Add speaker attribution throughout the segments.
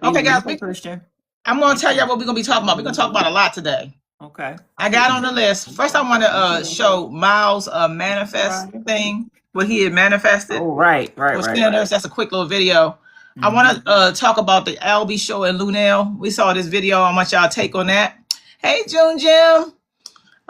Speaker 1: Okay, guys,
Speaker 2: Christian.
Speaker 1: I'm going to tell y'all what we're going to be talking about. We're going to talk about a lot today.
Speaker 2: Okay.
Speaker 1: I got on the list. First, I want to show Miles' manifest thing, what he had manifested.
Speaker 2: Oh, right.
Speaker 1: That's a quick little video. I want to talk about the Albie show in Luenell. We saw this video. I want y'all take on that. Hey, June Jim.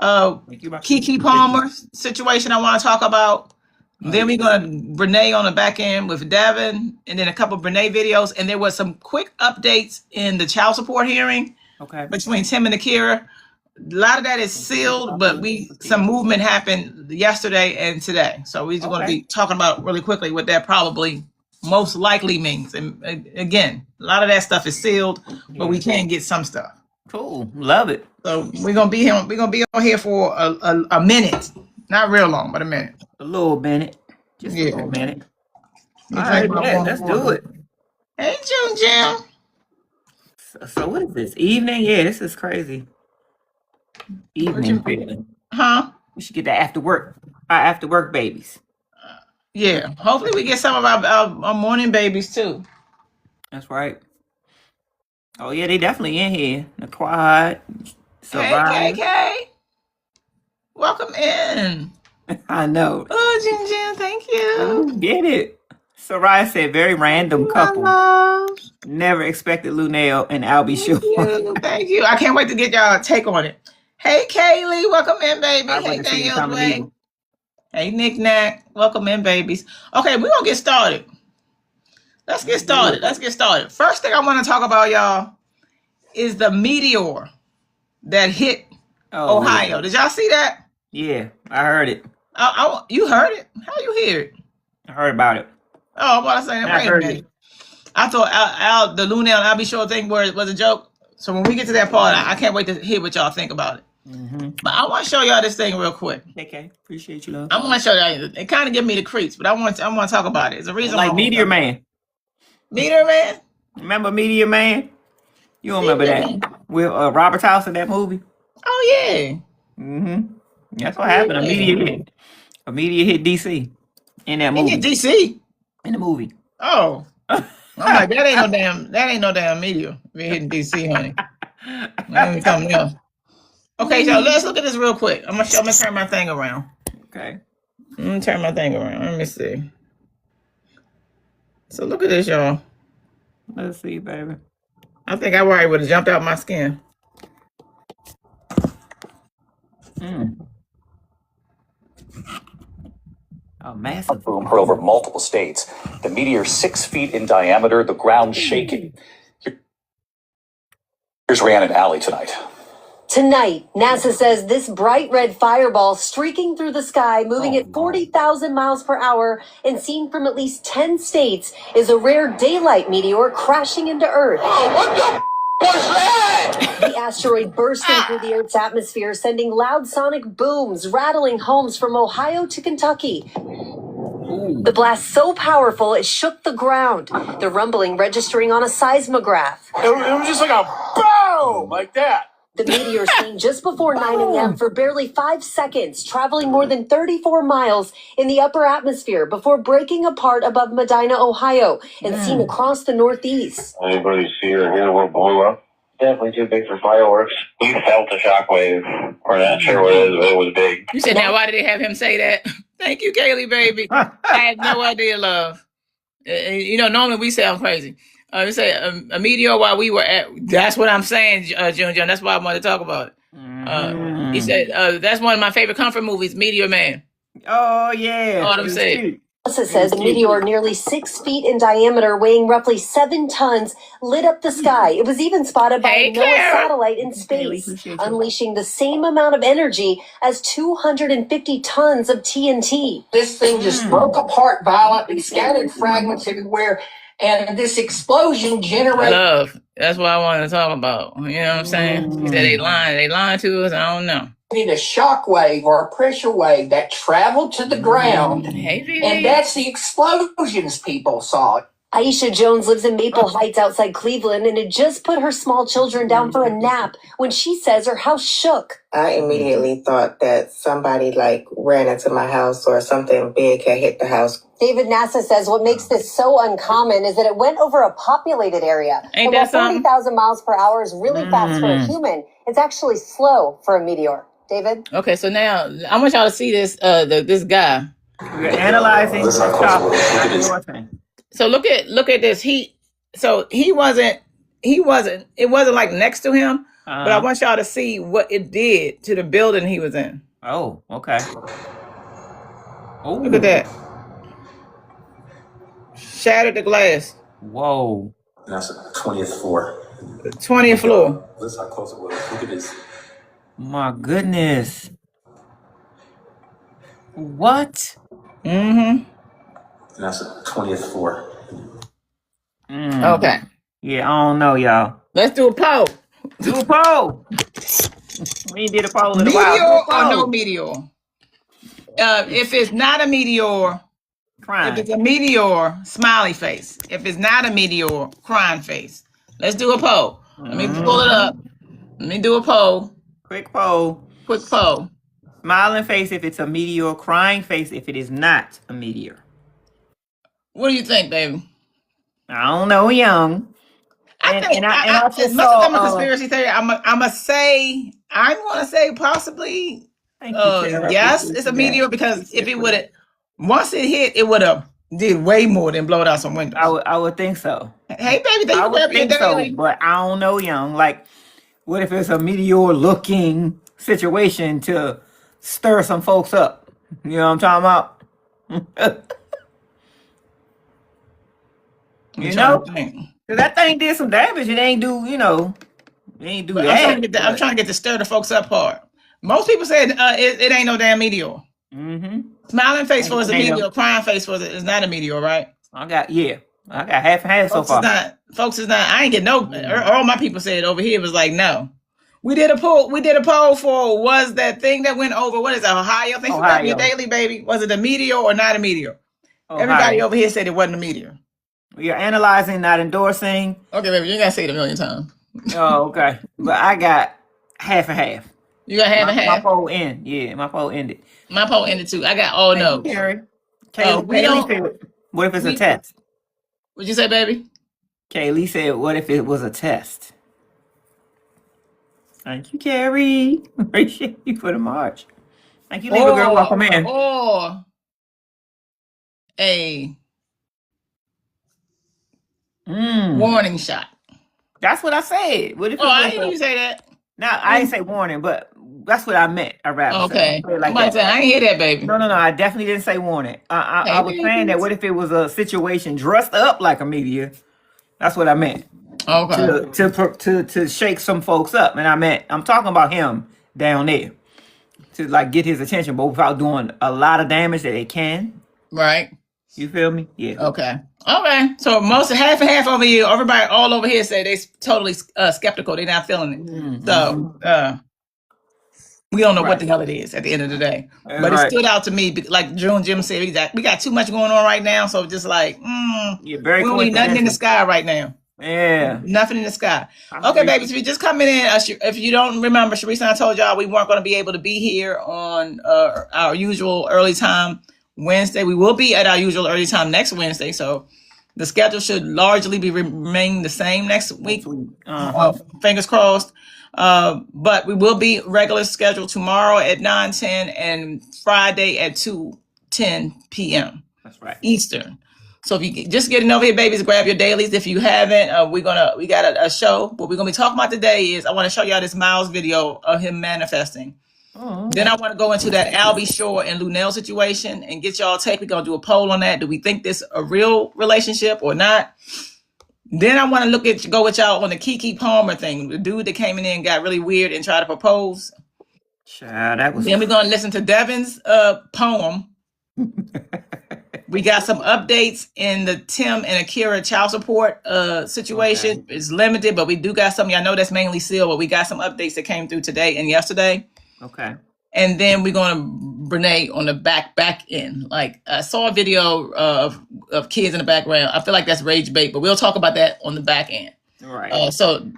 Speaker 1: Keke Palmer situation I want to talk about. Then we're going to Brenay on the back end with Devon, and then a couple of Brenay videos. And there was some quick updates in the child support hearing between Tim and Akira. A lot of that is sealed, but some movement happened yesterday and today. So we're just going to be talking about really quickly what that probably most likely means. And again, a lot of that stuff is sealed, but we can get some stuff.
Speaker 2: Cool. Love it.
Speaker 1: So we're gonna be here. We're gonna be on here for a minute, not real long, but a minute.
Speaker 2: A little minute, just a little minute. All right, let's do it.
Speaker 1: Hey, June Jim.
Speaker 2: So what is this? Evening? Yeah, this is crazy. Evening feeling.
Speaker 1: Huh?
Speaker 2: We should get that our after work babies.
Speaker 1: Yeah. Hopefully we get some of our morning babies too.
Speaker 2: That's right. Oh yeah, they definitely in here. The quad.
Speaker 1: Hey, Keke. Welcome in.
Speaker 2: I know.
Speaker 1: Oh, Jim Jim, thank you.
Speaker 2: Get it. Soraya said, very random couple. Never expected Luenell and Albie show.
Speaker 1: Thank you. I can't wait to get y'all take on it. Hey, Kaylee, welcome in, baby. Hey, Daniel. Hey, Nick Nack, welcome in, babies. Okay, we're going to get started. Let's get started. First thing I want to talk about, y'all, is the meteor that hit Ohio. Did y'all see that?
Speaker 2: Yeah, I heard it.
Speaker 1: You heard it? How you hear it?
Speaker 2: I heard about it.
Speaker 1: Oh, I'm about to say that. Wait a minute. I thought the Luenell and Albie show thing was a joke. So when we get to that part, I can't wait to hear what y'all think about it. But I want to show y'all this thing real quick.
Speaker 2: Okay, appreciate you, love.
Speaker 1: I want to show y'all. It kind of give me the creeps, but I want to talk about it. It's a reason.
Speaker 2: Like Meteor Man.
Speaker 1: Meteor Man?
Speaker 2: Remember Meteor Man? You don't remember that? With Robert's house in that movie?
Speaker 1: Oh, yeah.
Speaker 2: That's what happened. A meteor hit DC in that movie.
Speaker 1: Hit DC?
Speaker 2: In the movie.
Speaker 1: Oh. I'm like, that ain't no damn meteor. We hitting DC, honey. That ain't something else. Okay, so let's look at this real quick. I'm gonna turn my thing around.
Speaker 2: Okay.
Speaker 1: I'm gonna turn my thing around. Let me see. So look at this, y'all.
Speaker 2: Let's see, baby.
Speaker 1: I think I already would have jumped out my skin.
Speaker 2: A massive
Speaker 3: boom heard over multiple states. The meteor 6 feet in diameter, the ground shaking. Here's Rhiannon Alley tonight.
Speaker 4: Tonight, NASA says this bright red fireball streaking through the sky, moving at 40,000 miles per hour and seen from at least 10 states, is a rare daylight meteor crashing into Earth.
Speaker 5: Oh, what the was that?
Speaker 4: The asteroid bursting through the Earth's atmosphere, sending loud sonic booms, rattling homes from Ohio to Kentucky. The blast so powerful it shook the ground, the rumbling registering on a seismograph.
Speaker 5: It was just like a boom, like that.
Speaker 4: The meteor seen just before 9 a.m. for barely 5 seconds, traveling more than 34 miles in the upper atmosphere before breaking apart above Medina, Ohio, and seen across the Northeast.
Speaker 6: Anybody see or hear what blew up? Definitely too big for fireworks. We felt the shockwave. We're not sure what it is, but it was big.
Speaker 1: You said, now why did they have him say that? Thank you, Kaylee, baby. I had no idea, love. Normally we sound crazy. You say a meteor while we were at. That's what I'm saying, June. That's why I wanted to talk about it. He said that's one of my favorite comfort movies, Meteor Man.
Speaker 2: Oh yeah.
Speaker 1: Autumn said.
Speaker 4: NASA says the meteor, nearly 6 feet in diameter, weighing roughly 7 tons, lit up the sky. It was even spotted by a NOAA satellite in space, unleashing the same amount of energy as 250 tons of TNT.
Speaker 7: This thing just broke apart violently, scattered fragments everywhere, and this explosion generated...
Speaker 1: Love. That's what I wanted to talk about. You know what I'm saying? He said they lying to us. I don't know.
Speaker 7: A shock wave or a pressure wave that traveled to the ground.
Speaker 1: Hey,
Speaker 7: and that's the explosions people saw.
Speaker 4: Aisha Jones lives in Maple Heights outside Cleveland and had just put her small children down for a nap when she says her house shook.
Speaker 8: I immediately thought that somebody ran into my house or something big had hit the house.
Speaker 4: David Nassa says what makes this so uncommon is that it went over a populated area.
Speaker 1: Ain't
Speaker 4: and
Speaker 1: that
Speaker 4: while
Speaker 1: something?
Speaker 4: 40,000 miles per hour is really fast for a human, it's actually slow for a meteor. David?
Speaker 1: Okay, so now I want y'all to see this this guy.
Speaker 2: We're analyzing the topic.
Speaker 1: So look at this. It wasn't like next to him, but I want y'all to see what it did to the building he was in.
Speaker 2: Oh, okay. Oh,
Speaker 1: Look at that. Shattered the glass.
Speaker 2: Whoa.
Speaker 9: That's the 20th floor.
Speaker 1: 20th floor.
Speaker 9: That's how close it was. Look at this.
Speaker 2: My goodness. What?
Speaker 1: Mm-hmm.
Speaker 9: That's the 20th floor.
Speaker 1: Okay.
Speaker 2: Yeah, I don't know, y'all.
Speaker 1: Let's do a poll.
Speaker 2: Do a poll. We ain't did a poll in a
Speaker 1: Meteor
Speaker 2: while.
Speaker 1: or no meteor? If it's not a meteor,
Speaker 2: Crying.
Speaker 1: if it's a meteor, smiley face. If it's not a meteor, crying face. Let's do a poll. Let me pull it up. Let me do a poll.
Speaker 2: Quick poll.
Speaker 1: Quick poll.
Speaker 2: Smiling face if it's a meteor. Crying face if it is not a meteor.
Speaker 1: What do you think, baby?
Speaker 2: I don't know, young.
Speaker 1: I think
Speaker 2: just
Speaker 1: much
Speaker 2: saw,
Speaker 1: as I'm a conspiracy theory, I'm gonna say possibly yes, it's a meteor because if it would have once it hit, it would have did way more than blowed out some windows.
Speaker 2: I would think so.
Speaker 1: Hey baby,
Speaker 2: I would think so, but I don't know, young. Like, what if it's a meteor looking situation to stir some folks up? You know what I'm talking about? You know? Cause that thing did some damage. It ain't do, it ain't do
Speaker 1: But
Speaker 2: that.
Speaker 1: I'm trying to get the stir the folks up part. Most people said it ain't no damn meteor.
Speaker 2: Mm-hmm.
Speaker 1: Smiling face for is a meteor. Crying face for is not a meteor, right?
Speaker 2: I got half and half so far.
Speaker 1: Folks is not. I ain't get no. All my people said over here was like no. We did a poll for was that thing that went over. What is it, Ohio? Thanks for having your daily, baby. Was it a meteor or not a meteor? Ohio. Everybody over here said it wasn't a meteor.
Speaker 2: We are analyzing, not endorsing.
Speaker 1: Okay, baby, you gotta say it a million times.
Speaker 2: Oh, okay. But I got half and half.
Speaker 1: You got half and half?
Speaker 2: My poll ended. Yeah, my poll ended.
Speaker 1: My poll ended too. I got all no.
Speaker 2: Kaylee said, what if it's a test?
Speaker 1: What'd you say, baby?
Speaker 2: Kaylee said, what if it was a test? Thank you, Carrie. Appreciate you for the march. Thank you, Libra girl. Welcome in.
Speaker 1: Or a warning shot.
Speaker 2: That's what I said. What if
Speaker 1: I didn't even say that.
Speaker 2: No, I didn't say warning, but that's what I meant. I rather
Speaker 1: okay.
Speaker 2: Say like
Speaker 1: I ain't hear that, baby.
Speaker 2: No. I definitely didn't say warning. I was saying that what if it was a situation dressed up like a meteor? That's what I meant.
Speaker 1: Okay.
Speaker 2: To shake some folks up, and I'm talking about him down there to like get his attention, but without doing a lot of damage that it can.
Speaker 1: Right.
Speaker 2: You feel me? Yeah.
Speaker 1: Okay. So most half and half over here, everybody all over here say they totally skeptical. They're not feeling it. Mm-hmm. So we don't know what the hell it is at the end of the day. But it stood out to me, like Jim said, we got too much going on right now. So just like, we don't need nothing in the sky right now.
Speaker 2: Yeah.
Speaker 1: Nothing in the sky. Okay, baby. So if you're just coming in, if you don't remember, Sharice and I told y'all we weren't going to be able to be here on our usual early time Wednesday. We will be at our usual early time next Wednesday. So the schedule should largely remain the same next week. Fingers crossed. But we will be regular schedule tomorrow at 9:10 and Friday at 2:10 p.m.
Speaker 2: That's right.
Speaker 1: Eastern. So if you just getting over here, babies, grab your dailies. If you haven't, we got a show. What we're gonna be talking about today is I want to show y'all this Miles video of him manifesting. Oh. Then I want to go into that Albie Shore and Luenell situation and get y'all take. We're gonna do a poll on that. Do we think this a real relationship or not? Then I want to go with y'all on the Keke Palmer thing. The dude that came in and got really weird and tried to propose.
Speaker 2: Child, that was.
Speaker 1: Then we're gonna listen to Devon's poem. We got some updates in the Tim and Akira child support situation. Okay. It's limited, but we do got some. Y'all know that's mainly sealed, but we got some updates that came through today and yesterday.
Speaker 2: Okay.
Speaker 1: And then we're going to Brenay on the back end. Like I saw a video of kids in the background. I feel like that's rage bait, but we'll talk about that on the back end.
Speaker 2: Right.
Speaker 1: So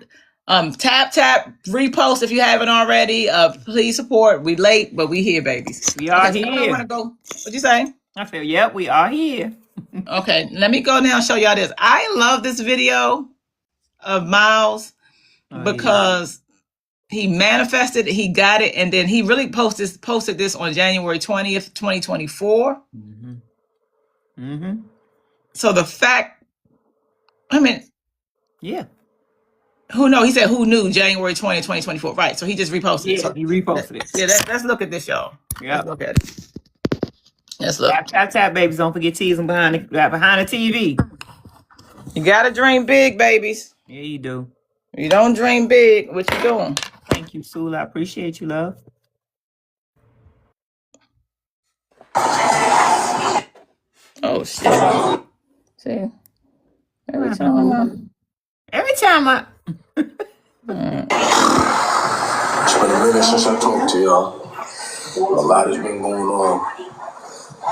Speaker 1: tap, repost if you haven't already. Please support. We late, but we here, babies.
Speaker 2: We are
Speaker 1: okay,
Speaker 2: here.
Speaker 1: I want to go. What'd you say?
Speaker 2: I feel, yep, we are here.
Speaker 1: Okay, let me go now and show y'all this. I love this video of Miles because he manifested, he got it, and then he really posted this on January 20th, 2024. So the fact, I mean,
Speaker 2: yeah.
Speaker 1: Who know? He said, who knew January 20th, 2024? Right. So he just reposted it. So
Speaker 2: he reposted it.
Speaker 1: Yeah, let's look at this, y'all.
Speaker 2: Yeah.
Speaker 1: Let's look at it. Let's look.
Speaker 2: Tap, babies. Don't forget teasing behind the TV.
Speaker 1: You gotta dream big, babies.
Speaker 2: Yeah, you do.
Speaker 1: If you don't dream big, what you doing?
Speaker 2: Thank you, Sula. I appreciate you, love.
Speaker 1: Oh, shit. See? Every time I...
Speaker 5: It's been a minute since I talked to y'all. A lot has been going on.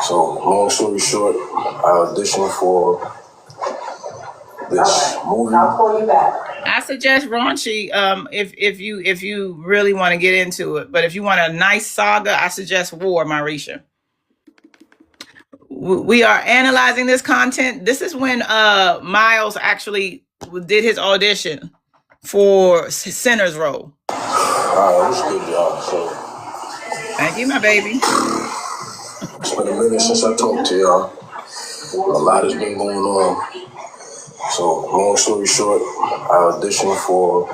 Speaker 5: So, long story short, I auditioned for this movie.
Speaker 7: I'll call you back.
Speaker 1: I suggest raunchy if you really want to get into it. But if you want a nice saga, I suggest War, Marisha. We are analyzing this content. This is when Miles actually did his audition for Sinner's role.
Speaker 5: Alright, what's good, y'all? So,
Speaker 1: thank you, my baby.
Speaker 5: It's been a minute since I talked to y'all. A lot has been going on. So, long story short, I auditioned for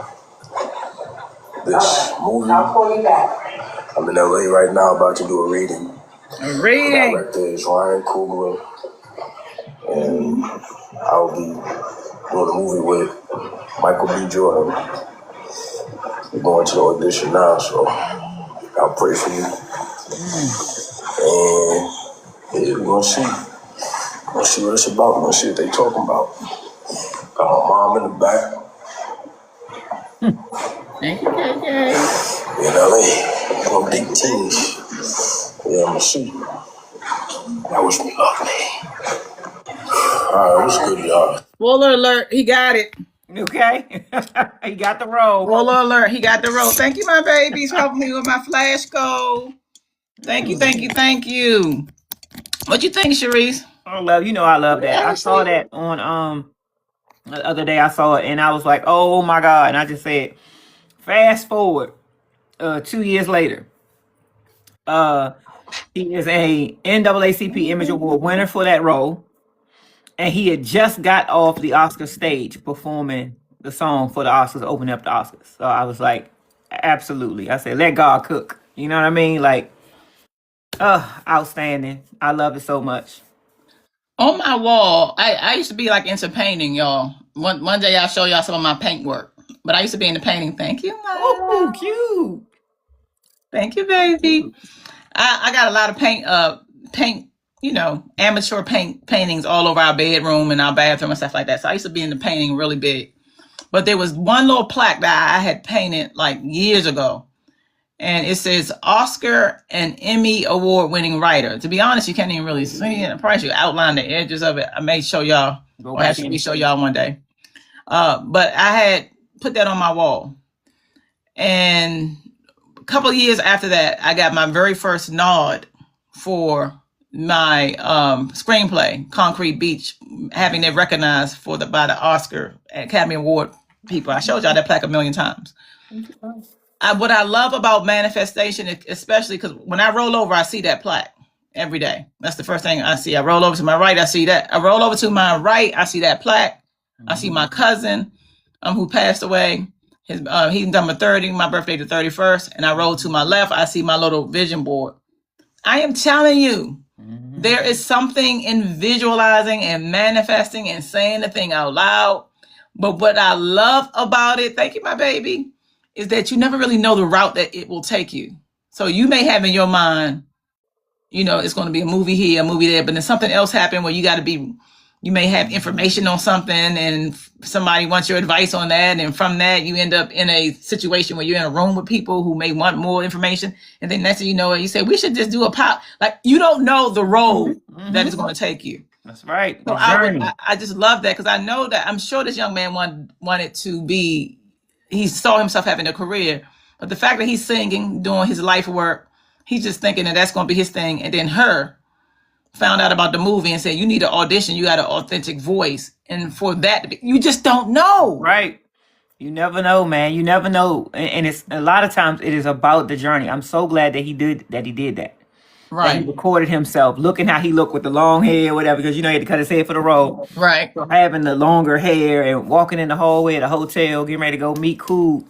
Speaker 5: this movie.
Speaker 7: I'll call you back.
Speaker 5: I'm in LA right now about to do a reading.
Speaker 1: A reading?
Speaker 5: The director is Ryan Coogler. And I'll be doing a movie with Michael B. Jordan. We're going to the audition now, so I'll pray for you. And yeah, we're gonna see. We're gonna see what it's about. We're gonna see what they talking about. Got my mom in the back.
Speaker 1: Thank you, Keke.
Speaker 5: In LA, doing big things. Yeah, I'm gonna see. That wish me luck, man. Alright, what's good, y'all?
Speaker 1: Spoiler alert, he got it.
Speaker 2: Okay. He got the role.
Speaker 1: Spoiler alert, he got the role. Thank you, my babies, helping me with my flash goal. Thank you. What you think, Sharice?
Speaker 2: I love that. I saw that on the other day. I saw it and I was like, oh my God. And I just said, fast forward 2 years later. He is a NAACP Image Award winner for that role. And he had just got off the Oscar stage performing the song for the Oscars, opening up the Oscars. So I was like, absolutely. I said, let God cook. You know what I mean? Like, outstanding. I love it so much.
Speaker 1: On my wall, I used to be like into painting, y'all. One day I'll show y'all some of my paint work. But I used to be into painting. Thank you.
Speaker 2: Oh, cute.
Speaker 1: Thank you, baby. I got a lot of paint, amateur paintings all over our bedroom and our bathroom and stuff like that. So I used to be into painting really big. But there was one little plaque that I had painted like years ago. And it says Oscar and Emmy Award winning writer. To be honest, you can't even really see it. I probably should outline the edges of it. I may show y'all. Or actually show y'all one day. But I had put that on my wall. And a couple of years after that, I got my very first nod for my screenplay, Concrete Beach, having it recognized by the Oscar Academy Award people. I showed y'all that plaque a million times. What I love about manifestation, especially because when I roll over, I see that plaque every day. That's the first thing I see. I roll over to my right, I see that. I roll over to my right, I see that plaque. I see my cousin who passed away. He's number 30, my birthday the 31st. And I roll to my left, I see my little vision board. I am telling you, there is something in visualizing and manifesting and saying the thing out loud. But what I love about it, thank you, my baby, is that you never really know the route that it will take you. So you may have in your mind, it's going to be a movie here, a movie there, but then something else happened where you got to be you may have information on something and somebody wants your advice on that. And from that, you end up in a situation where you're in a room with people who may want more information. And then next thing you know, you say, we should just do a pop. Like, you don't know the road that is going to take you.
Speaker 2: That's right.
Speaker 1: So I just love that because I know that I'm sure this young man wanted to be, he saw himself having a career. But the fact that he's singing, doing his life work, he's just thinking that that's going to be his thing. And then her found out about the movie and said, you need an audition. You got an authentic voice. And for that, you just don't know.
Speaker 2: Right. You never know, man. You never know. And it's a lot of times it is about the journey. I'm so glad that he did that. Right. That he recorded himself, looking how he looked with the long hair, whatever, because, you know, he had to cut his hair for the role.
Speaker 1: Right.
Speaker 2: So having the longer hair and walking in the hallway at the hotel, getting ready to go meet Cool.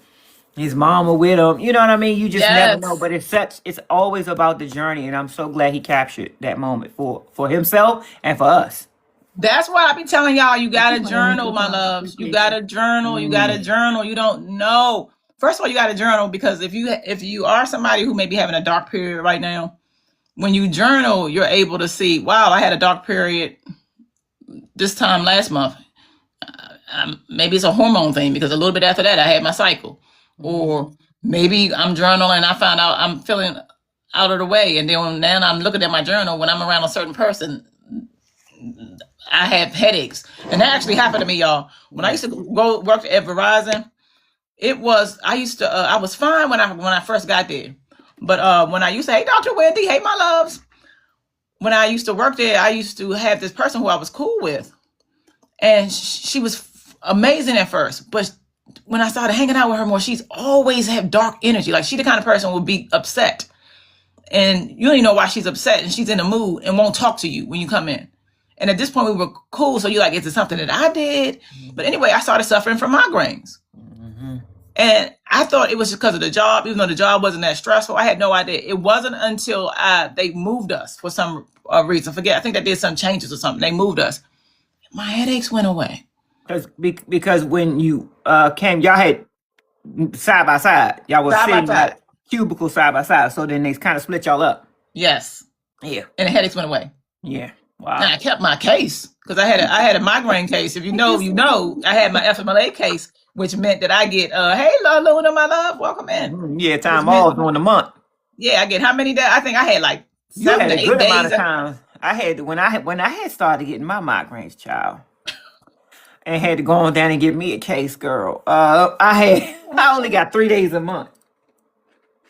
Speaker 2: His mama with him, you know what I mean? You just never know, but it's always about the journey, and I'm so glad he captured that moment for himself and for us.
Speaker 1: That's why I be telling y'all, you got to journal, my loves. You got to journal. You got to journal. You don't know. First of all, you got to journal because if you are somebody who may be having a dark period right now, when you journal, you're able to see, wow, I had a dark period this time last month. Maybe it's a hormone thing because a little bit after that, I had my cycle. Or maybe I'm journaling and I found out I'm feeling out of the way. And then now I'm looking at my journal when I'm around a certain person, I have headaches. And that actually happened to me, y'all. When I used to go work at Verizon, I was fine when I first got there. But when I used to, hey, Dr. Wendy, hey, my loves. When I used to work there, I used to have this person who I was cool with. And she was amazing at first, but when I started hanging out with her more, she's always had dark energy. Like, she the kind of person who would be upset. And you don't even know why she's upset, and she's in a mood and won't talk to you when you come in. And at this point, we were cool. So you're like, is it something that I did? But anyway, I started suffering from migraines. And I thought it was just because of the job, even though the job wasn't that stressful. I had no idea. It wasn't until they moved us for some reason. I think they did some changes or something. They moved us. My headaches went away.
Speaker 2: Because when you came, y'all had side by side. Y'all was sitting at cubicle side by side. So then they kind of split y'all up.
Speaker 1: Yes.
Speaker 2: Yeah.
Speaker 1: And the headaches went away.
Speaker 2: Yeah. Wow.
Speaker 1: And I kept my case because I had a migraine case. If you know, I had my FMLA case, which meant that I get, hey, Luna, my love, welcome in.
Speaker 2: Yeah, time off during the month.
Speaker 1: Yeah, I get how many days? I think I had like 7 to 8 days.
Speaker 2: Good amount of times. I had when I had started getting my migraines, child. And had to go on down and get me a case, girl. I only got 3 days a month.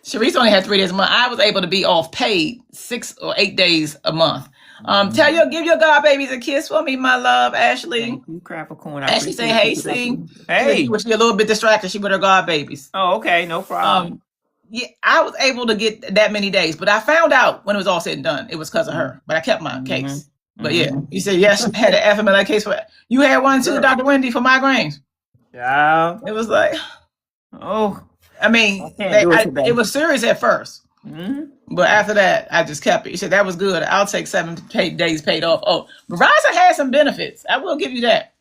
Speaker 1: Sharice only had 3 days a month. I was able to be off paid 6 or 8 days a month. Give your god babies a kiss for me, my love, Ashley.
Speaker 2: Thank you, Crappercorn.
Speaker 1: Ashley say, hey, see.
Speaker 2: Hey.
Speaker 1: She was a little bit distracted. She with her god babies.
Speaker 2: Oh, okay, no problem.
Speaker 1: Yeah, I was able to get that many days, but I found out when it was all said and done, it was because of her. But I kept my case. But yeah, you said yes, I had an FMLA case for it. You had one too, Dr. Wendy, for migraines.
Speaker 2: Yeah.
Speaker 1: It was like, I mean, it was serious at first. But after that, I just kept it. You said that was good. I'll take 7 days paid off. Oh, Verizon had some benefits. I will give you that.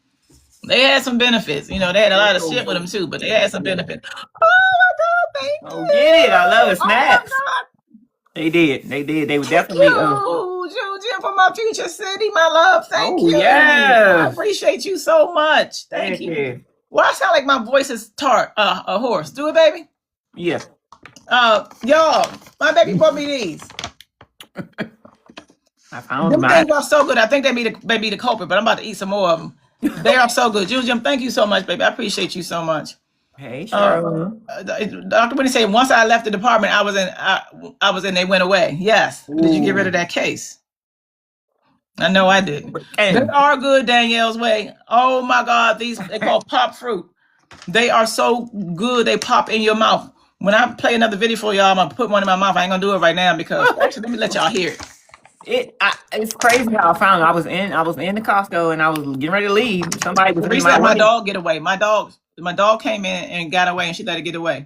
Speaker 1: They had some benefits. You know, they had a lot of shit with them too, but they had some benefits. Oh my God, thank you.
Speaker 2: Oh, get it. I love it. Snaps. They did. They were definitely.
Speaker 1: Jim from my future city, my love. Thank you.
Speaker 2: Yeah.
Speaker 1: I appreciate you so much. Thank you. Well, I sound like my voice is a horse. Do it, baby.
Speaker 2: Yeah.
Speaker 1: Y'all, my baby brought me these.
Speaker 2: I found them.
Speaker 1: They are so good. I think they may be the culprit, but I'm about to eat some more of them. They are so good. Jim, thank you so much, baby. I appreciate you so much.
Speaker 2: Hey, sure.
Speaker 1: Dr. Whitney said once I left the department, I was in. They went away. Yes. Ooh. Did you get rid of that case? I know I did. They are good, Danielle's way. Oh my God, they call pop fruit. They are so good. They pop in your mouth. When I play another video for y'all, I'm gonna put one in my mouth. I ain't gonna do it right now because actually, let me let y'all hear it.
Speaker 2: It's crazy how I found it. I was in the Costco and I was getting ready to leave. Somebody was
Speaker 1: let my dog get away. My dog came in and got away, and she let it get away.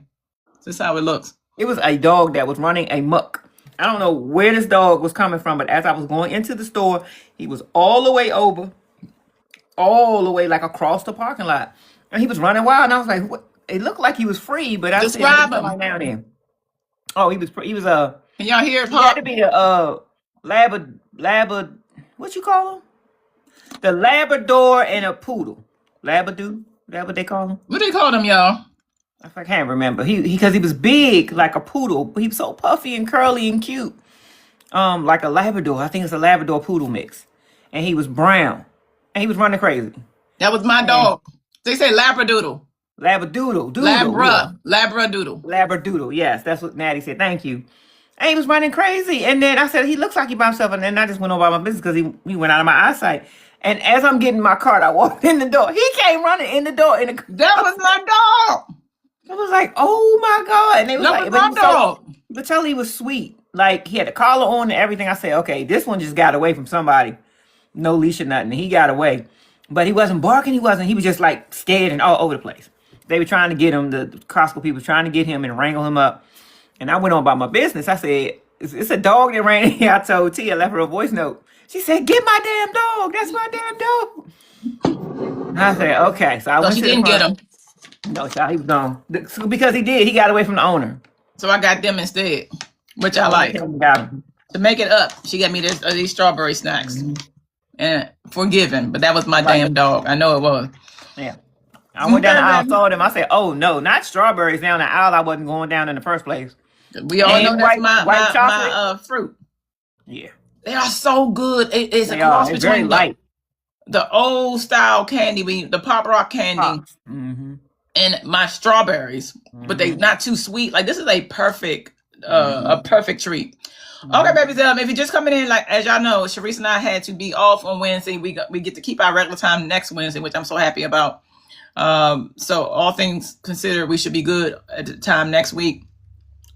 Speaker 1: This is how it looks.
Speaker 2: It was a dog that was running amok. I don't know where this dog was coming from, but as I was going into the store, he was all the way over, all the way like across the parking lot, and he was running wild. And I was like, "What?" It looked like he was free, but I
Speaker 1: describe him
Speaker 2: right now. Then, oh, he was
Speaker 1: Can y'all hear it?
Speaker 2: He had to be a lab. What you call him? The Labrador and a poodle. Labradoo? Is that what they call him?
Speaker 1: What do they call them, y'all?
Speaker 2: I can't remember. Because he was big like a poodle, but he was so puffy and curly and cute. Like a Labrador. I think it's a Labrador poodle mix. And he was brown. And he was running crazy.
Speaker 1: That was my dog. They say Labradoodle.
Speaker 2: Labradoodle.
Speaker 1: Labradoodle.
Speaker 2: Yes, that's what Natty said. Thank you. And he was running crazy. And then I said, he looks like he by himself. And then I just went on about my business because he went out of my eyesight. And as I'm getting my cart, I walked in the door. He came running in the door.
Speaker 1: That was my dog.
Speaker 2: I was like, oh my God. And they was
Speaker 1: That
Speaker 2: like,
Speaker 1: was my dog.
Speaker 2: But tell he was sweet. Like, he had a collar on and everything. I said, okay, this one just got away from somebody. No leash or nothing. He got away. But he wasn't barking. He was just like scared and all over the place. They were trying to get him, the Costco people trying to get him and wrangle him up. And I went on about my business. I said, it's a dog that ran in here. I told Tia, I left her a voice note. She said, get my damn dog. That's my damn dog. I said, okay. So I went
Speaker 1: she
Speaker 2: to
Speaker 1: didn't get him.
Speaker 2: No, child, he was gone. Because he did. He got away from the owner.
Speaker 1: So I got them instead, which I like. To make it up, she got me these strawberry snacks. And forgiven, but that was my damn dog. I know it was.
Speaker 2: Yeah. I went down the aisle, saw them. I said, oh, no, not strawberries down the aisle. I wasn't going down in the first place.
Speaker 1: We all know that's my fruit.
Speaker 2: Yeah.
Speaker 1: They are so good. It's a cross between the old style candy, the Pop Rock candy, and my strawberries, but they not too sweet. Like, this is a perfect treat. Okay, babies. If you're just coming in, like as y'all know, Sharice and I had to be off on Wednesday. We get to keep our regular time next Wednesday, which I'm so happy about. So all things considered, we should be good at the time next week.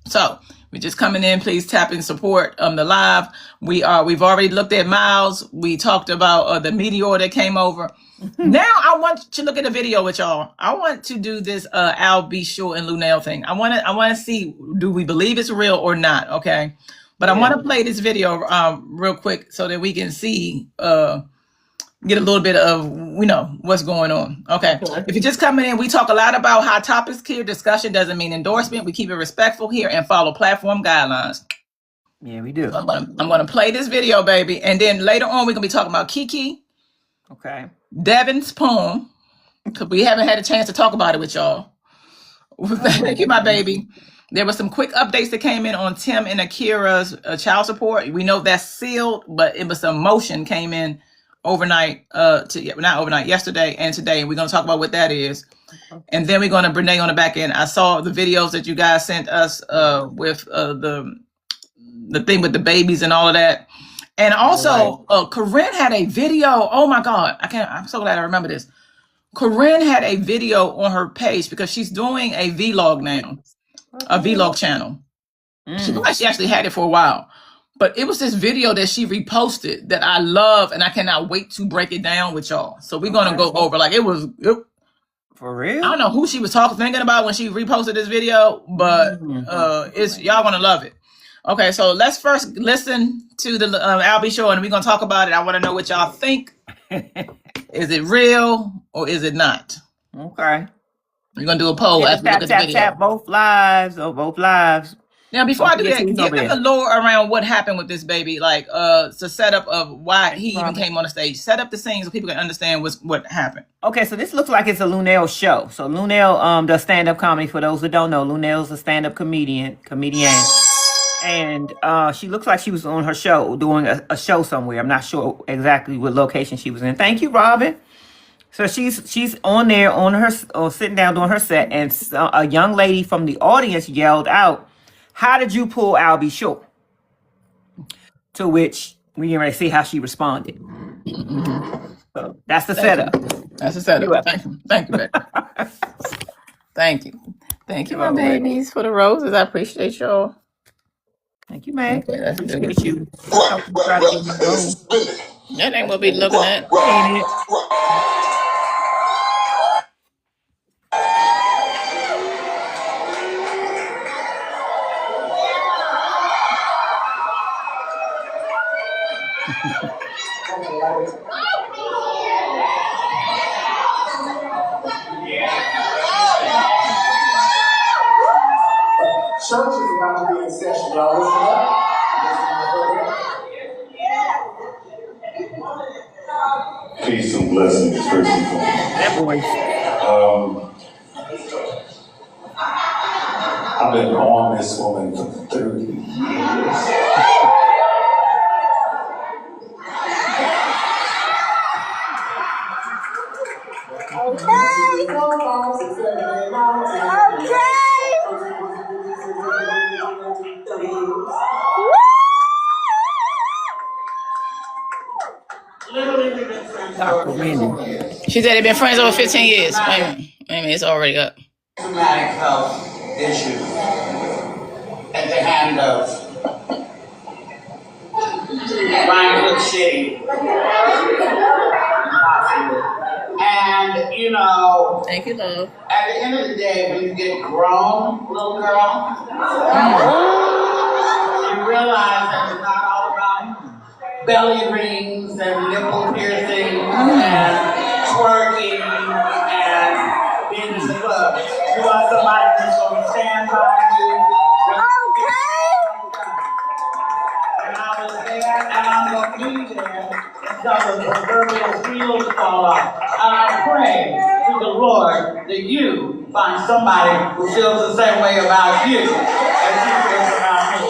Speaker 1: So we're just coming in. Please tap and support the live. We've already looked at Miles. We talked about the Meteor that came over. Now I want to look at the video with y'all. I want to do this Al B. Shore and Luenell thing. I want to see, do we believe it's real or not? Okay. But I want to play this video real quick so that we can see, get a little bit of, what's going on. Okay. If you're just coming in, we talk a lot about hot topics here. Discussion doesn't mean endorsement. We keep it respectful here and follow platform guidelines.
Speaker 2: Yeah, we do.
Speaker 1: So I'm going to play this video, baby. And then later on, we're going to be talking about Keke.
Speaker 2: Okay.
Speaker 1: Devon's poem. Because we haven't had a chance to talk about it with y'all. Thank you, my baby. There were some quick updates that came in on Tim and Akira's child support. We know that's sealed, but it was some motion came in overnight, not overnight, yesterday and today. And we're going to talk about what that is. And then we're going to Brenay on the back end. I saw the videos that you guys sent us with the thing with the babies and all of that. And also, Corinne had a video. Oh my God. I'm so glad I remember this. Corinne had a video on her page because she's doing a vlog now. A vlog channel. She actually had it for a while, but it was this video that she reposted that I love, and I cannot wait to break it down with y'all. So we're gonna go over like it was
Speaker 2: for real.
Speaker 1: I don't know who she was thinking about when she reposted this video, but it's y'all gonna love it. Okay, so let's first listen to the Al B. Shore, and we're gonna talk about it. I want to know what y'all think. Is it real or is it not?
Speaker 2: Okay.
Speaker 1: We're going to do a poll after we look at the video.
Speaker 2: Tap both lives.
Speaker 1: Now, before I do that, give them the lore around what happened with this baby. Like, it's a setup of why he even came on the stage. Set up the scene so people can understand what happened.
Speaker 2: Okay, so this looks like it's a Luenell show. So Luenell does stand-up comedy. For those that don't know, Luenell's a stand-up comedian. And she looks like she was on her show, doing a show somewhere. I'm not sure exactly what location she was in. Thank you, Robin. So she's on there sitting down doing her set, and a young lady from the audience yelled out, "How did you pull Al B. Shore?" To which we can see how she responded. So that's the setup.
Speaker 1: That's the setup. Thank you, baby. Thank you. Thank you, my babies, for the roses. I appreciate y'all.
Speaker 2: Thank you, man.
Speaker 1: Okay, that's
Speaker 2: appreciate you.
Speaker 1: That ain't what we looking at.
Speaker 2: Ain't it?
Speaker 10: Church is about to be in session, y'all. Listen up. Peace.
Speaker 2: voice.
Speaker 9: I've been on this woman for 30 years.
Speaker 2: Dr. Wendy.
Speaker 1: She said they've been friends over 15 years. Wait a minute, it's already up.
Speaker 7: Traumatic health issues at the hand of Ryan Cook City. And, you know,
Speaker 1: Thank you, love.
Speaker 7: at the end of the day, when you get grown, little girl, you realize that it's not all about belly rings and nipple piercing and twerking and being in the club. You want somebody who's going to stand by you. And I was there, and I'm going to be there until the proverbial wheels fall off. And I pray to the Lord that you find somebody who feels the same way about you as you feel about me.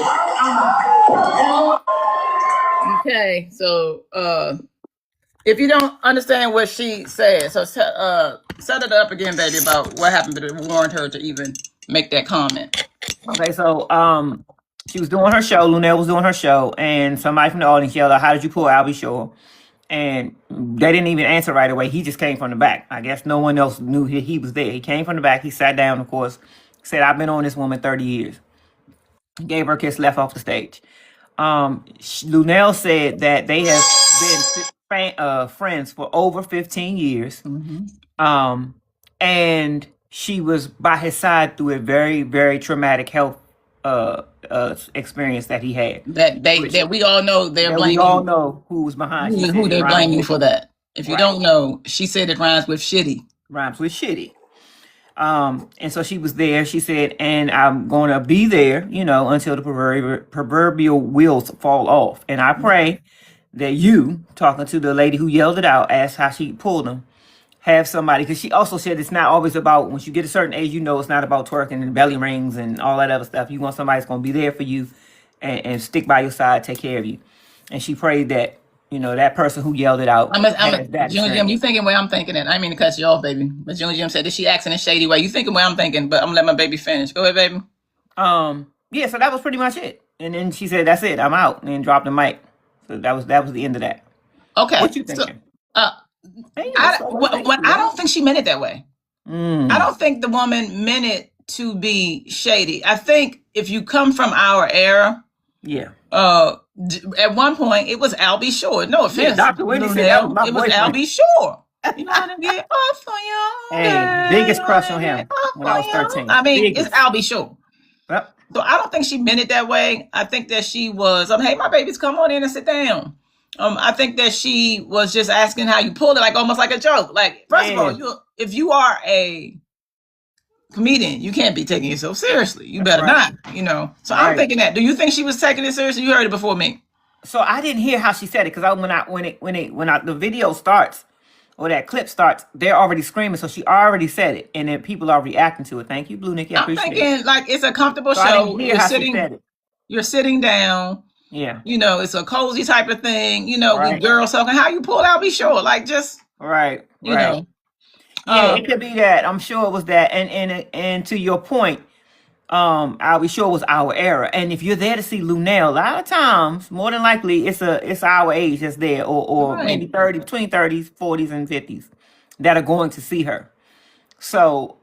Speaker 1: Okay, so if you don't understand what she said, so set it up again, baby, about what happened to warrant her to even make that comment.
Speaker 2: Okay, so she was doing her show. Luenell was doing her show, and somebody from the audience yelled out, "How did you pull Albie Shore?" And they didn't even answer right away. He just came from the back. I guess no one else knew he was there. He came from the back. He sat down, of course, said, "I've been on this woman 30 years." Gave her a kiss, left off the stage. Luenell said that they have been friends for over 15 years. And she was by his side through a very, very traumatic health experience that he had.
Speaker 1: That we all know they're blaming.
Speaker 2: We all know who was behind
Speaker 1: who they're blaming for that. If you don't know, she said it rhymes with shitty.
Speaker 2: Rhymes with shitty. And so she was there. She said, and I'm going to be there, you know, until the proverbial wheels fall off. And I pray that you, talking to the lady who yelled it out, asked how she pulled them, have somebody, because she also said it's not always about, once you get a certain age, you know, it's not about twerking and belly rings and all that other stuff. You want somebody that's going to be there for you and stick by your side, take care of you. And she prayed that, you know, that person who yelled it out.
Speaker 1: Junior Jim, you thinking where I'm thinking it. I didn't mean to cut you off, baby. But Junior Jim said that she acts in a shady way. You thinking where I'm thinking, but I'm gonna let my baby finish. Go ahead, baby.
Speaker 2: Yeah, so that was pretty much it. And then she said, "That's it, I'm out," and then dropped the mic. So that was the end of that.
Speaker 1: Okay.
Speaker 2: What you thinking?
Speaker 1: I don't think she meant it that way. I don't think the woman meant it to be shady. I think if you come from our era,
Speaker 2: yeah.
Speaker 1: At one point, it was Albie Shore. No offense,
Speaker 2: Dr. Wendy said that was my
Speaker 1: boyfriend. Albie Shore. You know what I mean? Off on you.
Speaker 2: Hey, biggest crush on him when I was 13.
Speaker 1: I mean, it's Albie Shore.
Speaker 2: Yep.
Speaker 1: So I don't think she meant it that way. I think that she was, hey, my babies, come on in and sit down. I think that she was just asking how you pulled it, like almost like a joke. Like, first of all, if you are a comedian, you can't be taking yourself seriously. You better not, you know. So I'm thinking that. Do you think she was taking it seriously? You heard it before me.
Speaker 2: So I didn't hear how she said it, because when the video starts or that clip starts, they're already screaming. So she already said it, and then people are reacting to it. Thank you, Blue Nikki. I appreciate it. I'm thinking
Speaker 1: like it's a comfortable
Speaker 2: so
Speaker 1: show.
Speaker 2: You're
Speaker 1: sitting down.
Speaker 2: Yeah.
Speaker 1: You know, it's a cozy type of thing. You know, with girls talking. How you pull out? Be sure, like just you know.
Speaker 2: Yeah, it could be that. I'm sure it was that. And to your point, Albie Shore was our era. And if you're there to see Luenell, a lot of times, more than likely, it's our age that's there, or maybe between 30s, 40s, and 50s that are going to see her. So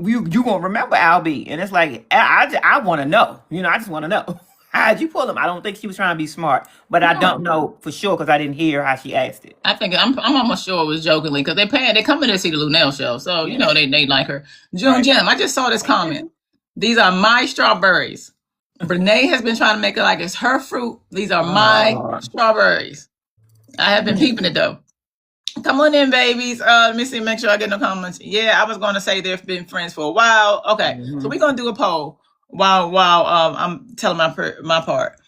Speaker 2: you gonna remember Albie, and it's like I want to know. You know, I just want to know. How'd you pull him? I don't think she was trying to be smart, but I don't know for sure because I didn't hear how she asked it.
Speaker 1: I think I'm almost sure it was jokingly, because they coming to see the Luenell show, so you know they like her. June Jim, I just saw this comment. These are my strawberries. Brenay has been trying to make it like it's her fruit. These are my strawberries. I have been peeping it though. Come on in, babies. Let me see, make sure I get no comments. Yeah, I was going to say they've been friends for a while. Okay, so we're gonna do a poll while I'm telling my part.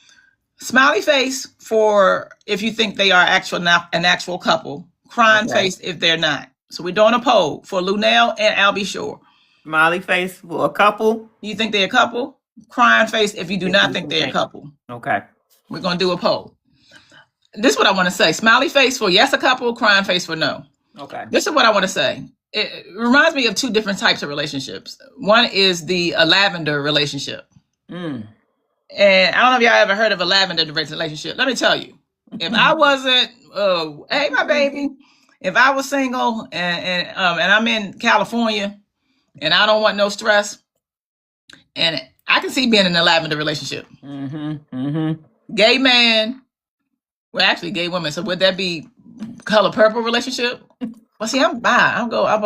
Speaker 1: Smiley face for if you think they are an actual couple. Crying face if they're not. So we're doing a poll for Luenell and Albie Shore.
Speaker 2: Smiley face for a couple.
Speaker 1: You think they're a couple? Crying face if you do not think they're a couple.
Speaker 2: Okay.
Speaker 1: We're going to do a poll. This is what I want to say. Smiley face for yes, a couple. Crying face for no.
Speaker 2: Okay.
Speaker 1: This is what I want to say. It reminds me of two different types of relationships. One is the lavender relationship. And I don't know if y'all ever heard of a lavender relationship. Let me tell you. If I wasn't, hey, my baby, if I was single and I'm in California and I don't want no stress, and I can see being in a lavender relationship. Gay man, well, actually gay woman. So would that be color purple relationship? Well, see, I'm bi. I'm not. I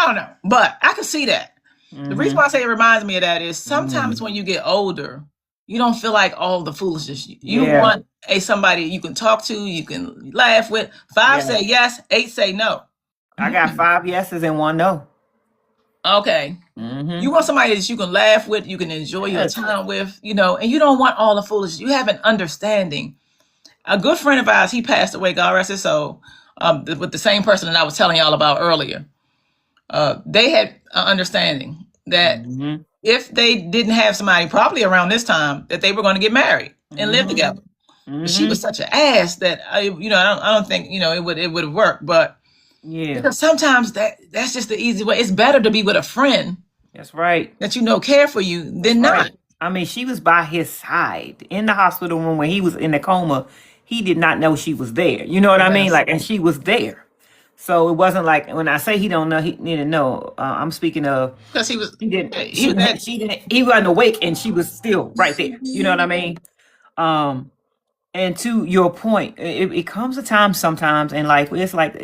Speaker 1: don't know, but I can see that. The reason why I say it reminds me of that is sometimes when you get older, you don't feel like all the foolishness. You want somebody you can talk to, you can laugh with. 5 say yes, 8 say no.
Speaker 2: I got 5 yeses and 1 no.
Speaker 1: Okay. You want somebody that you can laugh with, you can enjoy your time with, and you don't want all the foolishness. You have an understanding. A good friend of ours, he passed away, God rest his soul, with the same person that I was telling y'all about earlier. They had an understanding that if they didn't have somebody probably around this time, that they were going to get married and live together. But she was such an ass that I don't think it would work. But because sometimes that's just the easy way. It's better to be with a friend.
Speaker 2: That's right.
Speaker 1: That care for you than not.
Speaker 2: I mean, she was by his side in the hospital room when he was in the coma. He did not know she was there. You know what I mean? And she was there. So it wasn't like when I say he don't know, he didn't know. I'm speaking of
Speaker 1: because he
Speaker 2: wasn't awake and she was still right there. You know what I mean? And to your point, it comes a time sometimes in life where it's like,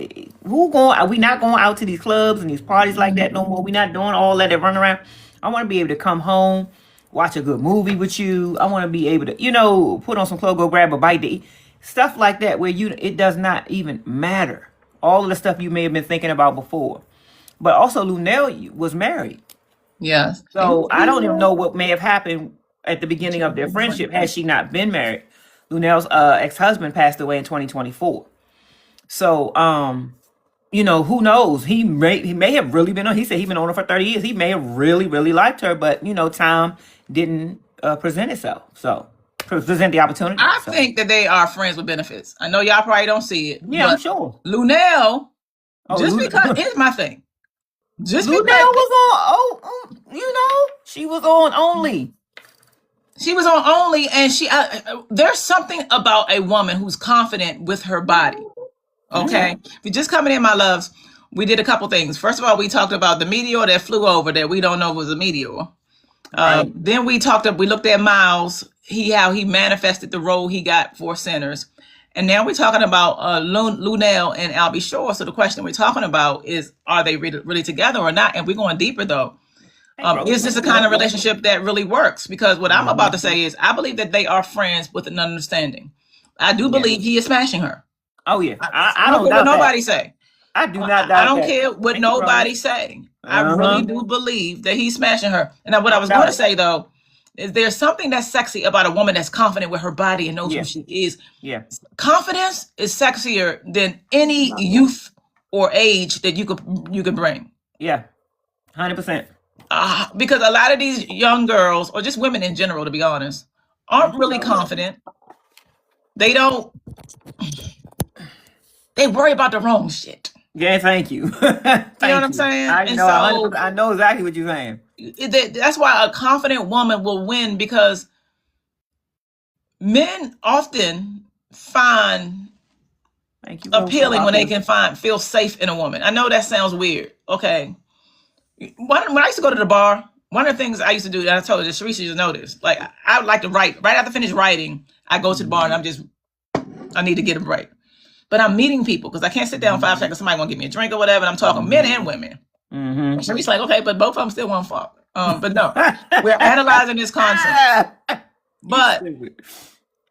Speaker 2: are we not going out to these clubs and these parties like that no more? We're not doing all that run around. I want to be able to come home, watch a good movie with you. I want to be able to, put on some clothes, go grab a bite to eat. Stuff like that where it does not even matter. All of the stuff you may have been thinking about before. But also Luenell was married.
Speaker 1: Yes.
Speaker 2: So I don't even know what may have happened at the beginning of their friendship had she not been married. Luenell's ex-husband passed away in 2024. So, who knows? He may have really been on. He said he's been on her for 30 years. He may have really, really liked her, but time didn't present itself. So present the opportunity.
Speaker 1: I think that they are friends with benefits. I know y'all probably don't see it.
Speaker 2: Yeah, I'm sure.
Speaker 1: Luenell, because here's my thing.
Speaker 2: Luenell was on. She was on Only.
Speaker 1: She was on Only, and there's something about a woman who's confident with her body. Okay, if you're just coming in, my loves, we did a couple things. First of all, we talked about the meteor that flew over that we don't know was a meteor. Then we looked at Miles, how he manifested the role he got for Sinners. And now we're talking about Luenell and Albie Shore. So the question we're talking about is, are they really together or not? And we're going deeper, though. Is this a kind of relationship that really works? Because what I'm about to say is, I believe that they are friends with an understanding. I do believe he is smashing her.
Speaker 2: Oh, yeah.
Speaker 1: I don't care what nobody say.
Speaker 2: I do not doubt
Speaker 1: I don't care what nobody say. I really do believe that he's smashing her. And what I was going to say, though, is there's something that's sexy about a woman that's confident with her body and knows who she is. Yeah. Confidence is sexier than any youth or age that you could bring.
Speaker 2: Yeah. 100%.
Speaker 1: Because a lot of these young girls, or just women in general, to be honest, aren't really confident. They worry about the wrong shit.
Speaker 2: Yeah, thank you.
Speaker 1: You know what I'm saying?
Speaker 2: I know exactly what you're saying.
Speaker 1: That's why a confident woman will win, because men often find appealing when they can feel safe in a woman. I know that sounds weird. Okay. When I used to go to the bar, one of the things I used to do, and I told her, Sharice used to know this, like I would like to write. Right after I finish writing, I go to the bar and I need to get a break. But I'm meeting people because I can't sit down 5 seconds. Somebody gonna give me a drink or whatever. And I'm talking men and women. Sharice's like, okay, but both of them still want fuck. But no, we're analyzing this concept. But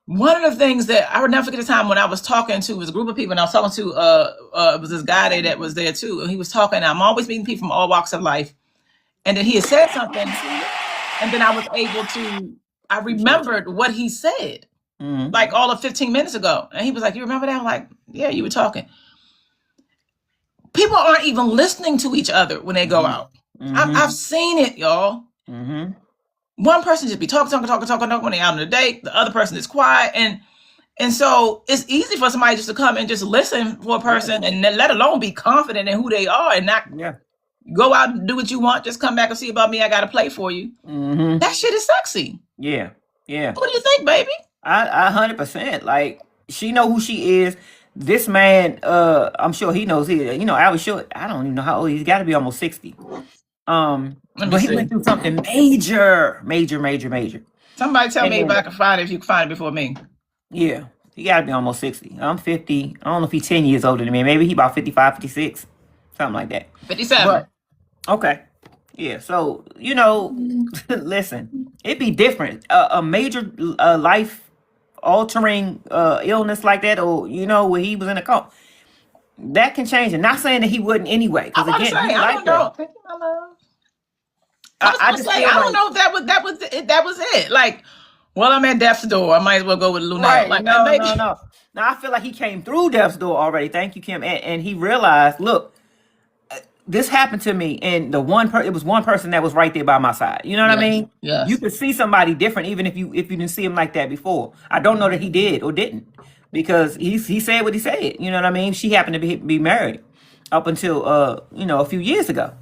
Speaker 1: one of the things that I would never forget the time when I was talking to was a group of people, and I was talking to it was this guy there that was there too, and he was talking. I'm always meeting people from all walks of life, and then he had said something, and then I remembered what he said, like all of 15 minutes ago, and he was like, "You remember that?" I'm like, "Yeah, you were talking." people aren't even listening to each other when they go out. I've seen it, y'all. One person just be talking when they're out on a date. The other person is quiet, and so it's easy for somebody just to come and just listen for a person, and let alone be confident in who they are, and not go out and do what you want. Just come back and see about me. I got to play for you. That shit is sexy.
Speaker 2: Yeah.
Speaker 1: What do you think, baby?
Speaker 2: I 100%. Like, she know who she is. This man, I'm sure he knows he. I was sure. I don't even know how old he's got to be, almost 60. But he went through something major.
Speaker 1: Somebody tell me if I can find it. If you can find it before me.
Speaker 2: Yeah, he got to be almost 60. I'm 50. I don't know if he's 10 years older than me. Maybe he about 55, 56, something like that.
Speaker 1: 57.
Speaker 2: But, okay. Yeah, so, listen, it'd be different. A major life-altering illness like that, or, where he was in a coma, that can change it. Not saying that he wouldn't anyway. Because, again,
Speaker 1: I don't know. Thank you, my love. I don't know if that was it. Like, well, I'm at death's door. I might as well go with Luenell.
Speaker 2: Right.
Speaker 1: Like,
Speaker 2: No. Now, I feel like he came through death's door already. Thank you, Kim. And he realized, look, this happened to me, and it was one person that was right there by my side. You know what I mean?
Speaker 1: Yes.
Speaker 2: You could see somebody different, even if you didn't see him like that before. I don't know that he did or didn't, because he said what he said. You know what I mean? She happened to be married up until a few years ago.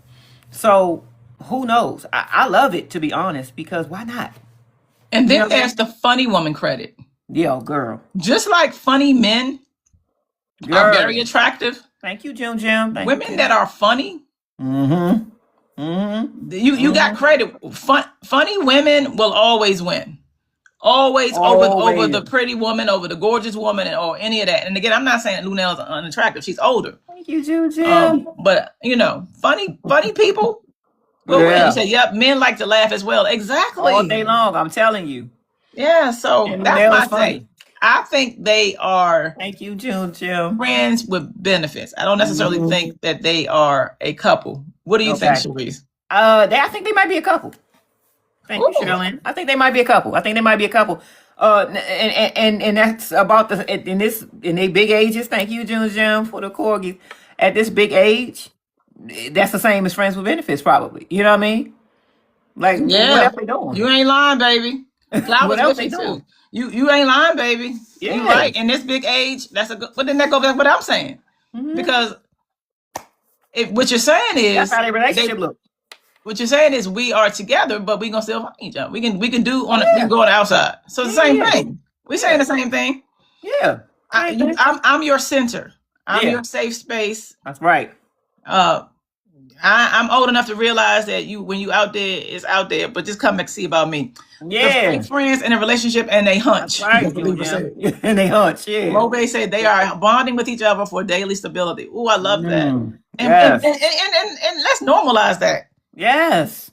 Speaker 2: So who knows? I love it, to be honest, because why not?
Speaker 1: And then there's the funny woman credit.
Speaker 2: Yeah, girl.
Speaker 1: Just like funny men are very attractive.
Speaker 2: Thank you, Jim.
Speaker 1: Women that are funny. You got credit. Funny women will always win. Always. Over the pretty woman, over the gorgeous woman, or any of that. And again, I'm not saying Luenell's unattractive. She's older.
Speaker 2: Thank you, Jim.
Speaker 1: But funny people. Well, you say, yep, men like to laugh as well. Exactly.
Speaker 2: All day long, I'm telling you.
Speaker 1: Yeah, so that's my thing. I think they are.
Speaker 2: Thank you, Jim.
Speaker 1: Friends with benefits. I don't necessarily think that they are a couple. What do you think, Cherise?
Speaker 2: I think they might be a couple. Thank you, Sherilyn. I think they might be a couple. And that's about in their big ages. Thank you, Jim, for the corgis. At this big age, that's the same as friends with benefits, probably. You know what I mean? Like, what else they doing?
Speaker 1: You ain't lying, baby. Flowers with me too. You ain't lying, baby. Yeah. You right. In this big age, that's a good. But then that goes back to what I'm saying, because what you're saying is
Speaker 2: that's how their relationship look.
Speaker 1: What you're saying is we are together, but we gonna still find each other. We can we can go on the outside. So it's the same thing. We saying the same thing.
Speaker 2: Yeah.
Speaker 1: I'm your center. I'm your safe space.
Speaker 2: That's right.
Speaker 1: I'm old enough to realize that when you out there, it's out there, but just come back see about me.
Speaker 2: Yeah.
Speaker 1: Friends in a relationship and they hunch.
Speaker 2: That's right. And they hunch, yeah.
Speaker 1: Mobe said they are bonding with each other for daily stability. Ooh, I love that. And let's normalize that.
Speaker 2: Yes.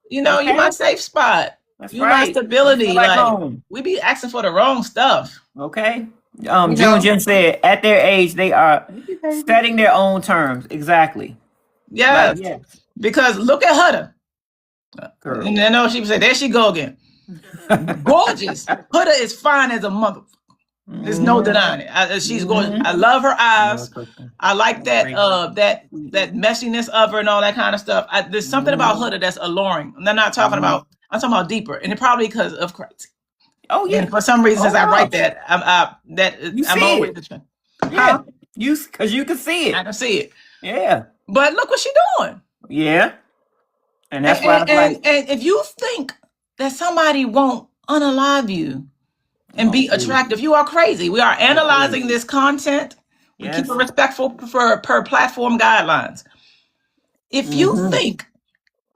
Speaker 1: You're my safe spot.
Speaker 2: That's
Speaker 1: you my stability. Like we be asking for the wrong stuff.
Speaker 2: Okay. Jim said at their age they are setting their own terms. Exactly.
Speaker 1: Yes. Because look at Huda. Girl. And I know she would say, there she go again. Gorgeous. Huda is fine as a mother. There's no denying it. She's gorgeous. I love her eyes. I like that that messiness of her and all that kind of stuff. There's something about Huda that's alluring. I'm not talking about. I'm talking about deeper, and it probably because of crazy.
Speaker 2: Oh yeah.
Speaker 1: And for some reason, as I write that, I'm always the trend.
Speaker 2: Yeah. Because you can see it.
Speaker 1: I can see it.
Speaker 2: Yeah.
Speaker 1: But look what she's doing.
Speaker 2: Yeah. And that's why
Speaker 1: and if you think that somebody won't unalive you and be attractive, you are crazy. We are analyzing this content. We keep it respectful per platform guidelines. If you think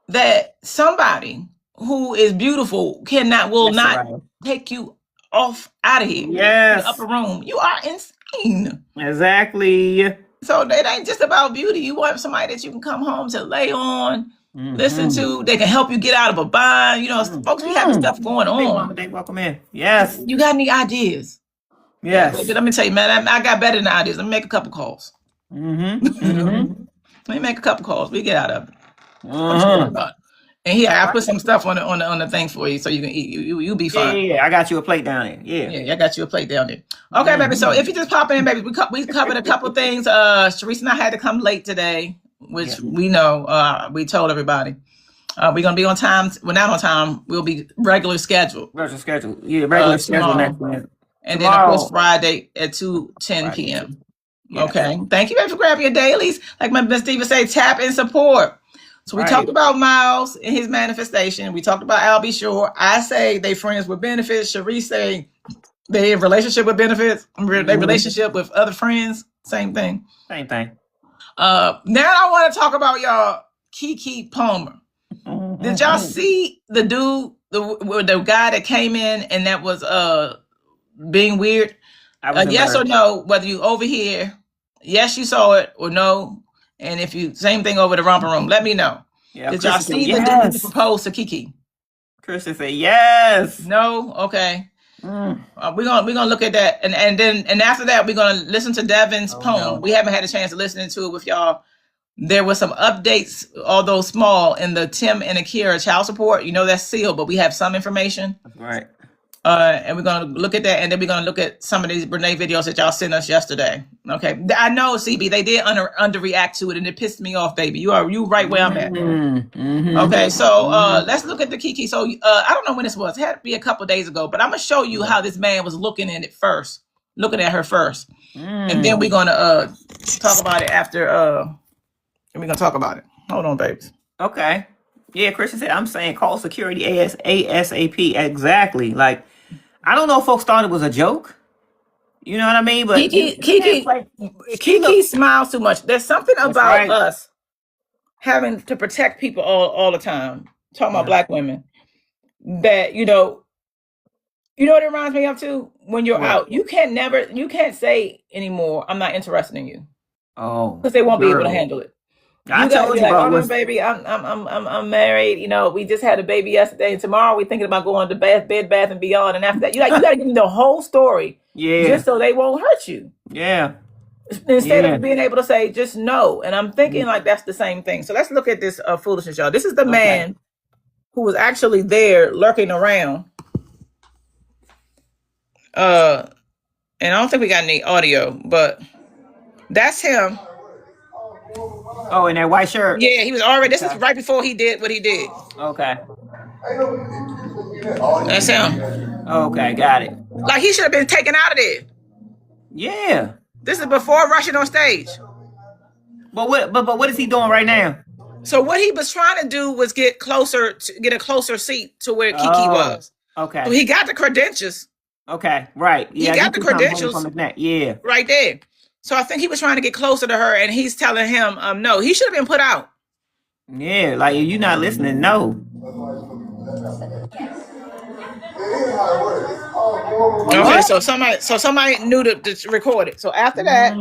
Speaker 1: that somebody who is beautiful will not take you off out of here, in the upper room, you are insane.
Speaker 2: Exactly.
Speaker 1: So it ain't just about beauty. You want somebody that you can come home to lay on, listen to. They can help you get out of a bind. Folks be having stuff going on.
Speaker 2: They welcome in. Yes.
Speaker 1: You got any ideas?
Speaker 2: Yes.
Speaker 1: Let me tell you, man, I got better than ideas. Let me make a couple calls. Let me make a couple calls. We get out of it. And here, I put some stuff on the thing for you, so you can eat. You be fine.
Speaker 2: Yeah. I got you a plate down there.
Speaker 1: Yeah, I got you a plate down there. Okay, baby. So if you just pop in, baby, we covered a couple things. Sharice and I had to come late today, which we know. We told everybody. We're gonna be on time. We're not on time. We'll be regular schedule.
Speaker 2: Regular schedule. Yeah, regular schedule next week.
Speaker 1: And then of course Friday at 2:10 p.m. Yes. Okay. Thank you, baby, for grabbing your dailies. Like my Miss Diva say, tap and support. So we talked about Miles and his manifestation. We talked about Albie Shore. I say they friends with benefits. Sharice say they in relationship with benefits. They relationship with other friends. Same thing.
Speaker 2: Same thing.
Speaker 1: Now I want to talk about y'all Keke Palmer. Did y'all see the dude, the guy that came in and that was being weird? Yes or no, whether you over here, yes you saw it or no. And if you, same thing over the romper room, let me know. Yeah, did y'all see the dude propose to Keke?
Speaker 2: Christian said yes.
Speaker 1: No? Okay. We're gonna look at that. And then after that, we're gonna listen to Devon's poem. No. We haven't had a chance to listen to it with y'all. There were some updates, although small, in the Tim and Akira child support. You know that's sealed, but we have some information.
Speaker 2: Right.
Speaker 1: And we're gonna look at that, and then we're gonna look at some of these Brenay videos that y'all sent us yesterday. Okay, I know, CB, they did underreact to it, and it pissed me off, baby. You right where I'm at. Mm-hmm. Okay, so let's look at the Keke. So I don't know when this was. It had to be a couple days ago, but I'm gonna show you how this man was looking at her first, and then we're gonna talk about it after. And we're gonna talk about it. Hold on, babes.
Speaker 2: Okay. Yeah, Christian said, I'm saying call security ASAP. Exactly. Like, I don't know if folks thought it was a joke. You know what I mean? But
Speaker 1: Keke smiles too much. There's something about us having to protect people all the time. Talking about black women. That, you know what it reminds me of too? When you're out, you can't say anymore, I'm not interested in you.
Speaker 2: Oh.
Speaker 1: Because they won't be able to handle it. I told you, like, oh no, baby, I'm married. You know, we just had a baby yesterday, and tomorrow we're thinking about going to Bed Bath and Beyond. And after that, you got to give them the whole story, just so they won't hurt you.
Speaker 2: Yeah.
Speaker 1: Instead of being able to say just no. And I'm thinking like that's the same thing. So let's look at this foolishness, y'all. This is the man who was actually there lurking around. And I don't think we got any audio, but that's him.
Speaker 2: Oh, in that white shirt?
Speaker 1: Yeah, he was already, this is right before he did what he did.
Speaker 2: Okay.
Speaker 1: That's him.
Speaker 2: Okay, got it.
Speaker 1: Like, he should have been taken out of there.
Speaker 2: Yeah.
Speaker 1: This is before rushing on stage.
Speaker 2: But what is he doing right now?
Speaker 1: So what he was trying to do was get a closer seat to where Keke was.
Speaker 2: Okay.
Speaker 1: So he got the credentials.
Speaker 2: Okay, right. Yeah,
Speaker 1: he got the credentials.
Speaker 2: Yeah.
Speaker 1: Right there. So I think he was trying to get closer to her, and he's telling him, no, he should have been put out.
Speaker 2: Yeah, like, if you're not listening, no.
Speaker 1: Okay, so somebody knew to record it. So after that,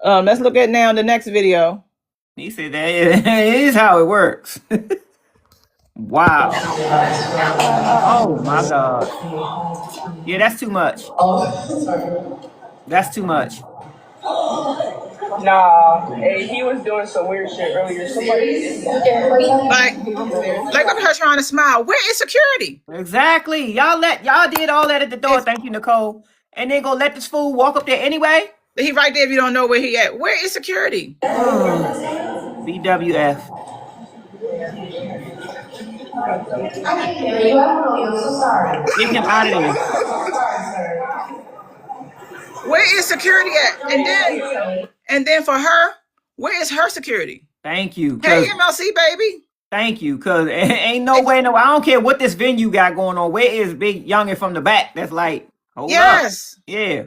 Speaker 1: let's look at now the next video.
Speaker 2: He said that is how it works. Wow. Oh my God. Yeah, that's too much. That's too much.
Speaker 11: Nah, hey, he was doing some weird shit earlier.
Speaker 1: Like look at her trying to smile. Where is security?
Speaker 2: Exactly. Y'all did all that at the door. Thank you, Nicole. And then go let this fool walk up there anyway.
Speaker 1: He right there if you don't know where he at. Where is security?
Speaker 2: BWF.
Speaker 12: I can't hear you. I don't know you. I'm so sorry.
Speaker 2: Get him out of there.
Speaker 1: Where is security at? And then for her, where is her security?
Speaker 2: Thank you.
Speaker 1: Hey, MLC, baby.
Speaker 2: Thank you, because ain't no way, no. I don't care what this venue got going on. Where is Big Youngin from the back? That's like, hold up. Yeah.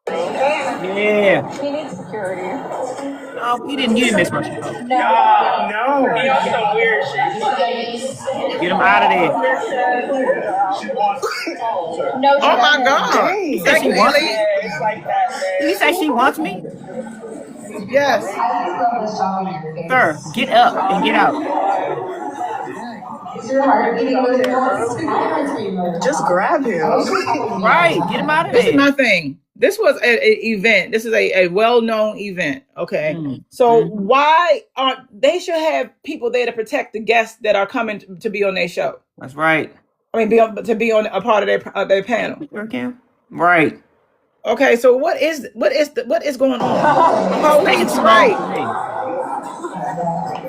Speaker 2: Yeah.
Speaker 11: He needs security.
Speaker 2: No, you didn't miss much.
Speaker 11: No. He on some weird shit.
Speaker 2: Get him out of there.
Speaker 1: Oh my God.
Speaker 2: He said she wants me. He said she wants me.
Speaker 1: Yes.
Speaker 2: Sir, get up and get out.
Speaker 11: Just grab him.
Speaker 2: Right, get him out of there.
Speaker 1: This is my thing. This was an event. This is a well-known event. Okay. So why aren't they should have people there to protect the guests that are coming to be on their show?
Speaker 2: That's right.
Speaker 1: I mean, to be on a part of their panel.
Speaker 2: Right.
Speaker 1: Okay. So what is going on? Police, right?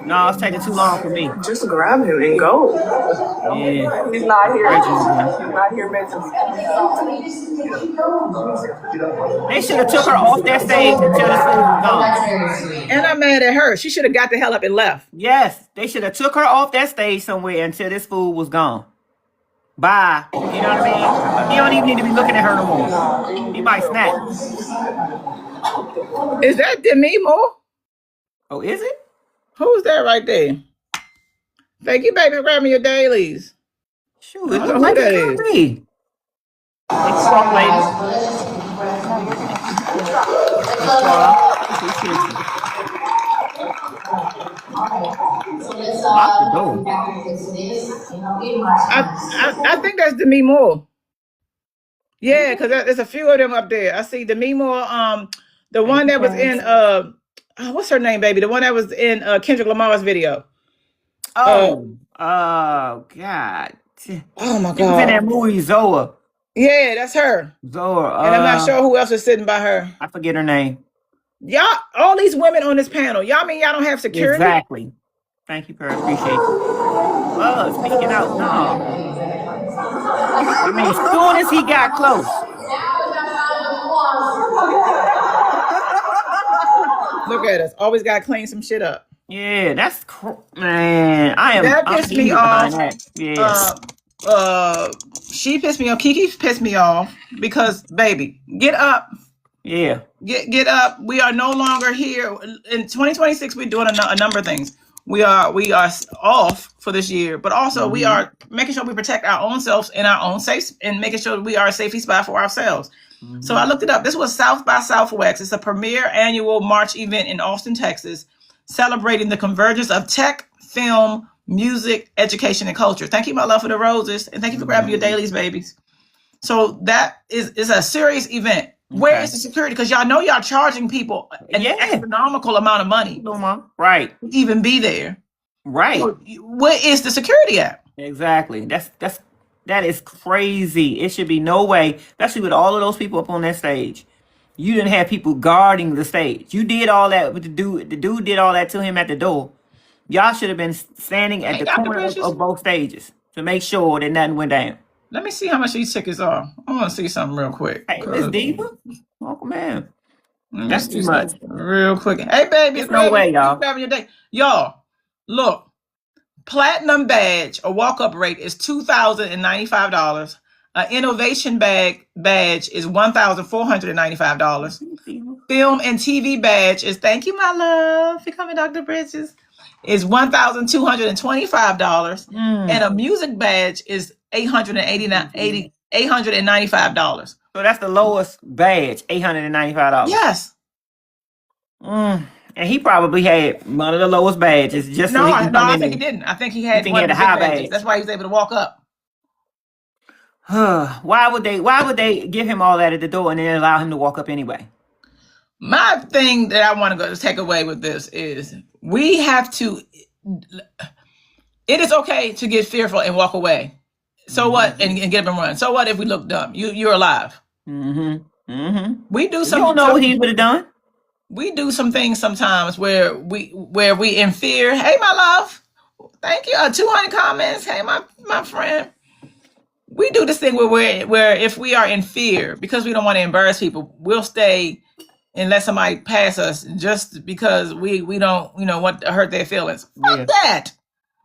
Speaker 2: No, it's taking too long for me.
Speaker 11: Just grab him and go.
Speaker 2: Yeah.
Speaker 11: He's not here. He's not here mentally.
Speaker 2: They should have took her off that stage until this food was gone.
Speaker 1: And I'm mad at her. She should have got the hell up and left.
Speaker 2: Yes, they should have took her off that stage somewhere until this food was gone. Bye. You know what I mean? He don't even need to be looking at her no more. He might snap.
Speaker 1: Is that Demi Moore?
Speaker 2: Oh, is it?
Speaker 1: Who's that right there? Thank you, baby, for grabbing your dailies.
Speaker 2: Shoot, it looks like it could be. It's soft, ladies.
Speaker 1: I think that's Demi Moore. Yeah, because there's a few of them up there. I see Demi Moore. The one that was in what's her name, baby? The one that was in Kendrick Lamar's video.
Speaker 2: God. Oh my God. She was in that movie Zoa.
Speaker 1: Yeah, that's her.
Speaker 2: Zoa.
Speaker 1: And I'm not sure who else was sitting by her.
Speaker 2: I forget her name.
Speaker 1: Y'all, all these women on this panel. Y'all mean y'all don't have security?
Speaker 2: Exactly. Thank you, Pearl. Appreciate it. Well, speaking out, no. I mean, as soon as he got close.
Speaker 1: Look at us. Always got to clean some shit up.
Speaker 2: Yeah, that's man.
Speaker 1: That pissed me off.
Speaker 2: Yes.
Speaker 1: She pissed me off. Keke pissed me off because, baby, get up.
Speaker 2: Yeah.
Speaker 1: Get up. We are no longer here. In 2026, we're doing a number of things. We are off for this year, but also we are making sure we protect our own selves and our own safe and making sure we are a safety spot for ourselves. So I looked it up. This was South by Southwest. It's a premier annual March event in Austin, Texas, celebrating the convergence of tech, film, music, education, and culture. Thank you, my love, for the roses, and thank you for grabbing your dailies, babies. So that is a serious event. Where is the security? Because y'all know y'all charging people an astronomical amount of money.
Speaker 2: Right.
Speaker 1: To even be there.
Speaker 2: Right.
Speaker 1: So where is the security at?
Speaker 2: Exactly. That is crazy. It should be no way, especially with all of those people up on that stage. You didn't have people guarding the stage. You did all that with the dude. The dude did all that to him at the door. Y'all should have been standing at the corner of both stages to make sure that nothing went down.
Speaker 1: Let me see how much these tickets are. I want to see something real quick.
Speaker 2: Hey, Miss Diva? Oh, man. That's too much.
Speaker 1: Real quick. Hey, baby.
Speaker 2: There's no way, y'all.
Speaker 1: Y'all, look. Platinum badge, a walk-up rate is $2,095. An innovation badge is $1,495. Film and TV badge is, thank you, my love, for coming, Dr. Bridges, is $1,225. And a music badge is $895.
Speaker 2: So that's the lowest badge, $895.
Speaker 1: Yes.
Speaker 2: And he probably had one of the lowest badges. Just so he can
Speaker 1: I think he didn't. I think he had one of the high badges. That's why he was able to walk up.
Speaker 2: Why would they give him all that at the door and then allow him to walk up anyway?
Speaker 1: My thing that I want to go take away with this is we have to. It is okay to get fearful and walk away. So what? And get up and run. So what if we look dumb? You're alive. We do something.
Speaker 2: You don't know what he would have done.
Speaker 1: We do some things sometimes where we in fear. Hey, my love. Thank you. 200 comments. Hey, my friend. We do this thing where if we are in fear because we don't want to embarrass people, we'll stay and let somebody pass us just because we don't want to hurt their feelings. Fuck that.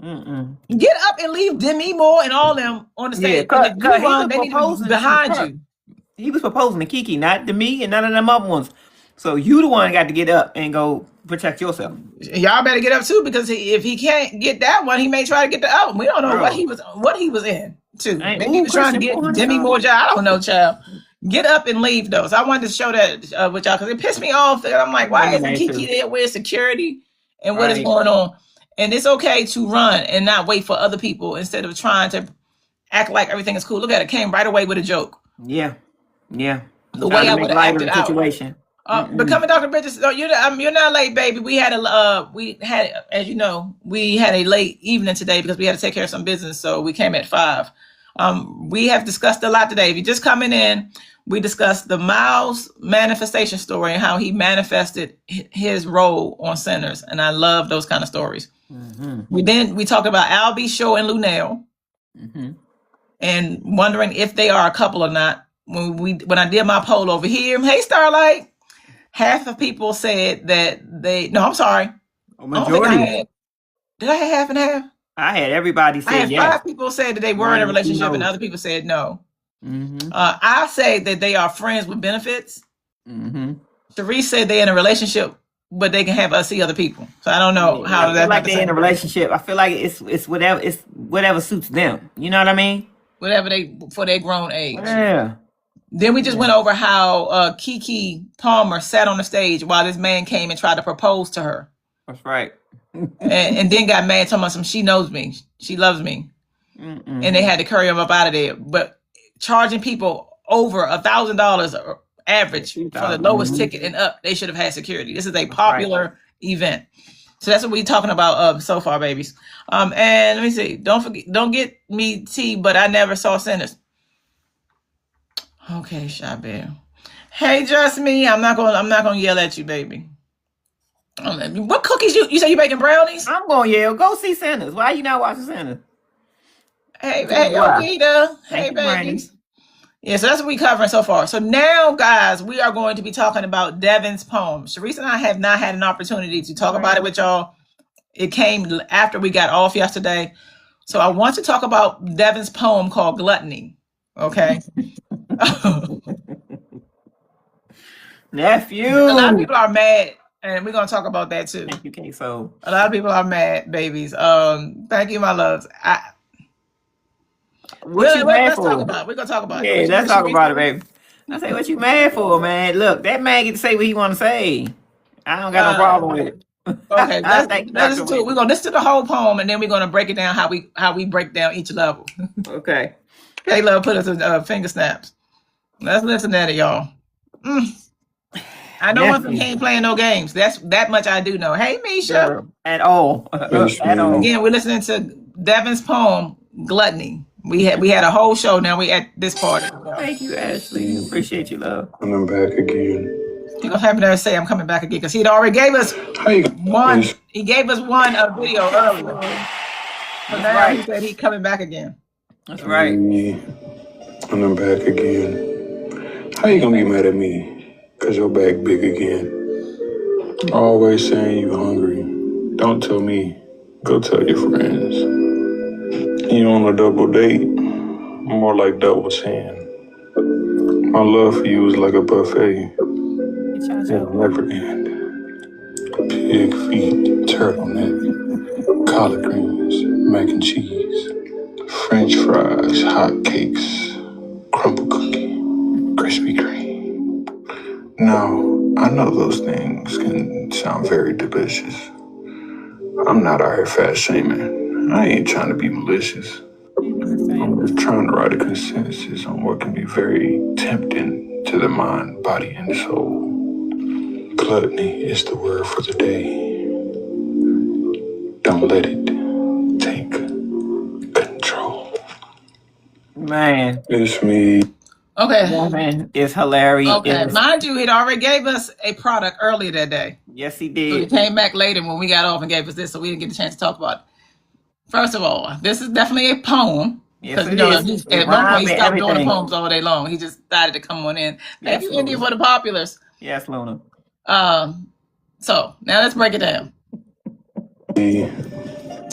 Speaker 1: Get up and leave Demi Moore and all them on the stage. They need to be behind you.
Speaker 2: He was proposing to Keke, not to me and none of them other ones. So you the one got to get up and go protect yourself.
Speaker 1: Y'all better get up too, because if he can't get that one, he may try to get the other one. We don't know what he was in too. Maybe he was trying to get Demi Moore job. I don't know, child. Get up and leave those. I wanted to show that with y'all because it pissed me off. I'm like, why isn't Keke there? Where's security and what is going on? And it's okay to run and not wait for other people instead of trying to act like everything is cool. Look at it. Came right away with a joke.
Speaker 2: Yeah.
Speaker 1: the
Speaker 2: Trying
Speaker 1: way
Speaker 2: to
Speaker 1: I
Speaker 2: make
Speaker 1: would have
Speaker 2: light of
Speaker 1: acted
Speaker 2: the
Speaker 1: out.
Speaker 2: situation.
Speaker 1: Becoming Dr. Bridges, no, you're not late, baby. We had as you know, we had a late evening today because we had to take care of some business. So we came at 5. We have discussed a lot today. If you're just coming in, we discussed the Miles manifestation story and how he manifested his role on Sinners. And I love those kind of stories. We talked about Albie Show and Luenell and wondering if they are a couple or not. When I did my poll over here, hey Starlight, half of people said that I'm sorry.
Speaker 2: Majority.
Speaker 1: Did I have half and half?
Speaker 2: I had everybody say
Speaker 1: yes. 5 people said that they were in a relationship and other people said no. I say that they are friends with benefits. Sharice said they're in a relationship, but they can have us see other people. So I don't know how that's
Speaker 2: like they're in a relationship. I feel like it's whatever suits them. You know what I mean?
Speaker 1: Whatever for their grown age.
Speaker 2: Yeah.
Speaker 1: Then we just went over how Keke Palmer sat on the stage while this man came and tried to propose to her.
Speaker 2: That's right.
Speaker 1: and then got mad talking about some, she knows me, she loves me. And they had to carry him up out of there. But charging people over $1,000 average for the lowest ticket and up, they should have had security. This is a popular event. So that's what we're talking about so far, babies. And let me see. Don't get me tea, but I never saw Sinners. Okay, Shabir. Hey, just me. I'm not gonna yell at you, baby. What cookies you say you baking brownies?
Speaker 2: I'm gonna yell. Go see Sinners. Why you not watching Sinners?
Speaker 1: Hey, Okita. Hey, babies. Yeah, so that's what we're covering so far. So now, guys, we are going to be talking about Devon's poem. Sharice and I have not had an opportunity to talk about it with y'all. It came after we got off yesterday. So I want to talk about Devon's poem called Gluttony. Okay.
Speaker 2: Nephew.
Speaker 1: A lot of people are mad, and we're gonna talk about that too.
Speaker 2: Thank you, K-So.
Speaker 1: A lot of people are mad, babies. Thank you, my loves. Let's talk about it. We're gonna talk about it.
Speaker 2: Yeah, let's talk about it, baby. I say, what you mad for, man? Look, that man get to say what he want to say. I don't got no problem with it.
Speaker 1: Okay, let's listen to it. We're gonna listen to the whole poem, and then we're gonna break it down how we break down each level.
Speaker 2: Okay.
Speaker 1: Hey, love, put us in finger snaps. Let's listen to it, y'all. I know one from he ain't playing no games. That much I do know. Hey, Misha.
Speaker 2: At all. At all.
Speaker 1: Again, we're listening to Devon's poem, Gluttony. We had a whole show. Now we at this part.
Speaker 2: Thank you, Ashley. Appreciate you, love.
Speaker 9: I'm back again.
Speaker 1: He gonna have me there say I'm coming back again because he'd already gave us one. He gave us one video earlier. So now he said he's coming back again.
Speaker 2: That's right.
Speaker 9: I'm back again. How you gonna be mad at me? Cause your back big again. Always saying you hungry. Don't tell me. Go tell your friends. You on a double date? More like double sin. My love for you is like a buffet. It'll never end. Pig feet, turtleneck, collard greens, mac and cheese, French fries, hot cakes, crumble cookie, Krispy Kreme. Now, I know those things can sound very delicious. I'm not out here fat shaming. I ain't trying to be malicious. I'm just trying to write a consensus on what can be very tempting to the mind, body, and soul. Gluttony is the word for the day. Don't let it take control.
Speaker 2: Man.
Speaker 9: It's me.
Speaker 1: Okay.
Speaker 2: Yeah, man. It's hilarious.
Speaker 1: Okay. Mind you, he'd already gave us a product earlier that day.
Speaker 2: Yes, he did.
Speaker 1: So he came back later when we got off and gave us this, so we didn't get a chance to talk about it. First of all, this is definitely a poem.
Speaker 2: Yes,
Speaker 1: Because at one point he stopped doing the poems all day long. He just decided to come on in. Thank you, India, for the populars.
Speaker 2: Yes, Luna.
Speaker 1: So now let's break it down.
Speaker 9: And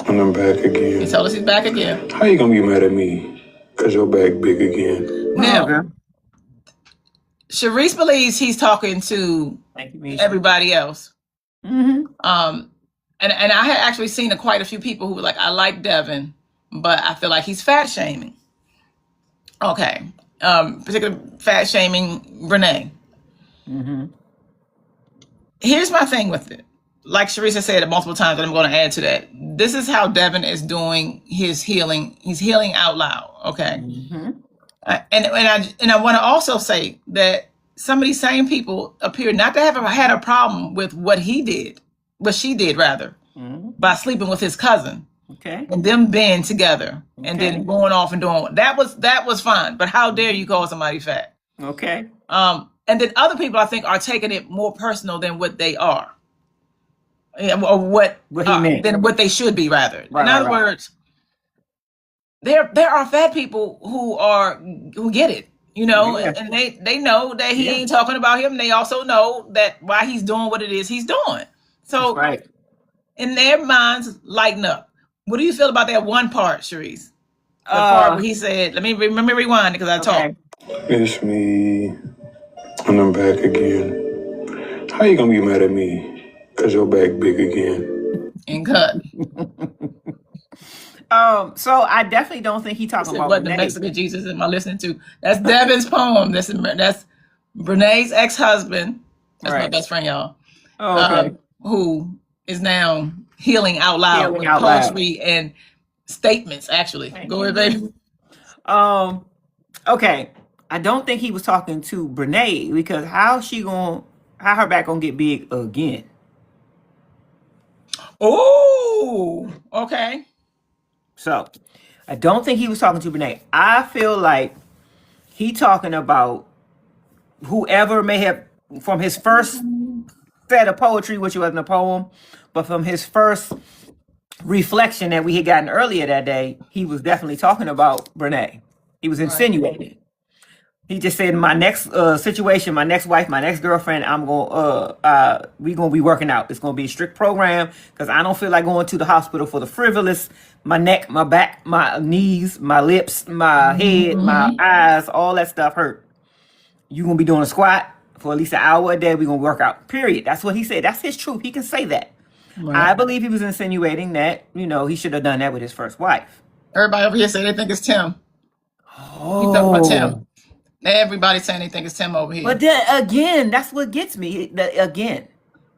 Speaker 9: I'm back again.
Speaker 1: He told us he's back again.
Speaker 9: How you gonna be mad at me? Cause your back big again.
Speaker 1: Now, Sharice believes he's talking to everybody else. And I had actually seen quite a few people who were like, I like Devon, but I feel like he's fat shaming. Okay. Particularly fat shaming Brenay. Here's my thing with it. Like Sharice said it multiple times, and I'm going to add to that. This is how Devon is doing his healing. He's healing out loud. Okay. And I want to also say that some of these same people appear not to have had a problem with what she did rather, by sleeping with his cousin.
Speaker 2: Okay.
Speaker 1: And them being together and then going off and doing that was fine. But how dare you call somebody fat?
Speaker 2: Okay.
Speaker 1: And then other people I think are taking it more personal than what they are. Or what
Speaker 2: he meant.
Speaker 1: Than what they should be rather.
Speaker 2: Right,
Speaker 1: in other words, there are fat people who get it, you know, and they know that he ain't talking about him. They also know that why he's doing what it is he's doing. So in their minds, lighten up. What do you feel about that one part, Sharice? The part where he said, let me rewind it because I talked.
Speaker 9: It's me, and I'm back again. How you gonna be mad at me? Because your back big again.
Speaker 1: And cut.
Speaker 2: So I definitely don't think he talking about
Speaker 1: what the Mexican Jesus am I listening to? That's Devon's poem. That's Brenay's ex-husband. That's my best friend, y'all. Who is now healing out loud with poetry and statements, actually. Go ahead, baby.
Speaker 2: Okay. I don't think he was talking to Brenay because how her back gonna get big again?
Speaker 1: Oh, okay.
Speaker 2: So I don't think he was talking to Brenay. I feel like he talking about whoever may have, from his first set of poetry, which wasn't a poem, but from his first reflection that we had gotten earlier that day, he was definitely talking about Brenay. He was insinuating. He just said, my next situation, my next wife, my next girlfriend, we gonna be working out. It's gonna be a strict program because I don't feel like going to the hospital for the frivolous. My neck, my back, my knees, my lips, my head, my eyes, all that stuff hurt. You gonna be doing a squat for at least an hour a day. We gonna work out. Period. That's what he said. That's his truth. He can say that. Right. I believe he was insinuating that, you know, he should have done that with his first wife.
Speaker 1: Everybody over here say they think it's Tim. Oh. He's talking about Tim. Everybody's saying they think it's Tim over here.
Speaker 2: But then, again, that's what gets me. Again.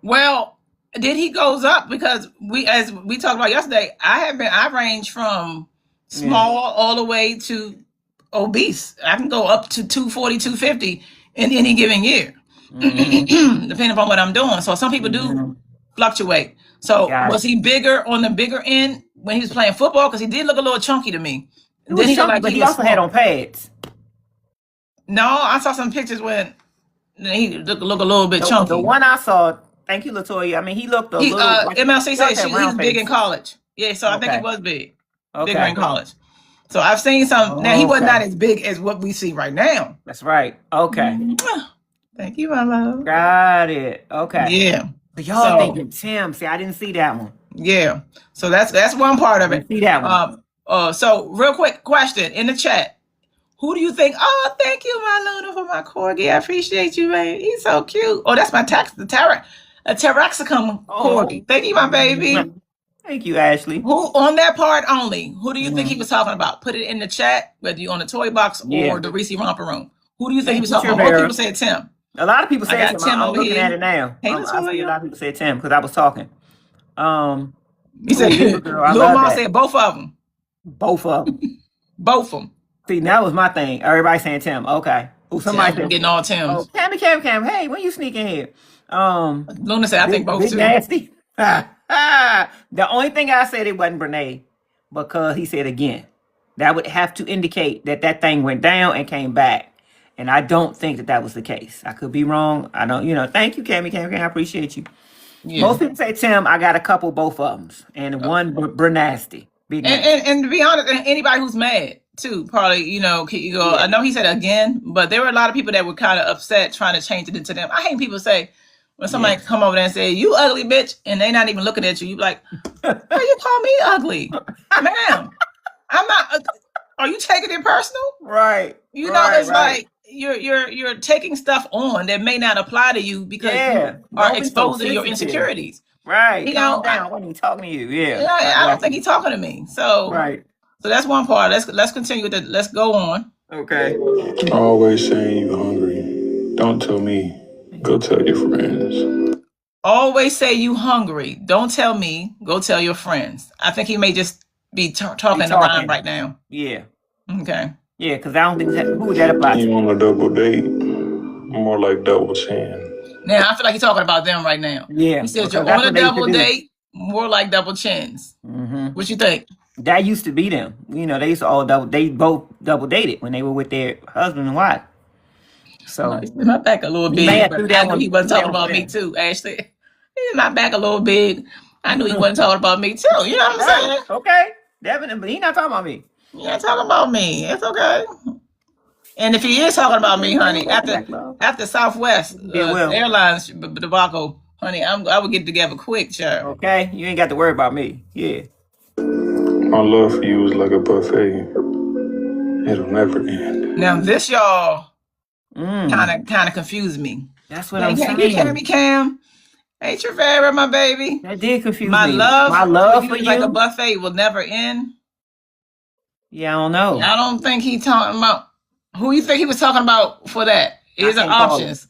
Speaker 1: Well, did he goes up? Because as we talked about yesterday, I range from small all the way to obese. I can go up to 240, 250 in any given year, depending upon what I'm doing. So some people do fluctuate. So was he bigger on the bigger end when he was playing football? Because he did look a little chunky to me.
Speaker 2: Then but he also had on pads.
Speaker 1: No, I saw some pictures when he look a little bit chunky.
Speaker 2: The one I saw, thank you, Latoya. I mean, he looked a little.
Speaker 1: MLC said he's big in college. Yeah, so I think he was big, bigger in college. So I've seen some. Now he was not as big as what we see right now.
Speaker 2: That's right. Okay.
Speaker 1: Thank you, my love.
Speaker 2: Got it. Okay.
Speaker 1: Yeah.
Speaker 2: But y'all thinking Tim? See, I didn't see that one.
Speaker 1: Yeah. So that's one part of it.
Speaker 2: See that one.
Speaker 1: So real quick question in the chat. Who do you think? Oh, thank you, my Luna, for my corgi. I appreciate you, man. He's so cute. Oh, that's my Taraxacum corgi. Thank you, my baby.
Speaker 2: Thank you, Ashley.
Speaker 1: Who on that part only? Who do you think he was talking about? Put it in the chat, whether you're on the toy box or the Reese Romper Room. Who do you think he was talking about? Most people said Tim.
Speaker 2: A lot of people said Tim. I'm looking at it now.
Speaker 1: Hey,
Speaker 2: I see a lot of people said Tim because I was talking.
Speaker 1: He said, Lil Mom said both of them.
Speaker 2: Both of them.
Speaker 1: Both of them.
Speaker 2: See, that was my thing. Everybody saying Tim. Okay. Oh, somebody said
Speaker 1: getting all Tims.
Speaker 2: Oh, Cam. Hey, when you sneak in here?
Speaker 1: Luna said, I think both too.
Speaker 2: Nasty. The only thing I said it wasn't Brenay because he said again. That would have to indicate that thing went down and came back. And I don't think that was the case. I could be wrong. I don't, thank you, Cam. I appreciate you. Yeah. Most people say Tim. I got a couple, both of them. And one Brenasty.
Speaker 1: And to be honest, anybody who's mad too, probably, I know he said again, but there were a lot of people that were kind of upset trying to change it into them. I hate people say, when somebody come over there and say, you ugly bitch, and they not even looking at you, you be like, why you call me ugly? Ma'am, I'm not, are you taking it personal?
Speaker 2: Right.
Speaker 1: It's like, you're taking stuff on that may not apply to you because you are exposing your insecurities.
Speaker 2: Right. Calm down when he's talking to you. Yeah.
Speaker 1: I don't think he's talking to me. So So that's one part. Let's continue with it. Let's go on.
Speaker 2: Okay.
Speaker 9: Always saying you hungry. Don't tell me. Go tell your friends.
Speaker 1: Always say you hungry. Don't tell me. Go tell your friends. I think he may just be talking around right now.
Speaker 2: Yeah.
Speaker 1: Okay.
Speaker 2: Yeah, because I don't think who would that apply to?
Speaker 9: You want a double date? more like double chin.
Speaker 1: Now I feel like he's talking about them right now.
Speaker 2: Yeah.
Speaker 1: He said
Speaker 2: because
Speaker 1: you're
Speaker 2: that's
Speaker 1: on a
Speaker 2: what they used to
Speaker 1: double
Speaker 2: do.
Speaker 1: date, more like double chins.
Speaker 2: Mhm.
Speaker 1: What you think?
Speaker 2: That used to be them. You know, they used to all they both double dated when they were with their husband and wife. So
Speaker 1: My back a little
Speaker 2: he may
Speaker 1: big,
Speaker 2: have
Speaker 1: but
Speaker 2: threw
Speaker 1: I
Speaker 2: that
Speaker 1: knew
Speaker 2: one.
Speaker 1: he wasn't
Speaker 2: threw that
Speaker 1: talking
Speaker 2: one
Speaker 1: about
Speaker 2: for
Speaker 1: me
Speaker 2: them.
Speaker 1: too, Ashley. My back a little big. I knew he wasn't talking about me too. You know what I'm saying?
Speaker 2: Okay, Devin, but he not talking about me.
Speaker 1: He ain't talking about me. It's okay. And if he is talking about me, honey, after Southwest Airlines debacle, honey, I would get together quick, child.
Speaker 2: Okay, you ain't got to worry about me. Yeah.
Speaker 9: My love for you is like a buffet. It'll never end.
Speaker 1: Now this y'all kind of confused me.
Speaker 2: That's what I'm saying.
Speaker 1: Cam. Hey, Trevera, my baby.
Speaker 2: That did confuse
Speaker 1: my
Speaker 2: me.
Speaker 1: Love,
Speaker 2: my love for you,
Speaker 1: like a buffet, will never end.
Speaker 2: Yeah, I don't know.
Speaker 1: I don't think he talking about who you think he was talking about for that. Here's the options: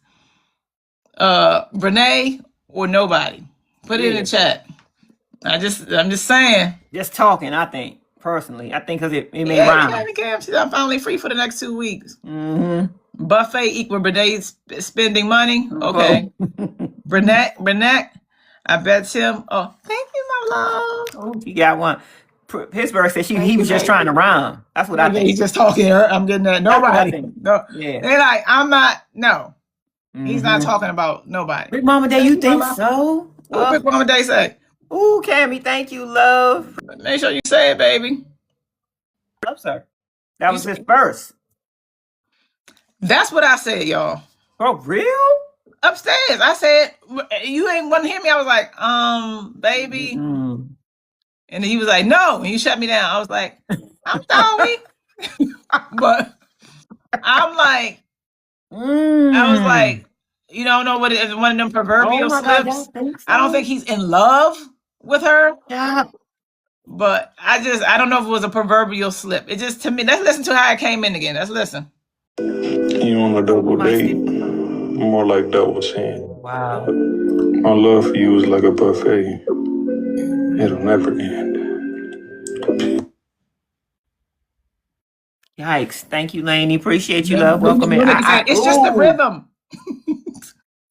Speaker 1: Brenay or nobody. Put it in the chat. I'm just saying.
Speaker 2: Just talking. I think personally, because it may rhyme.
Speaker 1: I'm finally free for the next 2 weeks. Buffet equal Brenay spending money. Okay. Brenay. I bet Tim. Oh, thank you, my love.
Speaker 2: Oh, he got one. Pittsburgh said he was just trying to rhyme. That's what I think.
Speaker 1: He's just talking. I'm getting that. Nobody. No.
Speaker 2: Yeah.
Speaker 1: They're like, I'm not. No. He's not talking about nobody.
Speaker 2: Big Mama Day, you think so?
Speaker 1: What Big Mama Day say?
Speaker 2: Ooh, Cammy, thank you, love.
Speaker 1: Make sure you say it, baby.
Speaker 2: Love, sir. That was his first.
Speaker 1: That's what I said, y'all.
Speaker 2: Oh, real?
Speaker 1: Upstairs. I said, you ain't want to hear me. I was like, baby. And he was like, no. And he shut me down. I was like, I'm sorry. But I'm like, I was like, you don't know what it is, one of them proverbial slips. I don't think he's in love with her.
Speaker 2: Yeah.
Speaker 1: But I don't know if it was a proverbial slip. It just, to me, let's listen to how it came in again. Let's listen.
Speaker 9: You on a double date, more like double chin.
Speaker 2: Wow.
Speaker 9: My love for you is like a buffet. It'll never end.
Speaker 2: Yikes. Thank you, Lainey. Appreciate you, love. Welcome in.
Speaker 1: It's just the rhythm.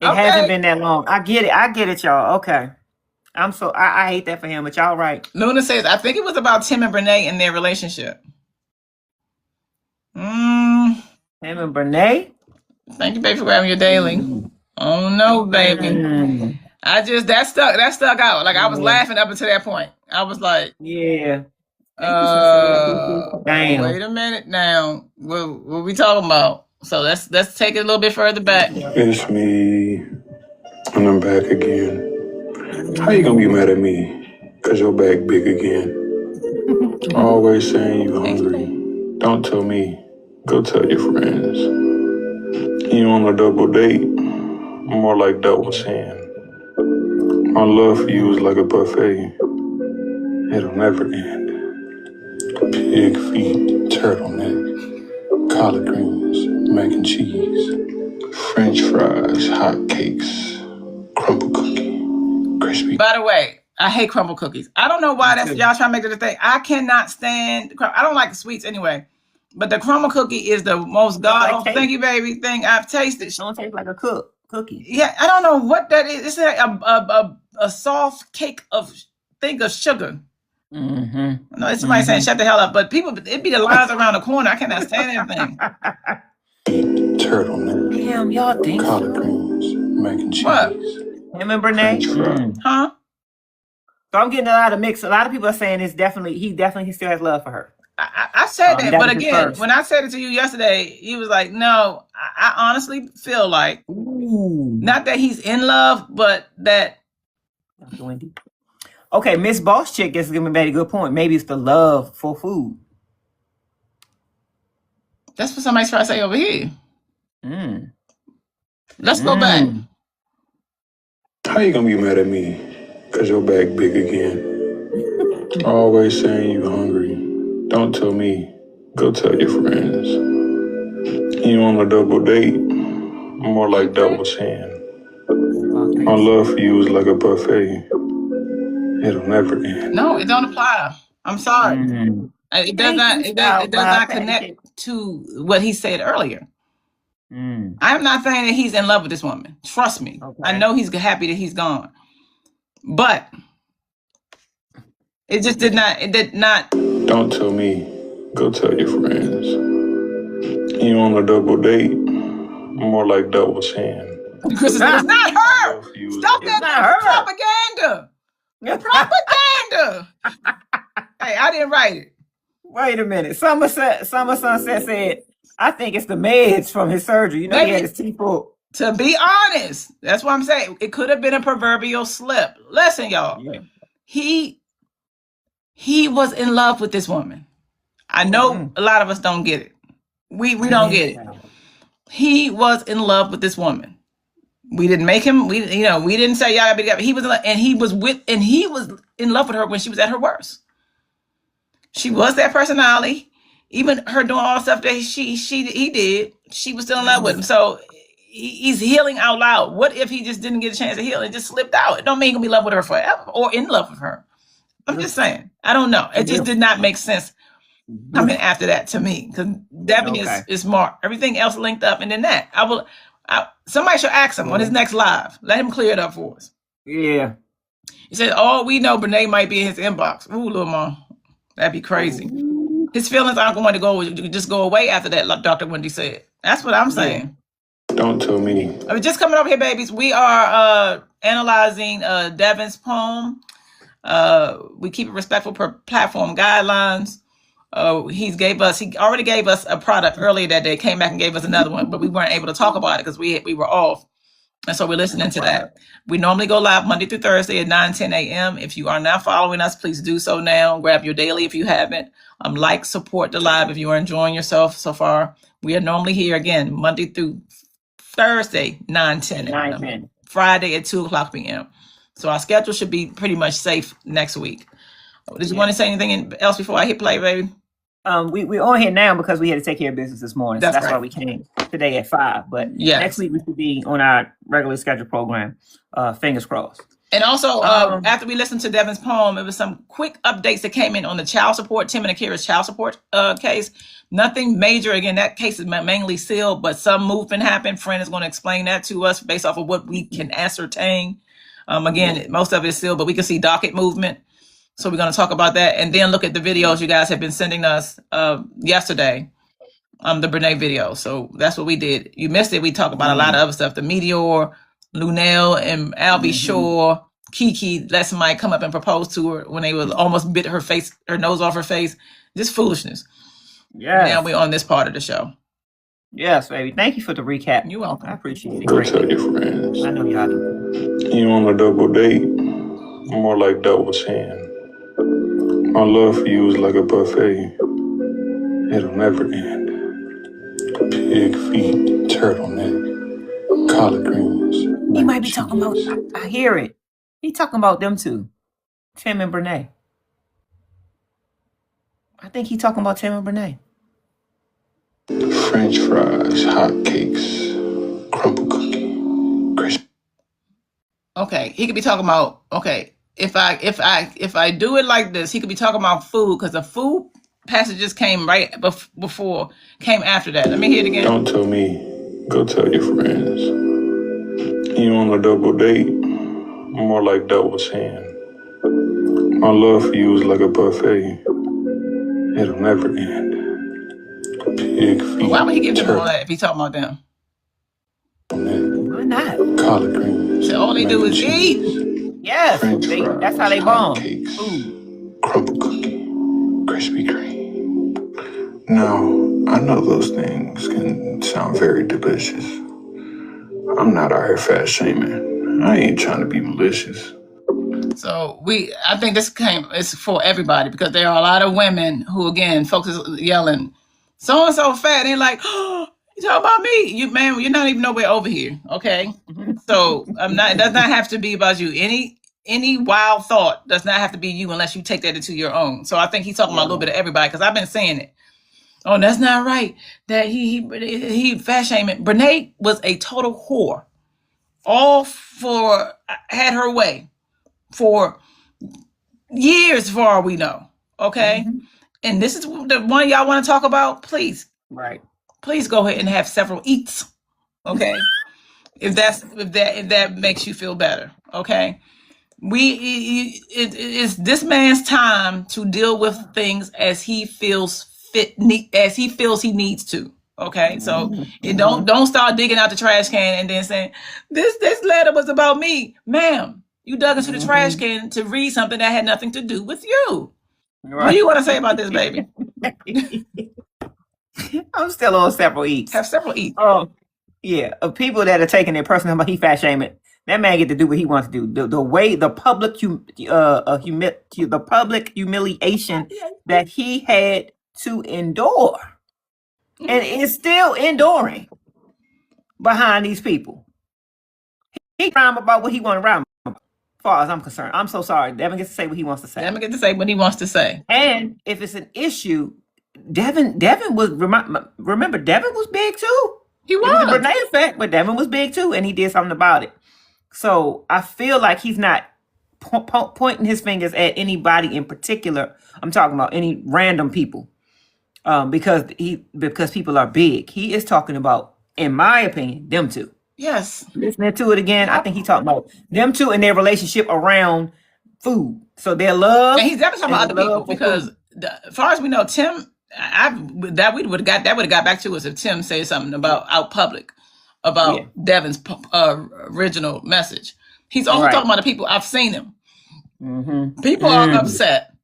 Speaker 2: It hasn't been that long. I get it, y'all. Okay. I hate that for him, but y'all right.
Speaker 1: Luna says, I think it was about Tim and Brenay and their relationship.
Speaker 2: Tim and Brenay?
Speaker 1: Thank you, baby, for grabbing your daily. Oh no, baby. That stuck out. Like I was laughing up until that point. I was like,
Speaker 2: yeah.
Speaker 1: Damn. Wait a minute now. What we talking about? So let's take it a little bit further back.
Speaker 9: It's me, and I'm back again. How you gonna be mad at me? Cause your back big again. Always saying you hungry. Don't tell me. Go tell your friends. You on a double date, more like double chin. My love for you is like a buffet. It'll never end. Pig feet, turtleneck, collard greens, mac and cheese, French fries, hot cakes, crumble cookie, crispy.
Speaker 1: By the way, I hate crumble cookies. I don't know why y'all trying to make it a thing. I cannot stand. I don't like sweets anyway. But the crumble cookie is the most thank you, baby, thing I've tasted.
Speaker 2: Don't taste like a cookie.
Speaker 1: Yeah, I don't know what that is. It's like a soft cake of sugar. No, it's somebody saying shut the hell up. But people, it be the lines around the corner. I cannot stand anything.
Speaker 9: Turtleneck.
Speaker 2: Damn, y'all think
Speaker 9: collard greens, mac and cheese.
Speaker 1: What?
Speaker 2: Him and Brenay?
Speaker 1: Huh?
Speaker 2: So I'm getting a lot of mix. A lot of people are saying he definitely still has love for her.
Speaker 1: I said that, but again, when I said it to you yesterday, he was like, no, I honestly feel like, not that he's in love, but that.
Speaker 2: Okay, Miss Boss Chick is giving me a good point. Maybe it's the love for food.
Speaker 1: That's what somebody's trying to say over here. Let's go back.
Speaker 9: How you gonna be mad at me? Cause your back big again. Always saying you hungry. Don't tell me. Go tell your friends. You on a double date, more like double chin. My love for you is like a buffet. It'll never end.
Speaker 1: No, it don't apply. I'm sorry. It does not connect to what he said earlier. I'm not saying that he's in love with this woman. Trust me.
Speaker 2: Okay.
Speaker 1: I know he's happy that he's gone. But it just did not.
Speaker 9: Don't tell me. Go tell your friends. You on a double date? More like double chin.
Speaker 1: Chris, it's not her. Stop that propaganda. Hey, I didn't write it.
Speaker 2: Wait a minute. Summer Sunset said, I think it's the meds from his surgery. You know, he had his teeth pulled.
Speaker 1: To be honest, that's what I'm saying. It could have been a proverbial slip. Listen, y'all. Yeah. He was in love with this woman. I know a lot of us don't get it. We don't get it. He was in love with this woman. We didn't make him. We didn't say y'all gotta be together. He was in love, and he was in love with her when she was at her worst. She was that personality. Even her doing all the stuff that he did, she was still in love with him. So he's healing out loud. What if he just didn't get a chance to heal and just slipped out? It don't mean he'll be in love with her forever or in love with her. I'm just saying. I don't know. It just did not make sense coming after that to me, because Devon is smart. Everything else linked up, and then that somebody should ask him on his next live. Let him clear it up for us.
Speaker 2: Yeah.
Speaker 1: He said, "Oh, we know Brenay might be in his inbox." Ooh, little mom, that'd be crazy. His feelings aren't going to just go away after that, like Dr. Wendy said. That's what I'm saying.
Speaker 9: Don't tell me.
Speaker 1: I mean, just coming over here, babies. We are analyzing Devon's poem. We keep it respectful per platform guidelines. He already gave us a product earlier that day, came back and gave us another one, but we weren't able to talk about it because we were off. And so we're listening to that. We normally go live Monday through Thursday at 9-10 a.m. If you are not following us, please do so now. Grab your daily if you haven't. Support the live if you are enjoying yourself so far. We are normally here again, Monday through Thursday, 9-10 a.m. Friday at 2:00 p.m. So our schedule should be pretty much safe next week. Did you want to say anything else before I hit play, baby?
Speaker 2: We're on here now because we had to take care of business this morning. So that's right. Why we came today at 5. But next week we should be on our regular scheduled program. Fingers crossed.
Speaker 1: And also, after we listened to Devon's poem, it was some quick updates that came in on the child support, Tim and Akira's child support case. Nothing major. Again, that case is mainly sealed, but some movement happened. Friend is going to explain that to us based off of what we can ascertain. Again, most of it is sealed, but we can see docket movement. So we're going to talk about that and then look at the videos you guys have been sending us yesterday, the Brenay video. So that's what we did. You missed it. We talked about a lot of other stuff. The Meteor, Luenell and Albie Shore, Keke let somebody come up and propose to her when they was almost bit her nose off her face. Just foolishness. Yeah. Now we're on this part of the show.
Speaker 2: Yes, baby. Thank you for the recap.
Speaker 1: You're welcome.
Speaker 2: I appreciate it.
Speaker 9: Go tell your friends.
Speaker 2: I know y'all do.
Speaker 9: You on a double date? More like double chin. My love for you is like a buffet. It'll never end. Pig feet, turtleneck, collard greens.
Speaker 2: He might be talking about, I hear it. He talking about them two. Tim and Brenay. I think he talking about Tim and Brenay.
Speaker 9: French fries, hot cakes, crumble cookie, crisp.
Speaker 1: Okay, he could be talking about, if I do it like this, he could be talking about food, because the food passages came right came after that. Let me hear it again.
Speaker 9: Don't tell me. Go tell your friends. You on a double date? More like double chin. My love for you is like a buffet. It'll never end. Pig feet.
Speaker 1: Why would he give them all that if he talking about them?
Speaker 2: Why not?
Speaker 9: Collard greens.
Speaker 1: So all they do is eat.
Speaker 2: Yes, that's how they bond.
Speaker 9: Cakes, crumble cookie, Krispy Kreme. Now, I know those things can sound very delicious. I'm not out here fat shaming. I ain't trying to be malicious.
Speaker 1: So I think it's for everybody, because there are a lot of women who, again, folks is yelling, so and so fat. They're like, oh, you talking about me? You're not even nowhere over here. Okay. So it does not have to be about you. Any wild thought does not have to be you unless you take that into your own. So I think he's talking about a little bit of everybody, because I've been saying it. Oh, that's not right. That he fat shaming. Brenay was a total whore. Had her way for years, for all we know. Okay. Mm-hmm. And this is the one y'all want to talk about. Please.
Speaker 2: Right.
Speaker 1: Please go ahead and have several eats Okay, if that makes you feel better. Okay, it's this man's time to deal with things as he feels fit, as he feels he needs to. Okay, so don't start digging out the trash can and then saying this letter was about me, ma'am. You dug into the trash can to read something that had nothing to do with you. Right. What do you want to say about this, baby?
Speaker 2: I'm still on several eats.
Speaker 1: Have several eats.
Speaker 2: Oh, yeah. Of people that are taking their personal, he fat shaming. That man get to do what he wants to do. The way the public the public humiliation that he had to endure, and is still enduring behind these people. He rhyme about what he want to rhyme about. As far as I'm concerned, I'm so sorry. Devin gets to say what he wants to say.
Speaker 1: Devin gets to say what he wants to say.
Speaker 2: And if it's an issue, Devin was remember Devin was big too.
Speaker 1: He was.
Speaker 2: It was a Brenay effect, but Devin was big too, and he did something about it. So I feel like he's not pointing his fingers at anybody in particular. I'm talking about any random people, because people are big. He is talking about, in my opinion, them two.
Speaker 1: Yes.
Speaker 2: Listening to it again, I think he's talking about them two and their relationship around food. So their love.
Speaker 1: And he's definitely talking about other people, because as far as we know, Tim, that would have got back to us if Tim said something about out public about Devin's original message. He's also talking about the people. I've seen him. People are upset.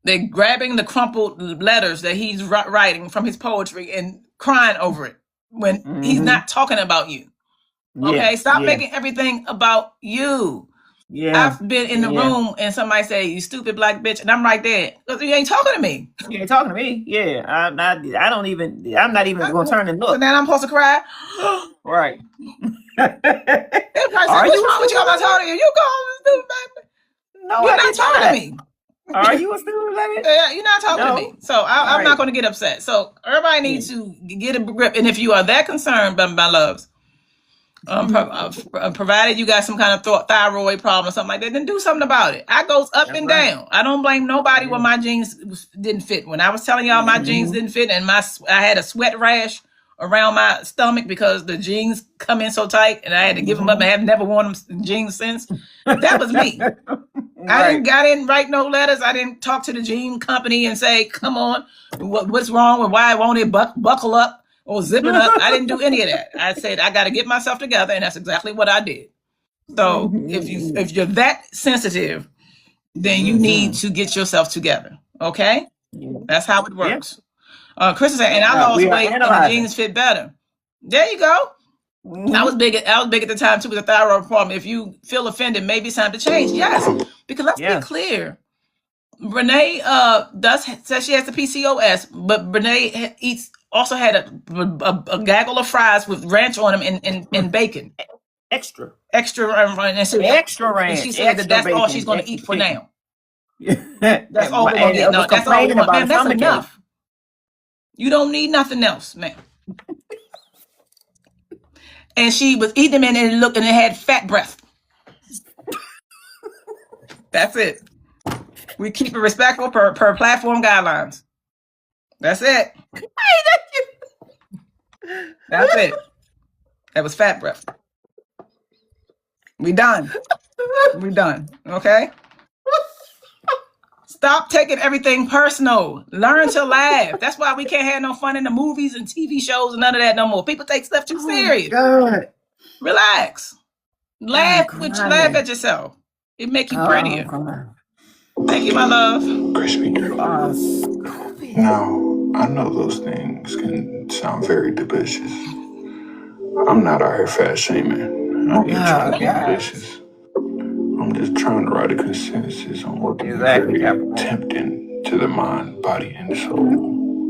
Speaker 1: They're grabbing the crumpled letters that he's writing from his poetry and crying over it when he's not talking about you. Okay, stop making everything about you. Yeah, I've been in the room and somebody say, "You stupid black bitch," and I'm right there. You ain't talking to me.
Speaker 2: You ain't talking to me. Yeah, I'm not even going to turn and look.
Speaker 1: So now I'm supposed to cry.
Speaker 2: Right.
Speaker 1: What's wrong with you? I'm not talking to you. You go stupid baby. No, you're not talking to me.
Speaker 2: Are you a stupid baby?
Speaker 1: You're not talking to me. So I'm not going to get upset. So everybody needs to get a grip. And if you are that concerned, my loves, provided you got some kind of thyroid problem or something like that, then do something about it. I goes up and down. I don't blame nobody when my jeans didn't fit. When I was telling y'all my jeans didn't fit and I had a sweat rash around my stomach because the jeans come in so tight and I had to give them up. I have never worn them jeans since. That was me. I didn't write no letters. I didn't talk to the jean company and say, come on, what's wrong with why won't it buckle up or zip it up? I didn't do any of that. I said, I got to get myself together. And that's exactly what I did. So if you're that sensitive, then you need to get yourself together. Okay. That's how it works. Chris said, and I lost weight and the jeans fit better. There you go. I was big at the time too with a thyroid problem. If you feel offended, maybe it's time to change. Yes, because let's be clear. Brenay says she has the PCOS, but Brenay also had a gaggle of fries with ranch on them and bacon.
Speaker 2: Extra
Speaker 1: ranch. And she said that's all she's going to eat for now. That's all we're going to get. No, that's all we're going to get. That's enough. You don't need nothing else, man. And she was eating them and it had fat breath. That's it. We keep it respectful per platform guidelines. That's it. That's it. That was fat breath. We done. Okay? Stop taking everything personal. Learn to laugh. That's why we can't have no fun in the movies and TV shows and none of that no more. People take stuff too serious. God. Relax. Laugh at yourself. It make you prettier. Thank you, my love.
Speaker 9: Crispy girl. Now, I know those things can sound very delicious. I'm not out here fat shaming. I'm just trying to be delicious. I'm just trying to write a consensus on what can be very tempting to the mind, body, and soul.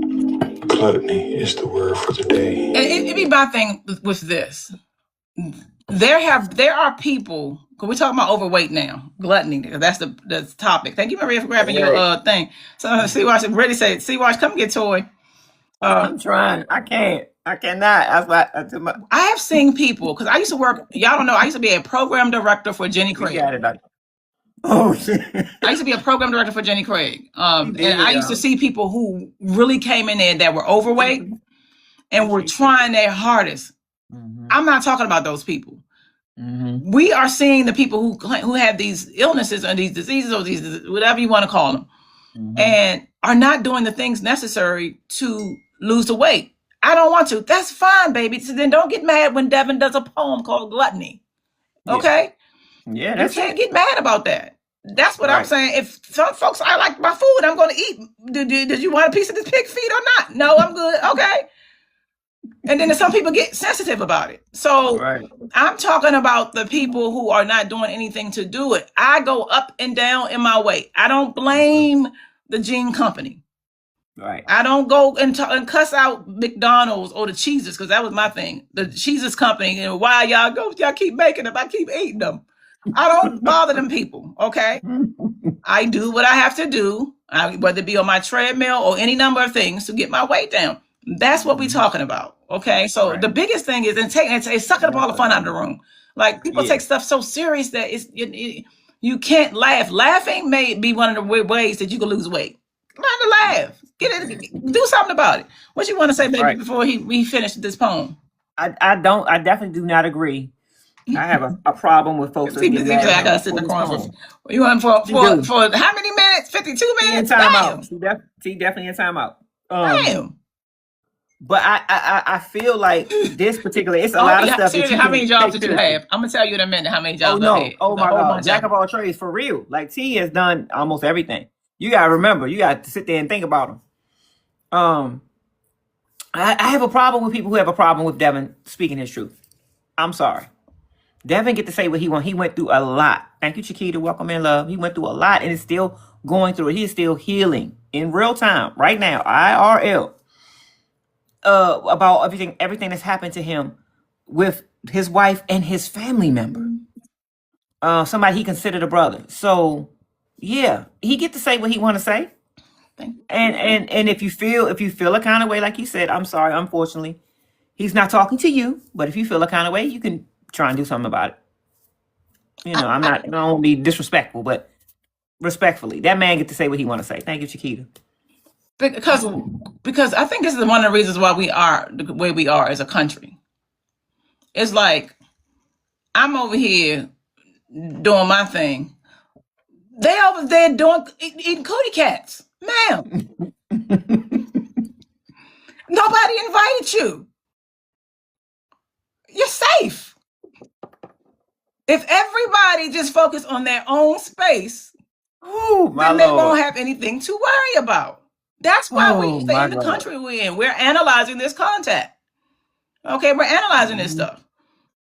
Speaker 9: Gluttony is the word for the day.
Speaker 1: And it be my thing with this. There are people, because we're talking about overweight now, gluttony. That's the topic. Thank you, Maria, for grabbing your thing. So C-Watch ready to say, C-Watch, come get Toy.
Speaker 2: I'm trying. I can't. I cannot.
Speaker 1: I have seen people, because I used to work, y'all don't know, I used to be a program director for Jenny Craig.
Speaker 2: Oh, shit.
Speaker 1: I used to be a program director for Jenny Craig. And I used to see people who really came in there that were overweight and were trying their hardest I'm not talking about those people. We are seeing the people who have these illnesses or these diseases or these whatever you want to call them, and are not doing the things necessary to lose the weight. I don't want to. That's fine, baby. So then don't get mad when Devon does a poem called Gluttony. Okay?
Speaker 2: Yeah,
Speaker 1: you can't get mad about that. That's what I'm saying. If some folks, I like my food, I'm going to eat. Did you want a piece of this pig feet or not? No, I'm good. Okay. And then some people get sensitive about it. So I'm talking about the people who are not doing anything to do it. I go up and down in my weight. I don't blame the gene company. I don't go and cuss out McDonald's or the cheeses, because that was my thing. The cheeses company, and why y'all keep making them? I keep eating them. I don't bother them people. Okay, I do what I have to do, whether it be on my treadmill or any number of things to get my weight down. That's what we're talking about. Okay, so the biggest thing is it's sucking up all the fun out of the room. Like people take stuff so serious that you can't laugh. Laughing may be one of the ways that you can lose weight. Learn to laugh. Do something about it. What you want to say, baby, before we finish this poem?
Speaker 2: I definitely do not agree. I have a problem with folks.
Speaker 1: I gotta sit in the corner. You want for how many minutes? 52 minutes?
Speaker 2: In timeout. She definitely in timeout.
Speaker 1: Damn.
Speaker 2: But I feel like this particular, it's a lot of stuff.
Speaker 1: Seriously, how many jobs did you have? I'm gonna tell you in a minute how many jobs I had.
Speaker 2: Oh my God, jack of all trades for real. Like T has done almost everything. You gotta remember, you got to sit there and think about them. I have a problem with people who have a problem with Devon speaking his truth. I'm sorry. Devon get to say what he wants. He went through a lot. Thank you, Chiquita. Welcome in, love. He went through a lot and is still going through it. He is still healing in real time right now. IRL. About everything that's happened to him with his wife and his family member. Somebody he considered a brother. So yeah, he get to say what he want to say. And if you feel a kind of way, like you said, I'm sorry, unfortunately, he's not talking to you. But if you feel a kind of way, you can try and do something about it. You know, I don't want to be disrespectful, but respectfully, that man get to say what he want to say. Thank you, Chiquita.
Speaker 1: Because I think this is one of the reasons why we are the way we are as a country. It's like I'm over here doing my thing. They over there eating cootie cats, ma'am. Nobody invited you. You're safe. If everybody just focus on their own space, then they won't have anything to worry about. That's why we stay in the country we're in. We're analyzing this contact. Okay, we're analyzing this stuff.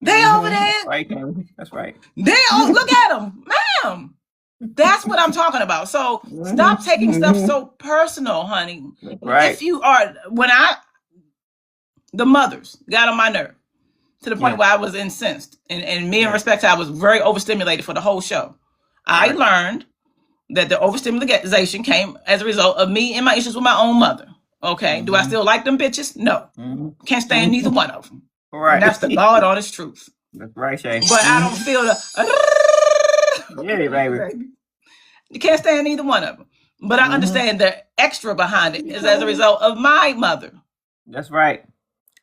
Speaker 1: They over there.
Speaker 2: Right, that's right.
Speaker 1: Look at them, ma'am. That's what I'm talking about. So stop taking stuff so personal, honey.
Speaker 2: Right.
Speaker 1: If you are, the mothers got on my nerve to the point where I was incensed. And me in respect, I was very overstimulated for the whole show. I learned that the overstimulation came as a result of me and my issues with my own mother. Okay. Do I still like them bitches? No. Can't stand neither one of them.
Speaker 2: Right.
Speaker 1: And that's the God honest truth.
Speaker 2: That's right, Shay.
Speaker 1: But I don't feel
Speaker 2: yeah, baby.
Speaker 1: You can't stand either one of them. But I understand the extra behind it is as a result of my mother.
Speaker 2: That's right.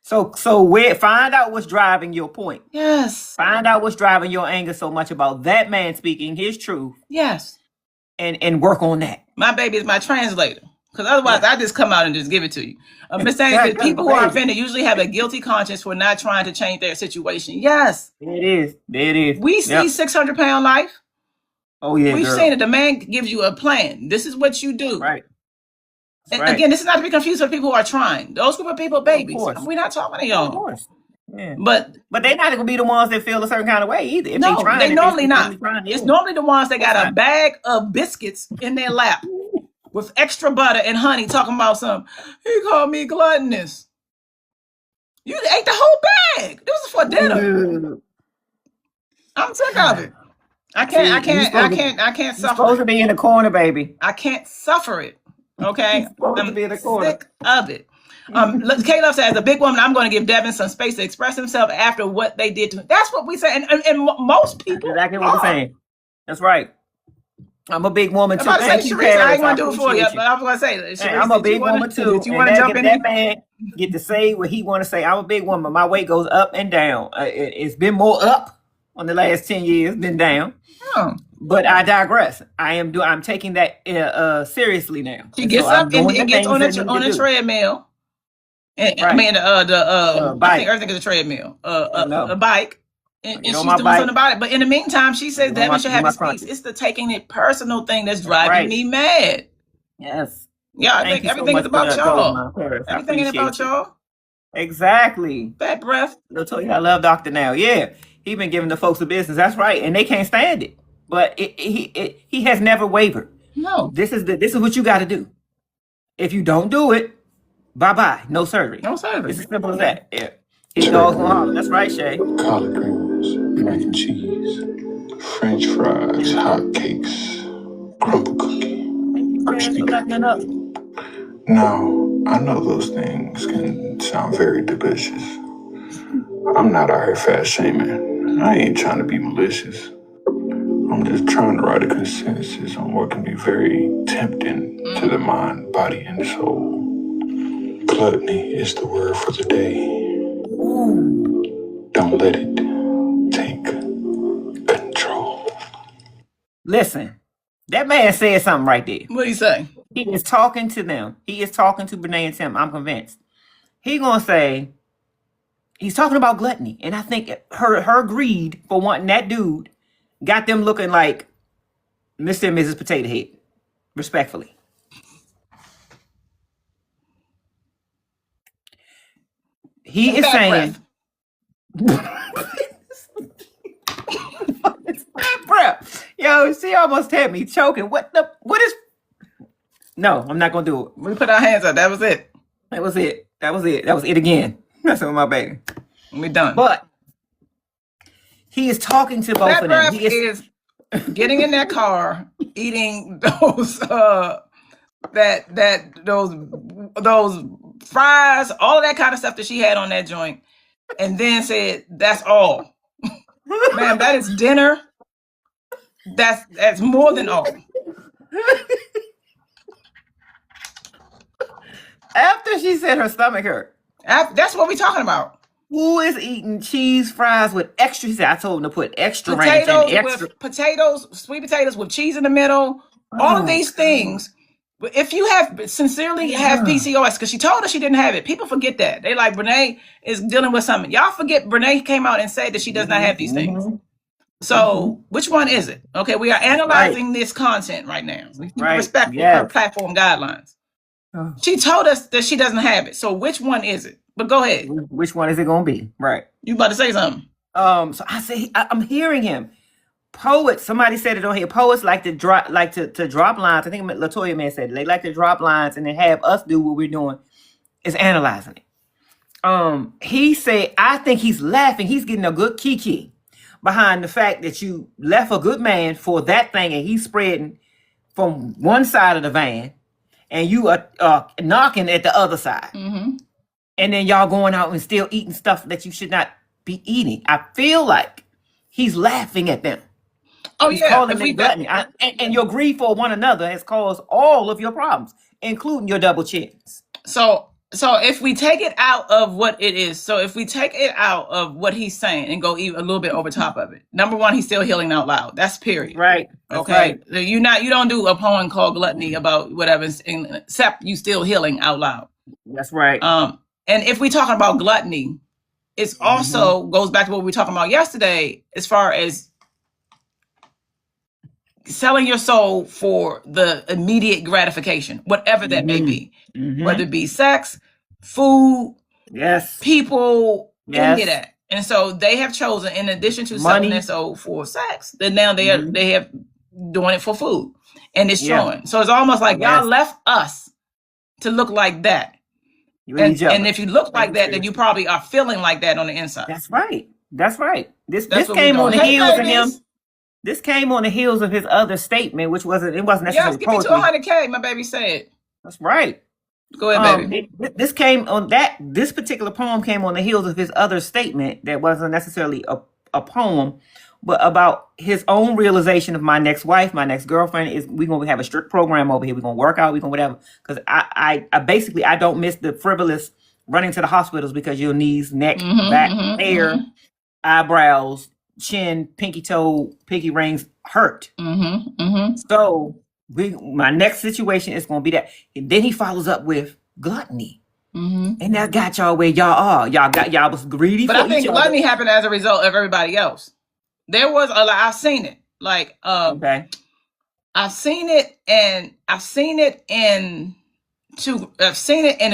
Speaker 2: So find out what's driving your point.
Speaker 1: Yes.
Speaker 2: Find out what's driving your anger so much about that man speaking his truth.
Speaker 1: Yes.
Speaker 2: And work on that.
Speaker 1: My baby is my translator. Because otherwise, I just come out and just give it to you. I'm just saying that people who are offended usually have a guilty conscience for not trying to change their situation. Yes.
Speaker 2: It is.
Speaker 1: We see 600-pound life.
Speaker 2: Oh, yeah.
Speaker 1: We've seen it. The man gives you a plan. This is what you do.
Speaker 2: Right.
Speaker 1: And again, this is not to be confused with people who are trying. Those group of people, babies. We're not talking to y'all.
Speaker 2: Of course. Yeah.
Speaker 1: But
Speaker 2: they're not gonna be the ones that feel a certain kind of way either.
Speaker 1: No, they normally not. It's normally the ones that got a bag of biscuits in their lap with extra butter and honey, talking about something. He called me gluttonous. You ate the whole bag. This was for dinner. I'm sick of it. I can't suffer.
Speaker 2: Supposed to be in the corner, baby.
Speaker 1: I can't suffer it. Okay,
Speaker 2: I'm
Speaker 1: sick of it. Caleb says, as a big woman, I'm going to give Devon some space to express himself after what they did to him. That's what we say, and most people.
Speaker 2: Exactly what we're saying. That's right. I'm a big woman too.
Speaker 1: I'm about to say,
Speaker 2: Thank you,
Speaker 1: Sharice, I
Speaker 2: Paris.
Speaker 1: ain't gonna do it for you,
Speaker 2: appreciate
Speaker 1: but I was gonna say,
Speaker 2: Hey,
Speaker 1: Sharice,
Speaker 2: I'm a
Speaker 1: did you
Speaker 2: big
Speaker 1: wanna
Speaker 2: woman too.
Speaker 1: did you wanna
Speaker 2: And
Speaker 1: jump in
Speaker 2: that
Speaker 1: here?
Speaker 2: man get to say what he want to say. I'm a big woman. My weight goes up and down. It's been more up on the last 10 years than down.
Speaker 1: Oh.
Speaker 2: But I digress. I'm taking that seriously now.
Speaker 1: She
Speaker 2: And
Speaker 1: gets
Speaker 2: so I'm
Speaker 1: up and
Speaker 2: doing the
Speaker 1: gets
Speaker 2: things
Speaker 1: on
Speaker 2: that I need
Speaker 1: a
Speaker 2: to do.
Speaker 1: treadmill. And, I
Speaker 2: Right.
Speaker 1: mean, I
Speaker 2: Bike.
Speaker 1: think everything is a treadmill.
Speaker 2: No.
Speaker 1: A bike. And
Speaker 2: Get
Speaker 1: she's
Speaker 2: on my
Speaker 1: doing
Speaker 2: bike.
Speaker 1: something about it. But in the meantime, she says
Speaker 2: Get on
Speaker 1: Devin
Speaker 2: my-
Speaker 1: should
Speaker 2: do
Speaker 1: have
Speaker 2: my
Speaker 1: his peace.
Speaker 2: crunches.
Speaker 1: It's the taking it personal thing that's driving
Speaker 2: Right.
Speaker 1: me mad.
Speaker 2: Yes.
Speaker 1: Yeah, I
Speaker 2: Thank
Speaker 1: think
Speaker 2: you so
Speaker 1: everything
Speaker 2: much
Speaker 1: is
Speaker 2: for
Speaker 1: about
Speaker 2: that,
Speaker 1: y'all.
Speaker 2: Paris. I
Speaker 1: Everything is about
Speaker 2: appreciate you.
Speaker 1: y'all.
Speaker 2: Exactly.
Speaker 1: Bad breath.
Speaker 2: They'll tell you I love Dr. Now. Yeah. He been giving the folks the business. That's right. And they can't stand it. But he has never wavered.
Speaker 1: No.
Speaker 2: This is what you got to do. If you don't do it, bye-bye. No surgery.
Speaker 1: No surgery.
Speaker 2: It's as simple as that. Yeah. His dog's gonna holler. That's right, Shay.
Speaker 9: Collard greens, mac and cheese, French fries, hot cakes, crumble cookie.
Speaker 2: Crispy up.
Speaker 9: Now, I know those things can sound very delicious. I'm not out here fat shaming. I ain't trying to be malicious. I'm just trying to write a consensus on what can be very tempting to the mind, body, and soul. Gluttony is the word for the day. Don't let it take control.
Speaker 2: Listen, that man said something right there.
Speaker 1: What do you say?
Speaker 2: He is talking to them. He is talking to Brenay and Tim. I'm convinced. He gonna say he's talking about gluttony, and I think her greed for wanting that dude got them looking like Mr. and Mrs. Potato Head, respectfully. He is saying, breath. Yo, she almost had me choking. What is? No, I'm not gonna do it.
Speaker 1: We put our hands up. That was it.
Speaker 2: That was it. That was it again. That's with my baby.
Speaker 1: We done.
Speaker 2: But he is talking to both
Speaker 1: That
Speaker 2: of them.
Speaker 1: breath
Speaker 2: He is
Speaker 1: getting in that car, eating those those fries, all of that kind of stuff that she had on that joint, and then said, "That's all, ma'am. That is dinner. That's more than all."
Speaker 2: After she said her stomach hurt.
Speaker 1: That's what we talking about.
Speaker 2: Who is eating cheese fries with extra? He said, I told him to put extra ranch and extra
Speaker 1: sweet potatoes with cheese in the middle. All of these things. If you sincerely have PCOS, because she told us she didn't have it. People forget that. They like, Brenay is dealing with something. Y'all forget Brenay came out and said that she does not have these things. So which one is it? Okay, we are analyzing this content right now. We respect her platform guidelines. She told us that she doesn't have it. So which one is it? But go ahead.
Speaker 2: Which one is it going to be? Right.
Speaker 1: You about to say something?
Speaker 2: So I say I'm hearing him. Poets. Somebody said it on here. Poets like to drop lines. I think Latoya man said it. They like to drop lines and then have us do what we're doing is analyzing it. He said, I think he's laughing. He's getting a good kiki behind the fact that you left a good man for that thing and he's spreading from one side of the van. And you are knocking at the other side. Mm-hmm. And then y'all going out and still eating stuff that you should not be eating. I feel like he's laughing at them.
Speaker 1: Oh,
Speaker 2: he's calling it gluttony. And your greed for one another has caused all of your problems, including your double chins.
Speaker 1: So if we take it out of what it is, if we take it out of what he's saying and go even a little bit over top of it, number one, he's still healing out loud. That's period.
Speaker 2: Right.
Speaker 1: Okay. Right. You don't do a poem called Gluttony about whatever, except you still healing out loud.
Speaker 2: That's right.
Speaker 1: And if we talking about gluttony, it's also goes back to what we were talking about yesterday, as far as selling your soul for the immediate gratification, whatever that may be, whether it be sex, food, people, any of that. And so they have chosen, in addition to selling their soul for sex, that now they have doing it for food, and it's showing. So it's almost like y'all left us to look like that. And if you look like that, then you probably are feeling like that on the inside.
Speaker 2: That's right. This came on the heels of him. This came on the heels of his other statement, which wasn't necessarily
Speaker 1: yes, give me 200K, my baby said.
Speaker 2: That's right.
Speaker 1: Go ahead, baby.
Speaker 2: This came on that. This particular poem came on the heels of his other statement that wasn't necessarily a poem, but about his own realization of my next wife, my next girlfriend is we're gonna have a strict program over here. We're gonna work out, we're gonna whatever. Because I basically I don't miss the frivolous running to the hospitals because your knees, neck, back, hair, eyebrows, chin, pinky toe, pinky rings hurt. So my next situation is gonna be that. And then he follows up with gluttony. And that got y'all where y'all are. Y'all was greedy.
Speaker 1: But I think gluttony happened as a result of everybody else. There was I've seen it. Like
Speaker 2: okay.
Speaker 1: I've seen it in a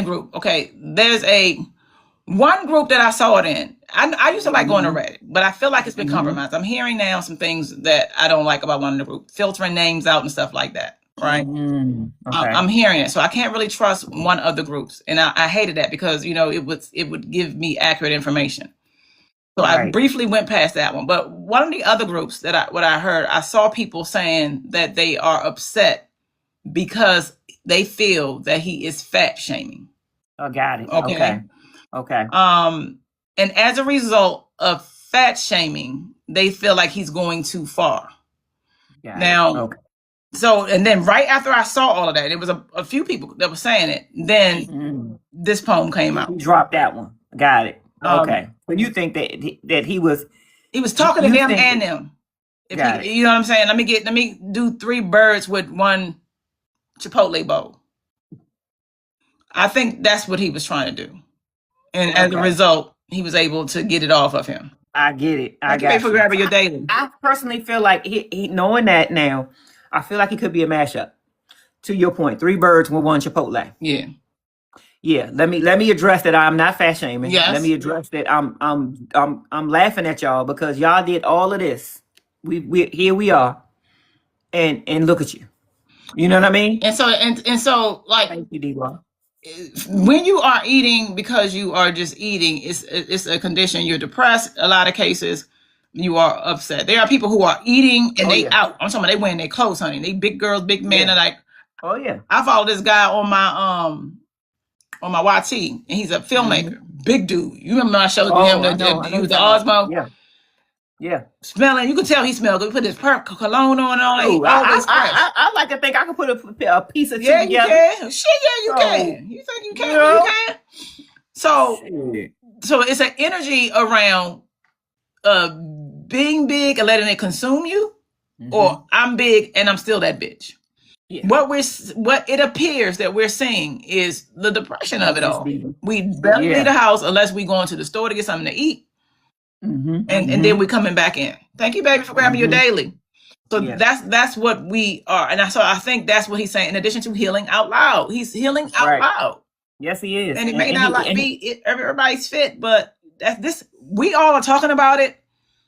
Speaker 1: group. Okay. There's one group that I saw it in. I used to like going to Reddit, but I feel like it's been compromised. I'm hearing now some things that I don't like about one of the group, filtering names out and stuff like that. Right.
Speaker 2: Okay.
Speaker 1: I'm hearing it. So I can't really trust one of the groups. And I hated that because, it would give me accurate information. So I briefly went past that one. But one of the other groups that what I heard, I saw people saying that they are upset because they feel that he is fat shaming.
Speaker 2: Oh, got it. Okay.
Speaker 1: And as a result of fat shaming, they feel like he's going too far. So, and then right after I saw all of that, it was a few people that were saying it. Then this poem came out.
Speaker 2: Drop that one. Got it. Okay. But you think that he was
Speaker 1: talking to them and them. You know what I'm saying? Let me do 3 birds with one Chipotle bowl. I think that's what he was trying to do. And as a result, he was able to get it off of him.
Speaker 2: I get it.
Speaker 1: Thank you for grabbing your daily.
Speaker 2: I personally feel like he knowing that now, I feel like he could be a mashup. To your point, 3 birds with one Chipotle. Yeah. Let me address that. I'm not fat shaming.
Speaker 1: Yes.
Speaker 2: Let me address that. I'm laughing at y'all because y'all did all of this. We here we are, and look at you. You know what I mean?
Speaker 1: And so like,
Speaker 2: thank you, D-Law.
Speaker 1: When you are eating because you are just eating, it's a condition. You're depressed. A lot of cases, you are upset. There are people who are eating and out. I'm talking about they wearing their clothes, honey. They big girls, big men. Are like,
Speaker 2: oh yeah.
Speaker 1: I follow this guy on my YT, and he's a filmmaker, big dude. You remember I showed him the Osmo?
Speaker 2: Yeah.
Speaker 1: Smelling, you could tell he smelled good. He put his cologne on and all that.
Speaker 2: Ooh, I like to think I can put a piece of two together.
Speaker 1: You can. You can. You think you can? You can. So it's an energy around being big and letting it consume you, or I'm big and I'm still that bitch. Yeah. What it appears that we're seeing is the depression of it all. We barely leave the house unless we go into the store to get something to eat. And then we're coming back in. Thank you, baby, for grabbing your daily. So that's what we are. And I think that's what he's saying. In addition to healing out loud, he's healing out loud.
Speaker 2: Yes, he is.
Speaker 1: And it may not be everybody's fit, but we all are talking about it.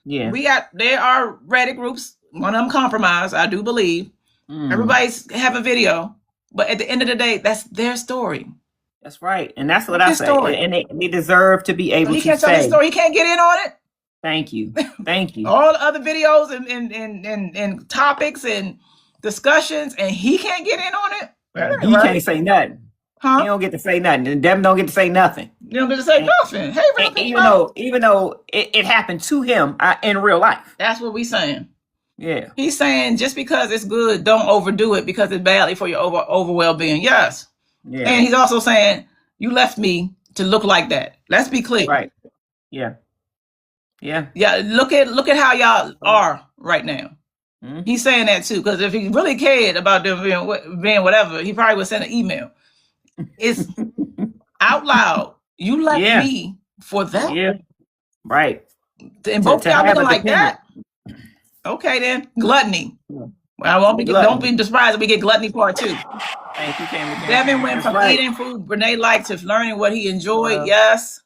Speaker 2: Yeah.
Speaker 1: There are Reddit groups. One of them compromised, I do believe. Everybody's have a video, but at the end of the day, that's their story.
Speaker 2: That's right, and that's what I say. And they deserve to be able to say. He can't tell his story.
Speaker 1: He can't get in on it.
Speaker 2: Thank you.
Speaker 1: All the other videos and topics and discussions, and he can't get in on it.
Speaker 2: He can't say nothing. He don't get to say nothing, and Devon don't get to say nothing.
Speaker 1: You don't get to say nothing. Hey,
Speaker 2: even though it happened to him in real life.
Speaker 1: That's what we saying.
Speaker 2: Yeah.
Speaker 1: He's saying just because it's good, don't overdo it because it's badly for your over well-being. Yes. Yeah. And he's also saying, you left me to look like that. Let's be clear.
Speaker 2: Right. Yeah.
Speaker 1: Yeah. Look at how y'all are right now. He's saying that too, because if he really cared about them being whatever, he probably would send an email. It's out loud. You left me for that.
Speaker 2: Yeah. Right.
Speaker 1: And both y'all looking like that. Okay then, gluttony. Well, don't be surprised if we get gluttony part 2.
Speaker 2: Thank you, Cameron.
Speaker 1: Devon went from eating food Brenay liked to learning what he enjoyed. Yes.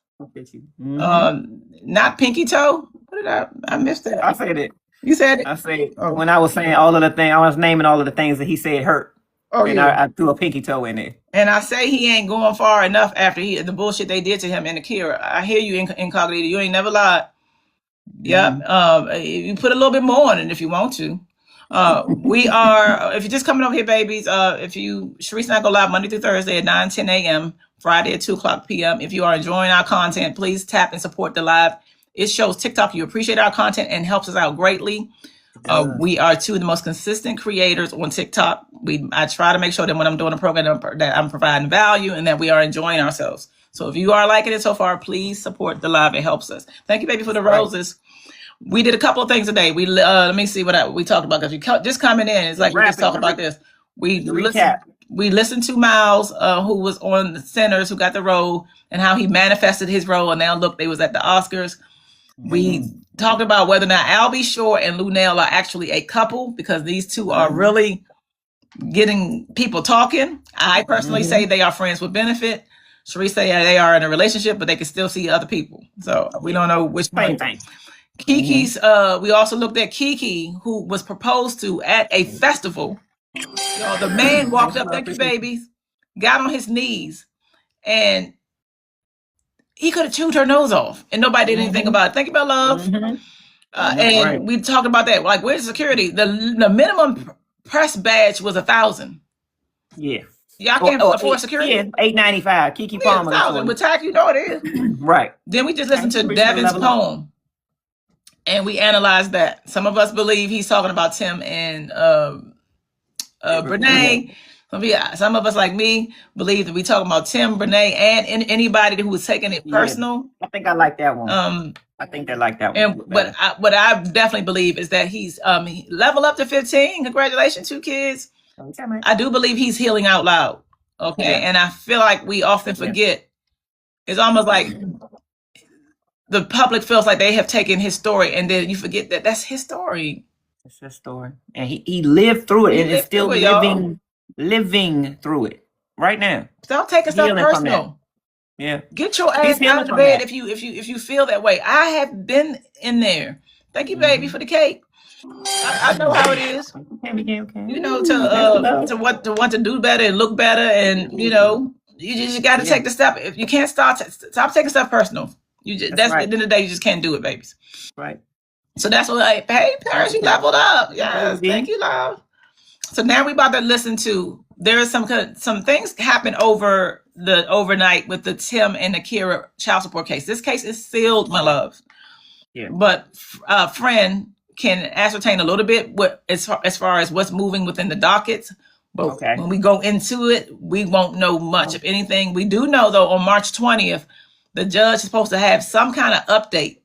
Speaker 1: Not pinky toe. What did I missed that?
Speaker 2: I said it.
Speaker 1: You said it.
Speaker 2: I said when I was saying all of the things, I was naming all of the things that he said hurt. I threw a pinky toe in there.
Speaker 1: And I say he ain't going far enough after the bullshit they did to him and Akira. I hear you, Incognito. You ain't never lied. Yeah. You put a little bit more on it if you want to. We are, if you're just coming over here, babies, Sharice and I go live Monday through Thursday at 9-10 a.m., Friday at 2 o'clock p.m. If you are enjoying our content, please tap and support the live It shows TikTok you appreciate our content and helps us out greatly. We are two of the most consistent creators on TikTok. I try to make sure that when I'm doing a program that I'm providing value and that we are enjoying ourselves. So if you are liking it so far, please support the live. It helps us. Thank you, baby, for the roses. We did a couple of things today. We let me see what we talked about, because you just coming in, it's like we just talk about this. We listened to Miles, who was on the Sinners, who got the role, and how he manifested his role. And now look, they was at the Oscars. We talked about whether or not Albie Shore and Luenell are actually a couple, because these two are really getting people talking. I personally say they are friends with benefit. Sharice say they are in a relationship, but they can still see other people. So we don't know which one. Keke's, we also looked at Keke, who was proposed to at a festival. The man walked up, thank you, babies, got on his knees, and he could have chewed her nose off, and nobody did anything about it. Thank you, my love. And we talked about that. Like, where's security? The minimum press badge was $1,000. Yeah. Y'all can't afford security? Yeah,
Speaker 2: $895. Keke Palmer.
Speaker 1: $1,000. With tax, you know it is.
Speaker 2: Right.
Speaker 1: Then we just listened to Devon's poem, and we analyzed that. Some of us believe he's talking about Tim and Brenay. Some of us, like me, believe that we talking about Tim, Brenay, and anybody who was taking it personal.
Speaker 2: I think I like that one. I think they like that one.
Speaker 1: And what I definitely believe is that he's level up to 15. Congratulations, 2 kids. I do believe he's healing out loud. Okay. And I feel like we often forget. It's almost like the public feels like they have taken his story, and then you forget that that's his story.
Speaker 2: It's his story. And he lived through it, and is still living through it right now.
Speaker 1: Stop taking stuff personal.
Speaker 2: Yeah.
Speaker 1: Get your ass out of the bed if you feel that way. I have been in there. Thank you, baby, for the cake. I know how it is. You know, to want to do better and look better, and you know, you just got to take the step. If you can't stop taking stuff personal. That's right. At the end of the day, you just can't do it, babies.
Speaker 2: Right.
Speaker 1: So that's what hey, Paris, you leveled up. Yes, thank you, love. So now we about to listen to, there is some things happen over the overnight with the Tim and Akira child support case. This case is sealed, my love. Yeah. But friend can ascertain a little bit as far as what's moving within the dockets. But when we go into it, we won't know much. If anything, we do know though, on March 20th, the judge is supposed to have some kind of update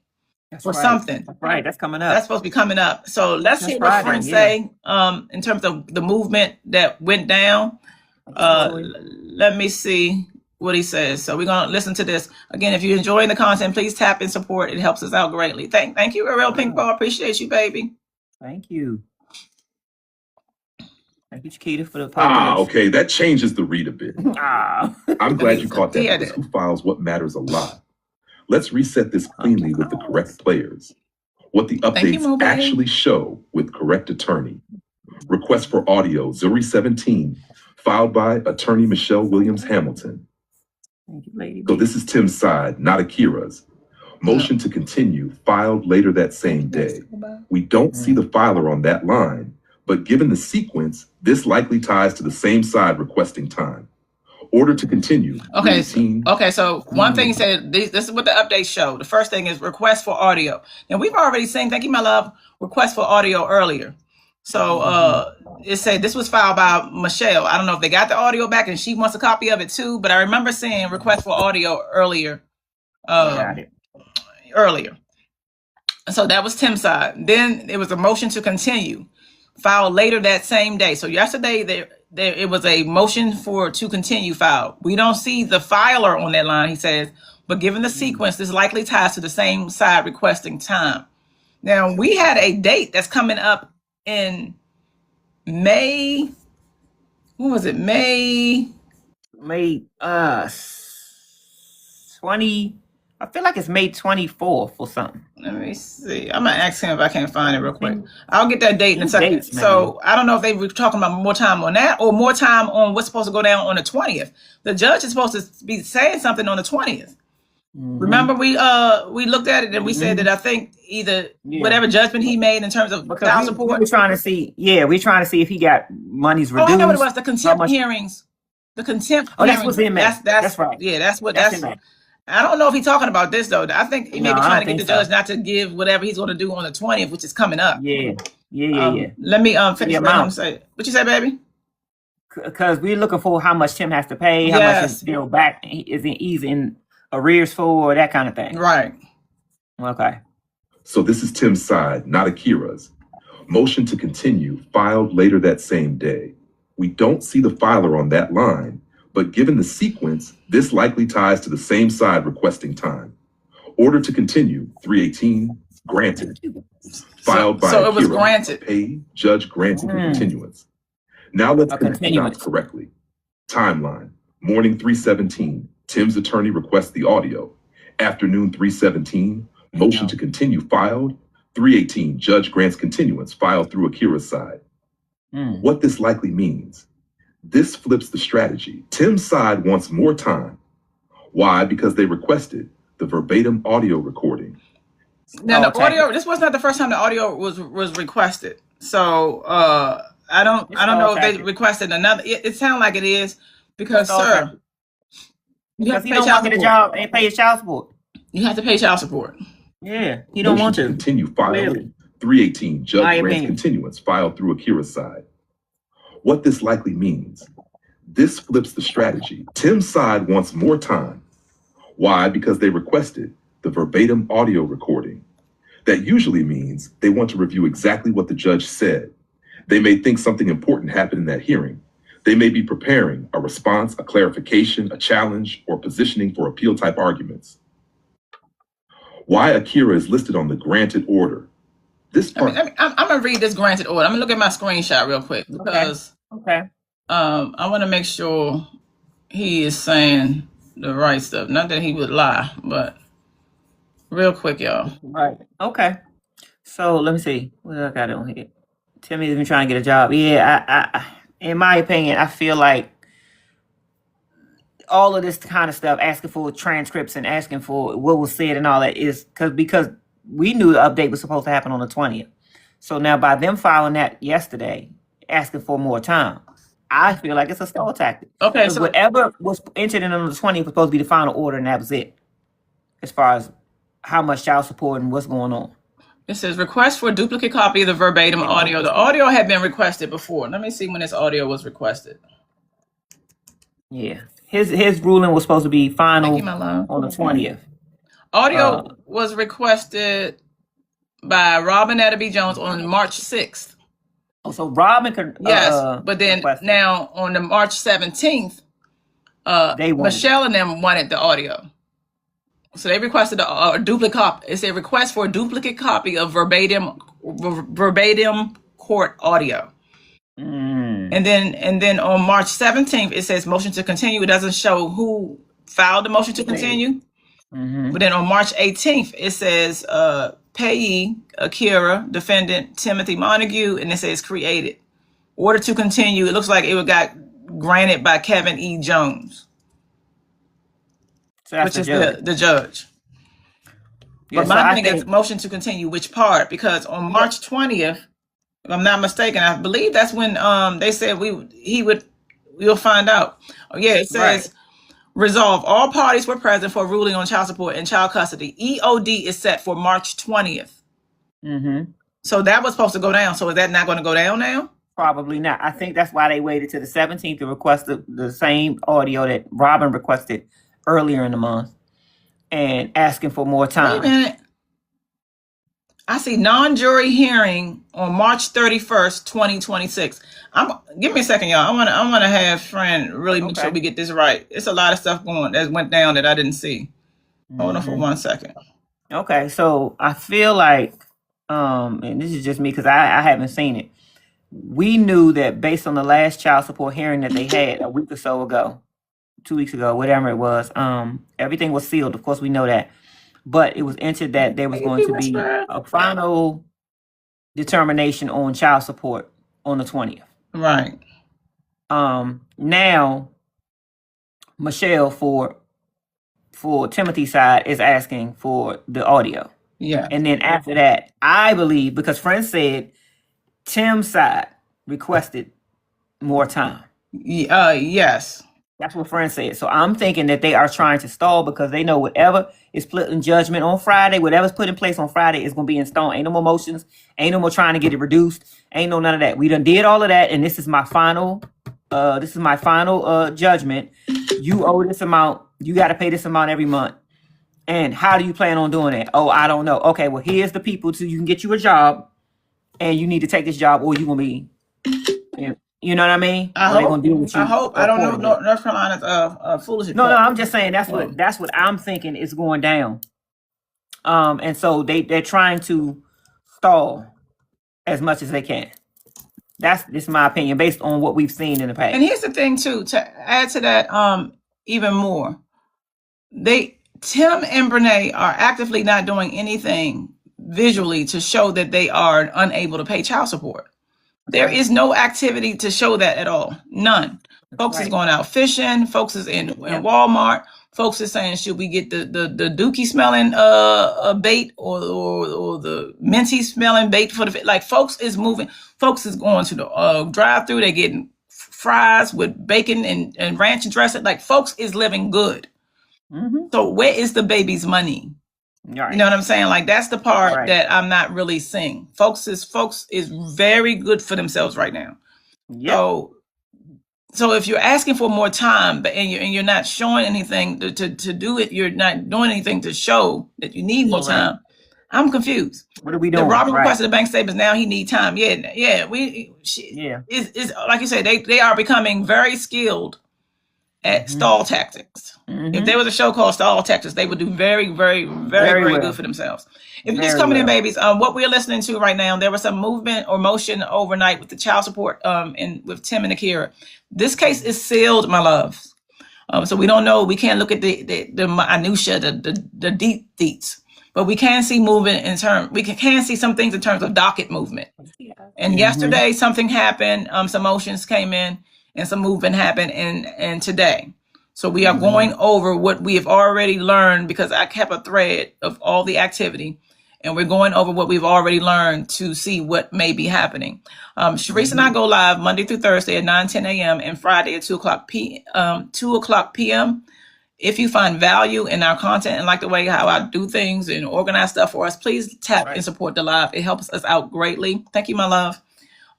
Speaker 1: something.
Speaker 2: That's right. That's coming up.
Speaker 1: That's supposed to be coming up. So let's see what friends say in terms of the movement that went down. Let me see what he says. So we're going to listen to this. Again, if you're enjoying the content, please tap and support. It helps us out greatly. Thank you, Real Pink Ball. Appreciate you, baby.
Speaker 2: Thank you. Thank you, Chiquita, for the podcast.
Speaker 13: Okay. That changes the read a bit. I'm glad you caught that, because who files what matters a lot. Let's reset this cleanly with the correct players. What the updates actually show with correct attorney. Request for audio, Zuri 17, filed by attorney Michelle Williams Hamilton.
Speaker 2: Thank you, lady.
Speaker 13: So this is Tim's side, not Akira's. Motion to continue, filed later that same day. We don't see the filer on that line, but given the sequence, this likely ties to the same side requesting time. Order to continue.
Speaker 1: Okay. So one thing he said, this is what the updates show. The first thing is request for audio. And we've already seen, thank you, my love, request for audio earlier. So it said this was filed by Michelle. I don't know if they got the audio back and she wants a copy of it too, but I remember seeing request for audio earlier. So that was Tim's side. Then it was a motion to continue, filed later that same day. So yesterday it was a motion to continue filed. We don't see the filer on that line, he says, but given the sequence, this likely ties to the same side requesting time. Now, we had a date that's coming up in May. When was it? May
Speaker 2: 20. I feel like it's May 24th or something.
Speaker 1: Let me see. I'm going to ask him if I can find it real quick. I'll get that date in a second. So I don't know if they were talking about more time on that or more time on what's supposed to go down on the 20th. The judge is supposed to be saying something on the 20th. Remember, we looked at it and we said that I think either whatever judgment he made in terms of child support.
Speaker 2: We're trying to see. Yeah, we're trying to see if he got monies reduced.
Speaker 1: Oh, I know what it was. The contempt hearings. The contempt.
Speaker 2: Oh, that's what's in there.
Speaker 1: That's
Speaker 2: right.
Speaker 1: Yeah, that's I don't know if he's talking about this though. I think he may be
Speaker 2: No, I
Speaker 1: trying to
Speaker 2: don't
Speaker 1: get the
Speaker 2: think
Speaker 1: judge not to give whatever he's going to do on the 20th, which is coming up.
Speaker 2: Yeah.
Speaker 1: Let me finish
Speaker 2: The
Speaker 1: what I'm
Speaker 2: amount.
Speaker 1: saying. What you say, baby?
Speaker 2: Because we're looking for how much Tim has to pay, how much is still back, he's in arrears for, that kind of thing.
Speaker 1: Right.
Speaker 2: Okay.
Speaker 13: So this is Tim's side, not Akira's. Motion to continue filed later that same day. We don't see the filer on that line, but given the sequence, this likely ties to the same side requesting time. Order to continue, 318, granted. Filed by
Speaker 1: So it was
Speaker 13: Akira,
Speaker 1: granted.
Speaker 13: Paid, judge granted the continuance. Now let's connect the dots correctly. Timeline, morning 317, Tim's attorney requests the audio. Afternoon 317, motion to continue filed. 318, judge grants continuance filed through Akira's side. What this likely means, this flips the strategy. Tim's side wants more time. Why? Because they requested the verbatim audio recording.
Speaker 1: Now the audio, this was not the first time the audio was requested. So I don't know if they requested another. It sounds like it is because sir,
Speaker 2: because he don't want to get a job and pay his child support.
Speaker 1: You have to pay child support.
Speaker 2: Yeah, he don't want to.
Speaker 13: Continue filed. 318, judge grants continuance filed through Akira's side. What this likely means, this flips the strategy. Tim's side wants more time. Why? Because they requested the verbatim audio recording. That usually means they want to review exactly what the judge said. They may think something important happened in that hearing. They may be preparing a response, a clarification, a challenge, or positioning for appeal type arguments. Why Akira is listed on the granted order. This part.
Speaker 1: I'm gonna read this granted order. I'm gonna look at my screenshot real quick because I want to make sure he is saying the right stuff. Not that he would lie, but real quick, y'all.
Speaker 2: Right. Okay. So let me see what I got on here. Timmy's been trying to get a job. Yeah, I in my opinion, I feel like all of this kind of stuff, asking for transcripts and asking for what was said and all that is because we knew the update was supposed to happen on the 20th. So now by them filing that yesterday, asking for more time, I feel like it's a stall tactic.
Speaker 1: Okay, so
Speaker 2: whatever was entered in on the 20th was supposed to be the final order, and that was it. As far as how much child support and what's going on.
Speaker 1: It says request for a duplicate copy of the verbatim audio. The audio had been requested before. Let me see when this audio was requested.
Speaker 2: Yeah. His ruling was supposed to be final on the 20th.
Speaker 1: Audio was requested by Robin Ettaby Jones on March 6th.
Speaker 2: Oh, so Robin could
Speaker 1: but then now on the March 17th, Michelle and them wanted the audio. So they requested a duplicate copy. It's a request for a duplicate copy of verbatim court audio. And then on March 17th, it says motion to continue. It doesn't show who filed the motion to continue. But then on March 18th, it says payee, Akira, defendant, Timothy Montague, and it says created. Order to continue. It looks like it got granted by Kevin E. Jones, which is the judge.
Speaker 2: Yeah,
Speaker 1: but my thing is motion to continue, which part? Because on March 20th, if I'm not mistaken, I believe that's when they said we'll find out. Oh yeah, it says resolve. All parties were present for ruling on child support and child custody. EOD is set for March 20th. So that was supposed to go down. So is that not going to go down now?
Speaker 2: Probably not. I think that's why they waited to the 17th to request the same audio that Robin requested earlier in the month and asking for more time.
Speaker 1: Wait a minute. I see non-jury hearing on March 31st, 2026. Give me a second, y'all. I want to have friend really make sure we get this right. It's a lot of stuff that went down that I didn't see. Hold on for 1 second.
Speaker 2: Okay, so I feel like, and this is just me because I haven't seen it. We knew that based on the last child support hearing that they had a week or so ago, 2 weeks ago, whatever it was, everything was sealed. Of course, we know that. But it was entered that there was going to be a final determination on child support on the 20th.
Speaker 1: Right.
Speaker 2: Now, Michelle for Timothy's side is asking for the audio.
Speaker 1: Yeah.
Speaker 2: And then after that, I believe, because friend said Tim's side requested more time.
Speaker 1: Yes.
Speaker 2: That's what friends said. So I'm thinking that they are trying to stall because they know whatever is put in judgment on Friday, whatever's put in place on Friday is going to be in stone. Ain't no more motions. Ain't no more trying to get it reduced. Ain't no none of that. We done did all of that, and this is my final. This is my final judgment. You owe this amount. You got to pay this amount every month. And how do you plan on doing it? Oh, I don't know. Okay, well, here's the people so you can get you a job, and you need to take this job, or you're gonna be. You know what I mean?
Speaker 1: I hope. I don't know. North Carolina's foolish.
Speaker 2: No, I'm just saying that's what I'm thinking is going down. And so they're trying to stall as much as they can. This is my opinion based on what we've seen in the past.
Speaker 1: And here's the thing too, to add to that, even more, Tim and Brenay are actively not doing anything visually to show that they are unable to pay child support. There is no activity to show that at all. None. Folks is going out fishing. Folks is in Walmart. Folks is saying, should we get the dookie smelling bait or the minty smelling bait for the, like, folks is moving. Folks is going to the drive-through. They're getting fries with bacon and ranch dressing. Like, folks is living good. So where is the baby's money?
Speaker 2: Right.
Speaker 1: You know what I'm saying? Like, that's the part that I'm not really seeing. Folks is very good for themselves right now. Yep. So if you're asking for more time, but and you're not showing anything to do it, you're not doing anything to show that you need more time. I'm confused.
Speaker 2: What are we doing?
Speaker 1: The Robert requested the bank statements. Now he need time. It's like you said, they are becoming very skilled at stall tactics. If there was a show called Stall Tactics, they would do very, very, very, very good for themselves. If you're just coming in, babies, what we're listening to right now, there was some movement or motion overnight with the child support and with Tim and Akira. This case is sealed, my loves. So we don't know. We can't look at the minutia, the deep deets, but we can see movement in terms. We can see some things in terms of docket movement. And yesterday something happened. Some motions came in. And some movement happened and today. So we are going over what we have already learned, because I kept a thread of all the activity, and we're going over what we've already learned to see what may be happening. Sharice and I go live Monday through Thursday at 9:10 a.m. and Friday at 2 o'clock p.m. If you find value in our content and like the way how I do things and organize stuff for us, please tap and support the live. It helps us out greatly. Thank you, my love.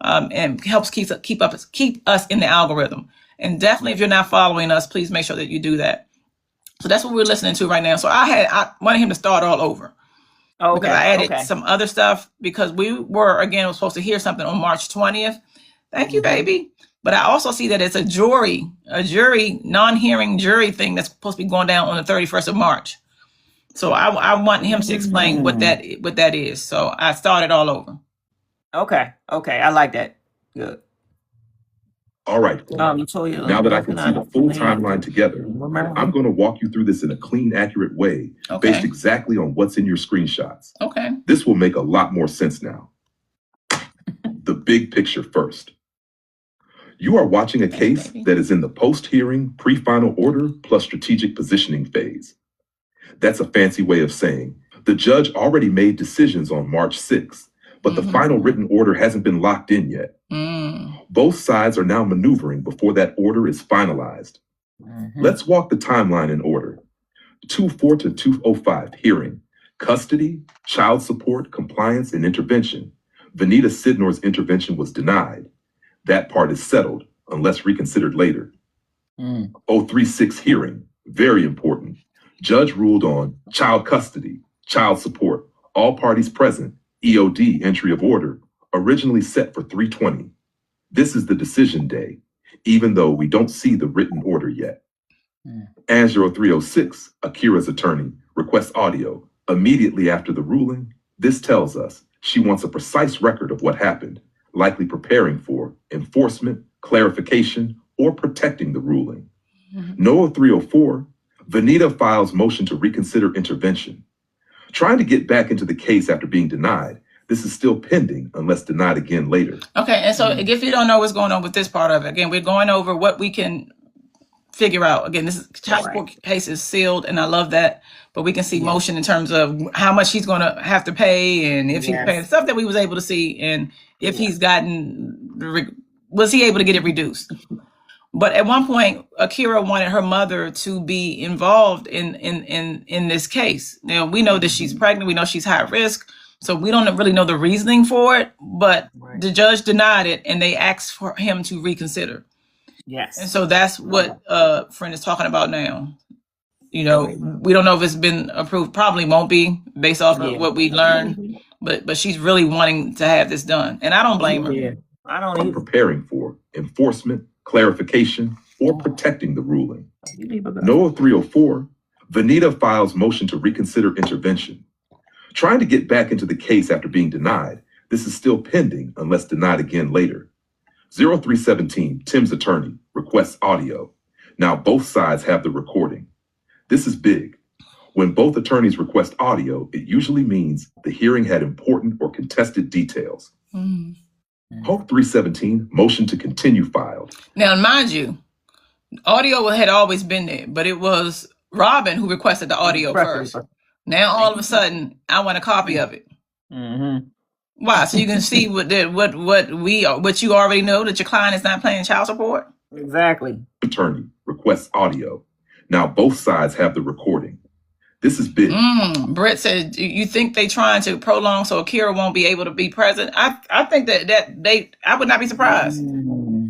Speaker 1: And helps keep us in the algorithm. And definitely, if you're not following us, please make sure that you do that. So that's what we're listening to right now. So I wanted him to start all over. Because I added some other stuff, because we were supposed to hear something on March 20th. Thank you, baby. But I also see that it's a jury, non-hearing jury thing that's supposed to be going down on the 31st of March. So I want him to explain what that is. So I started all over.
Speaker 2: Okay, I like that. Good.
Speaker 13: All right. Now that I can see the full timeline together, I'm going to walk you through this in a clean, accurate way, based exactly on what's in your screenshots.
Speaker 1: Okay.
Speaker 13: This will make a lot more sense now. The big picture first. You are watching a case that is in the post-hearing, pre-final order plus strategic positioning phase. That's a fancy way of saying the judge already made decisions on March 6th. But the final written order hasn't been locked in yet. Both sides are now maneuvering before that order is finalized. Let's walk the timeline in order. 2-4 to 205, hearing. Custody, child support, compliance, and intervention. Vanita Sidnor's intervention was denied. That part is settled, unless reconsidered later. 036, hearing. Very important. Judge ruled on child custody, child support, all parties present, EOD, entry of order, originally set for 3:20. This is the decision day, even though we don't see the written order yet. Angelo 306, Akira's attorney, requests audio immediately after the ruling. This tells us she wants a precise record of what happened, likely preparing for enforcement, clarification, or protecting the ruling. No 304, Vanita files motion to reconsider intervention. Trying to get back into the case after being denied, this is still pending unless denied again later.
Speaker 1: Okay, and so if you don't know what's going on with this part of it, again, we're going over what we can figure out. Again, this child support case is sealed, and I love that. But we can see motion in terms of how much he's going to have to pay, and if he's paying stuff that we was able to see, and if he's was he able to get it reduced? But at one point, Akira wanted her mother to be involved in this case. Now, we know that she's pregnant. We know she's high risk. So we don't really know the reasoning for it. But the judge denied it, and they asked for him to reconsider.
Speaker 2: Yes.
Speaker 1: And so that's what friend is talking about now. You know, we don't know if it's been approved. Probably won't be based off of what we learned. But she's really wanting to have this done. And I don't blame her.
Speaker 2: Yeah. I don't either.
Speaker 13: Preparing for enforcement, clarification, or protecting the ruling. NOAA 304, Vanita files motion to reconsider intervention. Trying to get back into the case after being denied, this is still pending unless denied again later. 0317, Tim's attorney, requests audio. Now both sides have the recording. This is big. When both attorneys request audio, it usually means the hearing had important or contested details. Hope 317, motion to continue filed.
Speaker 1: Now, mind you, audio had always been there, but it was Robin who requested the audio first. Now, all of a sudden, I want a copy of it. Why? So you can see what you already know, that your client is not paying child support?
Speaker 2: Exactly.
Speaker 13: Attorney requests audio. Now both sides have the recording. This is big.
Speaker 1: Brett said, you think they trying to prolong so Akira won't be able to be present? I think that I would not be surprised.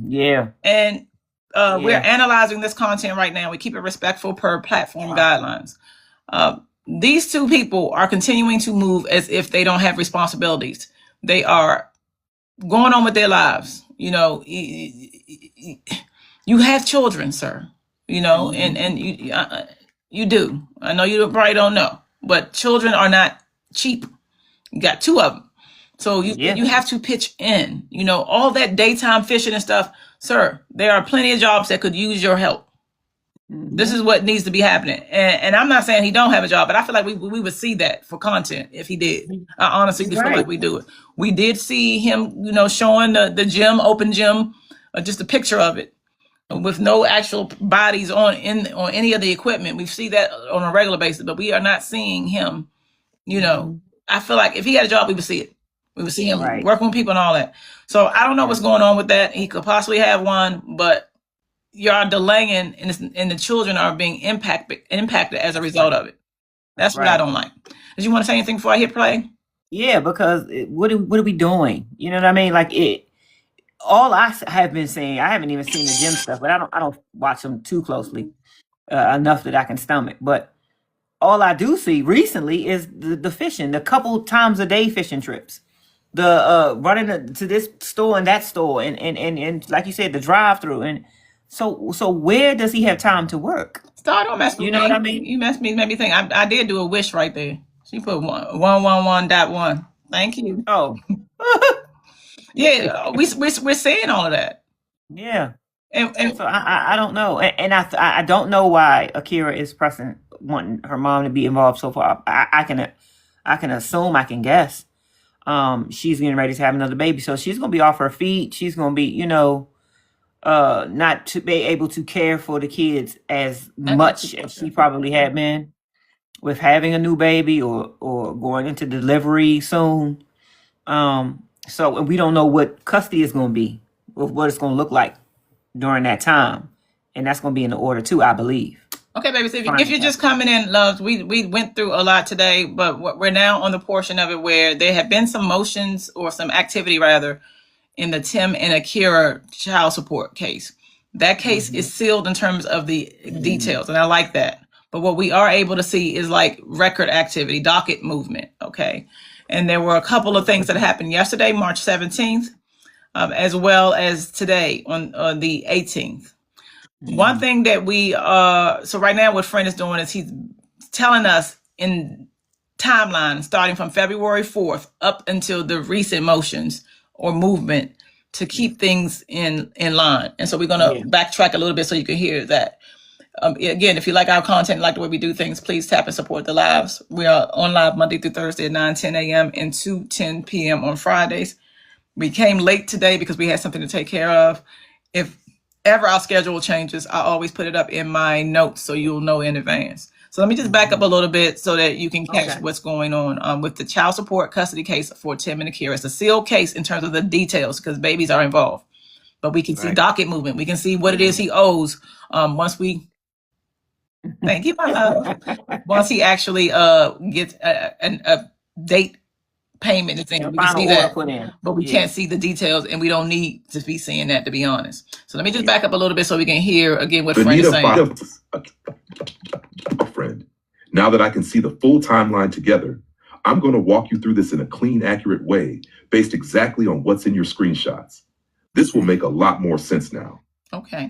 Speaker 2: Yeah.
Speaker 1: And we're analyzing this content right now. We keep it respectful per platform guidelines. These two people are continuing to move as if they don't have responsibilities. They are going on with their lives. You know, you have children, sir. You know, and you do. I know you probably don't know, but children are not cheap. You got two of them. So you have to pitch in, you know, all that daytime fishing and stuff. Sir, there are plenty of jobs that could use your help. This is what needs to be happening. And I'm not saying he don't have a job, but I feel like we would see that for content if he did. I honestly feel like we do it. We did see him, you know, showing the gym, open gym, just a picture of it, with no actual bodies on any of the equipment. We see that on a regular basis, but we are not seeing him. You know, I feel like if he had a job, we would see it. We would see him working with people and all that. So I don't know what's going on with that. He could possibly have one, but you're delaying, and the children are being impacted as a result of it. That's what I don't like. Did you want to say anything before I hit play?
Speaker 2: Yeah, because what are we doing? You know what I mean? Like all I have been saying, I haven't even seen the gym stuff, but I don't watch them too closely enough that I can stomach. But all I do see recently is the fishing, the couple times a day fishing trips, the running to this store and that store, and like you said, the drive through. And so where does he have time to work?
Speaker 1: Don't mess with me. You know what I mean? You made me think. I did do a wish right there. She put 111.1. Thank you.
Speaker 2: Oh.
Speaker 1: Yeah, we're seeing all of that.
Speaker 2: Yeah,
Speaker 1: and
Speaker 2: so I don't know, and I don't know why Akira is wanting her mom to be involved so far. I can assume, I can guess. She's getting ready to have another baby, so she's gonna be off her feet. She's gonna be, you know, not to be able to care for the kids as much as she probably had been with having a new baby or going into delivery soon. So we don't know what custody is going to be, or what it's going to look like during that time. And that's going to be in the order too, I believe.
Speaker 1: Okay, baby. So if you're just coming in, loves, we went through a lot today, but we're now on the portion of it where there have been some motions, or some activity rather, in the Tim and Akira child support case. That case is sealed in terms of the details, and I like that. But what we are able to see is like record activity, docket movement, okay? And there were a couple of things that happened yesterday, March 17th, as well as today on the 18th. One thing that so right now what Friend is doing is he's telling us in timeline, starting from February 4th up until the recent motions or movement, to keep things in line. And so we're going to backtrack a little bit so you can hear that. Again, if you like our content, like the way we do things, please tap and support the lives. We are on live Monday through Thursday at 9:10 a.m. and 2:10 p.m. on Fridays. We came late today because we had something to take care of. If ever our schedule changes, I always put it up in my notes so you'll know in advance. So let me just back up a little bit so that you can catch what's going on with the child support custody case for Tim and Akira. It's a sealed case in terms of the details because babies are involved. but we can see docket movement. We can see what it is he owes. Once we, thank you, my love. Once he actually gets a date payment and things, we can see that, but we can't see the details, and we don't need to be seeing that, to be honest. So let me just back up a little bit so we can hear again what Friend is saying.
Speaker 13: Friend, now that I can see the full timeline together, I'm going to walk you through this in a clean, accurate way, based exactly on what's in your screenshots. This will make a lot more sense now.
Speaker 1: Okay.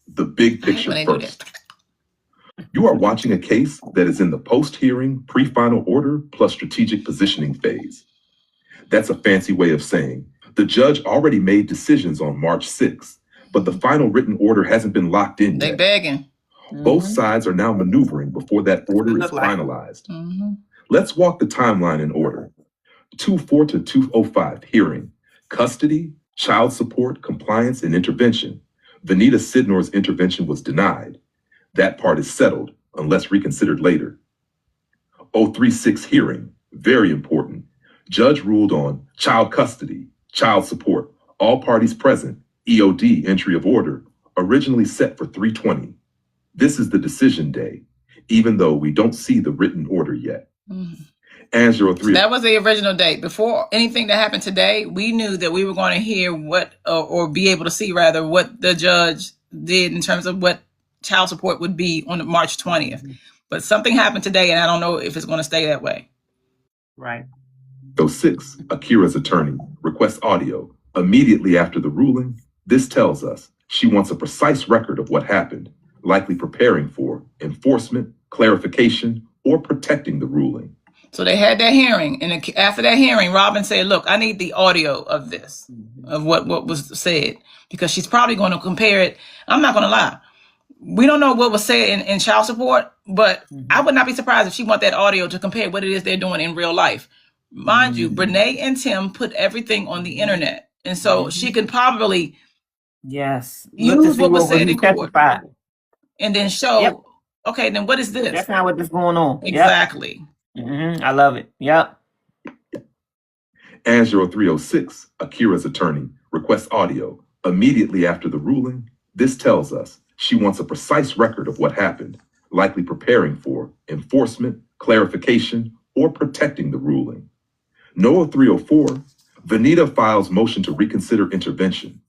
Speaker 13: The big picture first. You are watching a case that is in the post-hearing, pre-final order plus strategic positioning phase. That's a fancy way of saying the judge already made decisions on March 6th, but the final written order hasn't been locked in yet.
Speaker 1: They begging.
Speaker 13: Both sides are now maneuvering before that order is finalized. Let's walk the timeline in order. 2-4 to 205 hearing, custody, child support, compliance, and intervention. Vanita Sidnor's intervention was denied. That part is settled unless reconsidered later. 036 hearing, very important. Judge ruled on child custody, child support, all parties present, EOD entry of order, originally set for 320. This is the decision day, even though we don't see the written order yet. And 03.
Speaker 1: That was the original date. Before anything that happened today, we knew that we were going to hear what, or be able to see rather, what the judge did in terms of what child support would be on March 20th. But something happened today, and I don't know if it's going to stay that way.
Speaker 2: Right.
Speaker 13: 06, Akira's attorney requests audio. Immediately after the ruling, this tells us she wants a precise record of what happened, likely preparing for enforcement, clarification, or protecting the ruling.
Speaker 1: So they had that hearing, and after that hearing, Robin said, look, I need the audio of this, of what was said, because she's probably going to compare it. I'm not going to lie. We don't know what was said in child support, but I would not be surprised if she want that audio to compare what it is they're doing in real life. Mind you, Brenay and Tim put everything on the internet, and so she can probably
Speaker 2: use
Speaker 1: what was said in court and then show, okay, then what is this?
Speaker 2: That's not what is going on.
Speaker 1: Exactly.
Speaker 2: I love it. Yep.
Speaker 13: And 0306, Akira's attorney requests audio. Immediately after the ruling, this tells us she wants a precise record of what happened, likely preparing for enforcement, clarification, or protecting the ruling. No 0304, Vanita files motion to reconsider intervention.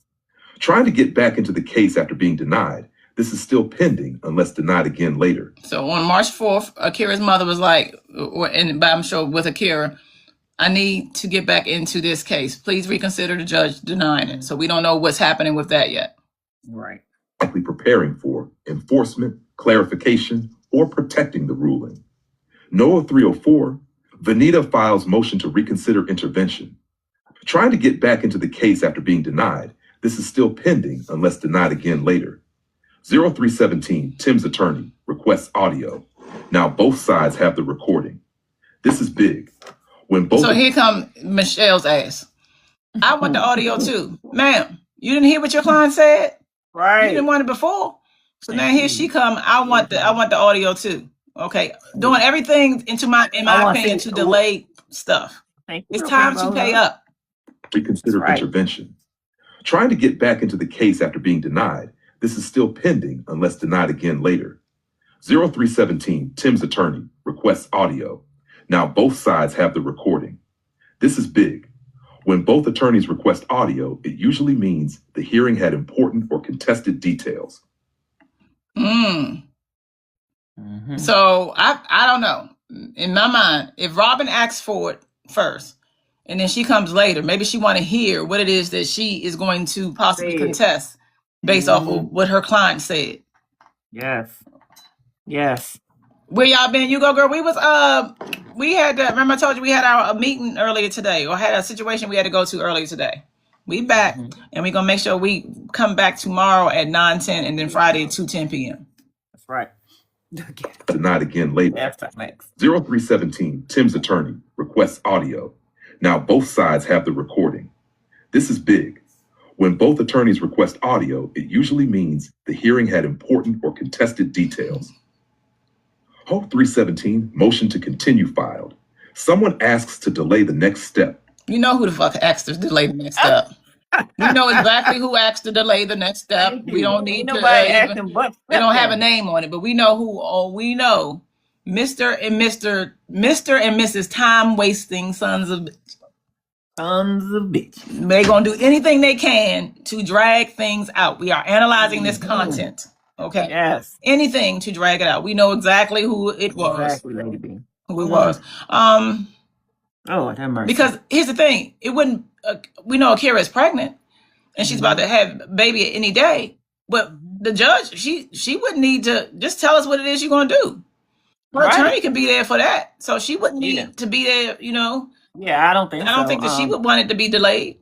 Speaker 13: Trying to get back into the case after being denied, this is still pending unless denied again later.
Speaker 1: So on March 4th, Akira's mother was like, and I'm sure with Akira, I need to get back into this case. Please reconsider the judge denying it. So we don't know what's happening with that yet.
Speaker 2: Right.
Speaker 13: Likely preparing for enforcement, clarification, or protecting the ruling. No 0304, Vanita files motion to reconsider intervention. Trying to get back into the case after being denied, this is still pending unless denied again later. 0317, Tim's attorney, requests audio. Now both sides have the recording. This is big.
Speaker 1: So here come Michelle's ass. I want the audio too. Ma'am, you didn't hear what your client said?
Speaker 2: Right.
Speaker 1: You didn't want it before? So now here she come. I want the audio too. Okay. Doing everything in my opinion, to delay stuff. It's time to pay up.
Speaker 13: Reconsider intervention. Trying to get back into the case after being denied, this is still pending unless denied again later. 0317, Tim's attorney, requests audio. Now both sides have the recording. This is big. When both attorneys request audio, it usually means the hearing had important or contested details.
Speaker 1: So I don't know. In my mind, if Robin asks for it first, and then she comes later, maybe she want to hear what it is that she is going to possibly contest based off of what her client said.
Speaker 2: Yes.
Speaker 1: Where y'all been? You go, girl. We was we had remember I told you we had our meeting earlier today, or had a situation we had to go to earlier today. We back, and we're gonna make sure we come back tomorrow at 9:10, and then Friday at 2:10 p.m.
Speaker 2: That's right.
Speaker 13: Denied again later. 0317, Tim's attorney, requests audio. Now both sides have the recording. This is big. When both attorneys request audio, it usually means the hearing had important or contested details. Hope 317, motion to continue filed. Someone asks to delay the next step.
Speaker 1: You know who the fuck asked to delay the next step. We know exactly who asked to delay the next step. We don't need to we don't have a name on it, but we know who. Oh, we know Mr. and Mrs. Time wasting sons of bitch. They're gonna do anything they can to drag things out. We are analyzing this content. Okay.
Speaker 2: Yes.
Speaker 1: Anything to drag it out. We know exactly who it was.
Speaker 2: Exactly, Lady B.
Speaker 1: Who it was.
Speaker 2: Oh, that mercy.
Speaker 1: Because here's the thing. It wouldn't. We know Akira is pregnant, and she's about to have a baby any day. But the judge, she wouldn't need to just tell us what it is you're gonna do. Her attorney can be there for that, so she wouldn't need to be there. You know.
Speaker 2: Yeah, I don't think.
Speaker 1: I don't think that she would want it to be delayed.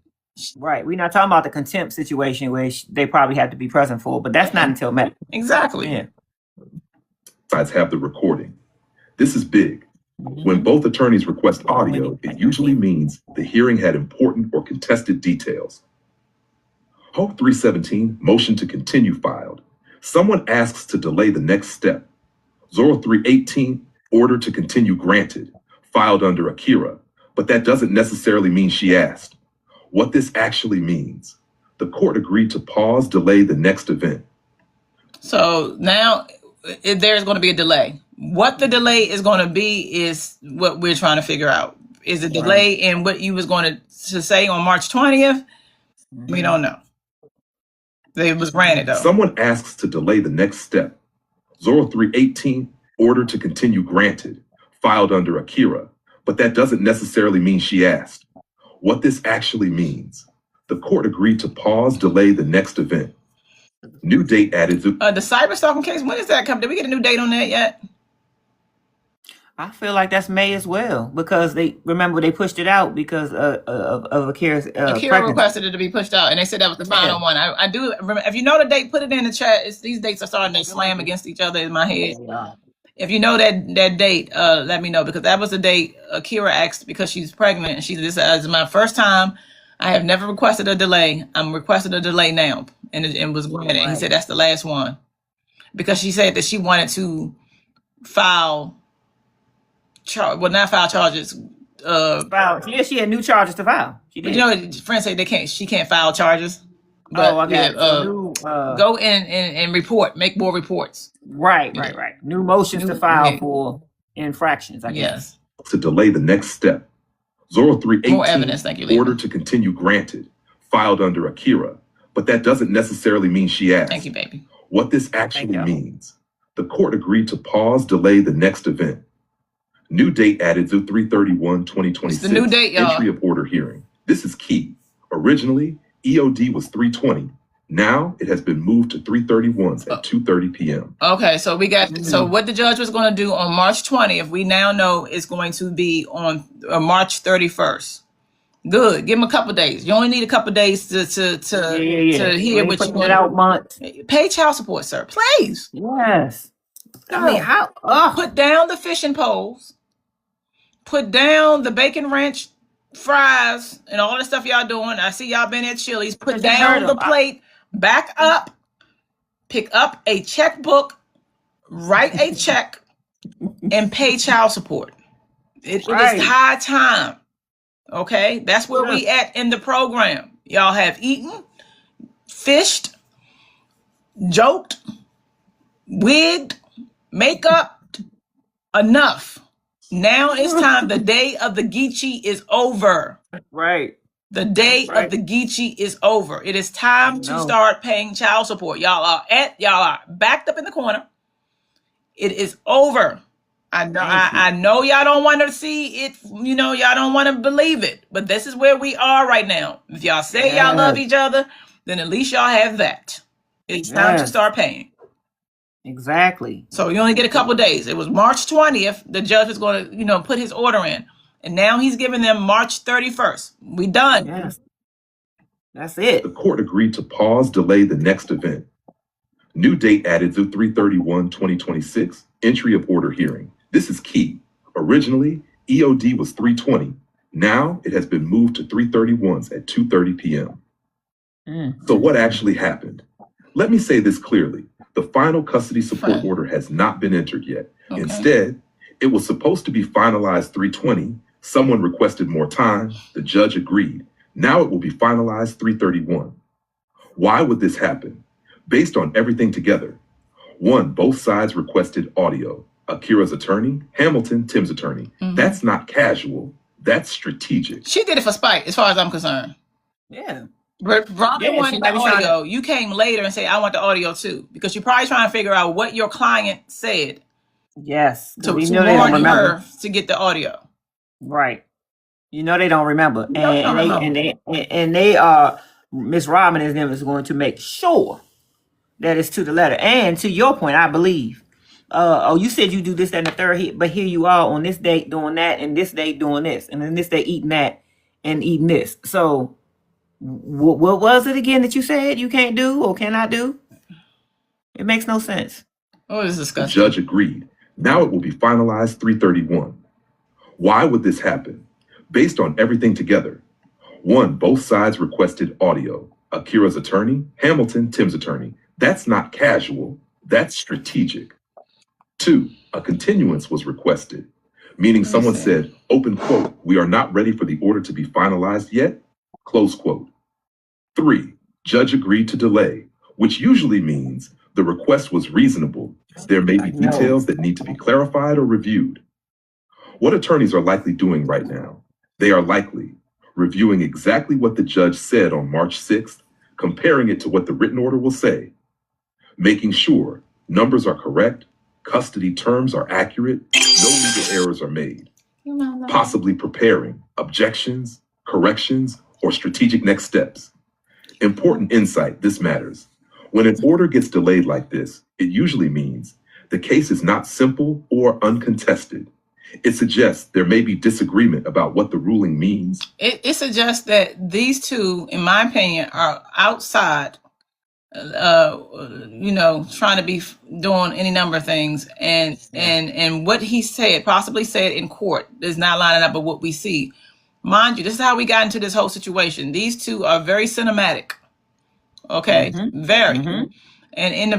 Speaker 2: Right. We're not talking about the contempt situation where they probably have to be present for, but that's not until May.
Speaker 1: Exactly.
Speaker 2: Yeah.
Speaker 13: Sides have the recording. This is big. When both attorneys request audio, it usually means the hearing had important or contested details. Hope 317, motion to continue filed. Someone asks to delay the next step. Zoro 318, order to continue granted, filed under Akira, but that doesn't necessarily mean she asked. What this actually means, the court agreed to pause, delay the next event.
Speaker 1: So now there's going to be a delay. What the delay is going to be is what we're trying to figure out. Is the delay in what you was going to say on March 20th? We don't know. It was granted though.
Speaker 13: Someone asks to delay the next step. Zoro 318, order to continue granted, filed under Akira, but that doesn't necessarily mean she asked. What this actually means, the court agreed to pause, delay the next event. New date added to
Speaker 1: the cyber stalking case. When is that coming? Did we get a new date on that yet?
Speaker 2: I feel like that's May as well because they pushed it out because of Akira's
Speaker 1: Akira requested it to be pushed out, and they said that was the final one. I do remember. If you know the date, put it in the chat. These dates are starting to slam against each other in my head. If you know that date, let me know because that was the date Akira asked because she's pregnant and this is my first time. I have never requested a delay. I'm requesting a delay now, and it was granted. He said that's the last one because she said that she wanted to file. Not file charges.
Speaker 2: She had new charges to file. She did.
Speaker 1: But you know, friends say she can't file charges. But go and report, make more reports.
Speaker 2: Right. New motions to file for infractions, I guess.
Speaker 13: To delay the next step. Zoro 318,
Speaker 1: more evidence, thank you,
Speaker 13: order to continue granted, filed under Akira, but that doesn't necessarily mean she asked.
Speaker 1: Thank you, baby.
Speaker 13: What this actually means, the court agreed to pause, delay the next event. New date added to 3/31/2026.
Speaker 1: It's the new date, y'all.
Speaker 13: Entry of order hearing. This is key. Originally, EOD was 3:20. Now it has been moved to 3/31 at 2:30 p.m.
Speaker 1: Okay, so we got so what the judge was going to do on March 20th, we now know is going to be on March 31st. Good. Give him a couple days. You only need a couple days to hear what you want. Pay child support, sir. Please.
Speaker 2: Yes.
Speaker 1: I mean, how? Put down the fishing poles. Put down the bacon ranch, fries, and all the stuff y'all doing. I see y'all been at Chili's. Put down the plate. Back up. Pick up a checkbook. Write a check. And pay child support. It is high time. Okay? That's where we at in the program. Y'all have eaten, fished, joked, wigged, makeup, enough. Now it's time. The day of the Geechee is over.
Speaker 2: Right.
Speaker 1: The day of the Geechee is over. It is time to start paying child support. Y'all are backed up in the corner. It is over. I know y'all don't want to see it. You know, y'all don't want to believe it. But this is where we are right now. If y'all say y'all love each other, then at least y'all have that. It's time to start paying.
Speaker 2: Exactly.
Speaker 1: So you only get a couple of days. It was March 20th. The judge was going to, put his order in. And now he's giving them March 31st. We done.
Speaker 2: Yes. That's it.
Speaker 13: The court agreed to pause, delay the next event. New date added to 3/31/2026. Entry of order hearing. This is key. Originally, EOD was 3:20. Now it has been moved to 3/31 at 2:30 p.m. So what actually happened? Let me say this clearly. The final custody support order has not been entered yet. Okay. Instead, it was supposed to be finalized 3/20. Someone requested more time. The judge agreed. Now it will be finalized 3/31. Why would this happen? Based on everything together. 1, both sides requested audio. Akira's attorney, Hamilton, Tim's attorney. That's not casual. That's strategic.
Speaker 1: She did it for spite, as far as I'm concerned.
Speaker 2: Yeah.
Speaker 1: Robin wanted the audio. You came later and said, I want the audio too. Because you're probably trying to figure out what your client said.
Speaker 2: Yes.
Speaker 1: To warn her to get the audio.
Speaker 2: Right. You know they don't remember. And they are, Miss Robin is going to make sure that it's to the letter. And to your point, I believe. You said you do this, that, and the third, but here you are on this date doing that, and this date doing this, and then this day eating that and eating this. So what was it again that you said you can't do or cannot do? It makes no sense.
Speaker 1: Oh, it's disgusting.
Speaker 13: The judge agreed. Now it will be finalized 3/31. Why would this happen? Based on everything together. 1, both sides requested audio. Akira's attorney, Hamilton, Tim's attorney. That's not casual. That's strategic. 2, a continuance was requested, meaning someone said, open quote, we are not ready for the order to be finalized yet, close quote. 3, judge agreed to delay, which usually means the request was reasonable. There may be details that need to be clarified or reviewed. What attorneys are likely doing right now? They are likely reviewing exactly what the judge said on March 6th, comparing it to what the written order will say, making sure numbers are correct, custody terms are accurate, no legal errors are made, possibly preparing objections, corrections, or strategic next steps. Important insight, this matters. When an order gets delayed like this, it usually means the case is not simple or uncontested. It suggests there may be disagreement about what the ruling means.
Speaker 1: It suggests that these two, in my opinion, are outside, trying to be doing any number of things. And what he said, possibly said in court, is not lining up with what we see. Mind you, this is how we got into this whole situation. These two are very cinematic. Okay, very. And in the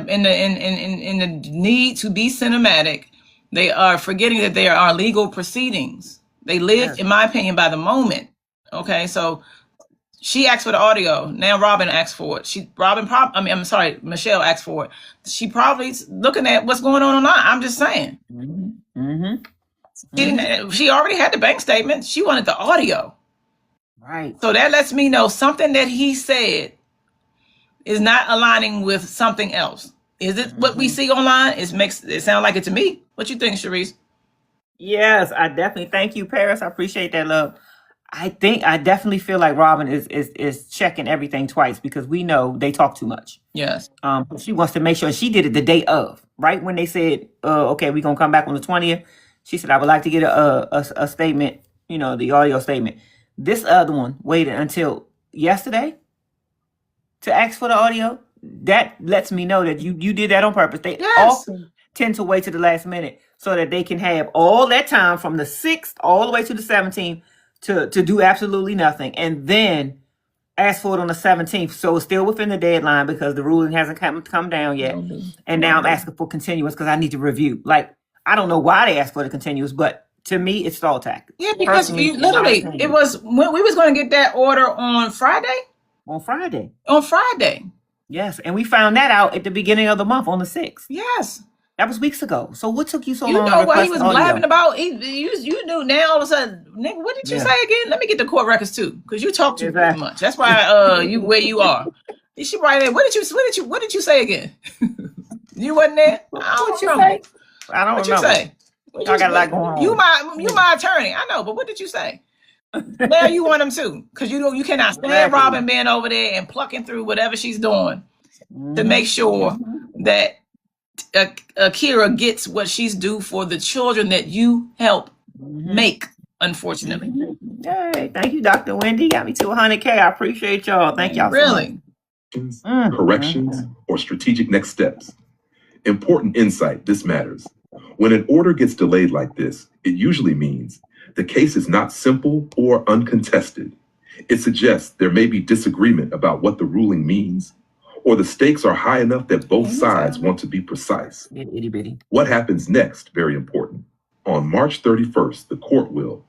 Speaker 1: need to be cinematic, they are forgetting that there are legal proceedings. They live, in my opinion, by the moment. Okay, so she asked for the audio. Now Robin asked for it. Michelle asked for it. She probably looking at what's going on online. I'm just saying. She already had the bank statement. She wanted the audio.
Speaker 2: Right.
Speaker 1: So that lets me know something that he said is not aligning with something else. Is it what we see online? It sound like it to me. What you think, Sharice?
Speaker 2: Yes, I definitely thank you, Paris. I appreciate that, love. I definitely feel like Robin is checking everything twice because we know they talk too much.
Speaker 1: Yes.
Speaker 2: She wants to make sure, she did it the day of, right when they said, okay, we're gonna come back on the 20th. She said, I would like to get a statement, the audio statement. This other one waited until yesterday to ask for the audio. That lets me know that you did that on purpose. They often tend to wait to the last minute so that they can have all that time from the 6th all the way to the 17th to do absolutely nothing, and then ask for it on the 17th. So it's still within the deadline because the ruling hasn't come down yet. And now I'm asking for continuance because I need to review. Like, I don't know why they asked for the continuance, but to me, it's stall tactics.
Speaker 1: Yeah, because it was when we was going to get that order on Friday.
Speaker 2: On Friday.
Speaker 1: Yes,
Speaker 2: and we found that out at the beginning of the month on the 6th.
Speaker 1: Yes.
Speaker 2: That was weeks ago. So what took you so long?
Speaker 1: You know what he was blabbing about? You knew now all of a sudden, nigga, what did you say again? Let me get the court records too, because you talk too much. That's why you where you are. She right there. What did you say again? You wasn't there? I don't remember.
Speaker 2: I don't remember.
Speaker 1: What you say?
Speaker 2: I got a lot going on.
Speaker 1: You my attorney. I know, but what did you say? Now you want them too, because you cannot stand Robin being over there and plucking through whatever she's doing to make sure that Akira gets what she's due for the children that you help make, unfortunately.
Speaker 2: Hey, thank you, Dr. Wendy. Got me to 100K. I appreciate y'all. Thank y'all
Speaker 1: really.
Speaker 2: So much.
Speaker 13: Corrections or strategic next steps. Important insight, this matters. When an order gets delayed like this, it usually means the case is not simple or uncontested. It suggests there may be disagreement about what the ruling means, or the stakes are high enough that both sides want to be precise. What happens next, very important. On March 31st, the court will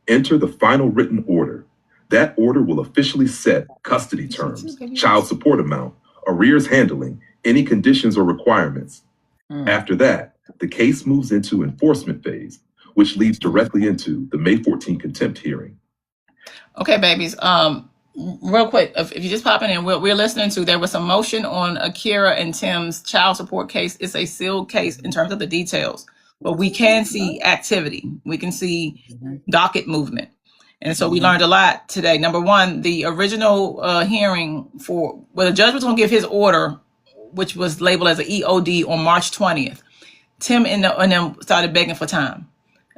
Speaker 13: enter the final written order, That order will officially set custody terms, child support amount, arrears handling, any conditions or requirements. After that, the case moves into enforcement phase, which leads directly into the May 14 contempt hearing.
Speaker 1: Okay, babies. Real quick, if you just popping in, we're listening to, there was some motion on Akira and Tim's child support case. It's a sealed case in terms of the details, but we can see activity. We can see docket movement. And so we learned a lot today. Number one, the original hearing the judge was going to give his order, which was labeled as an EOD on March 20th. Tim and them started begging for time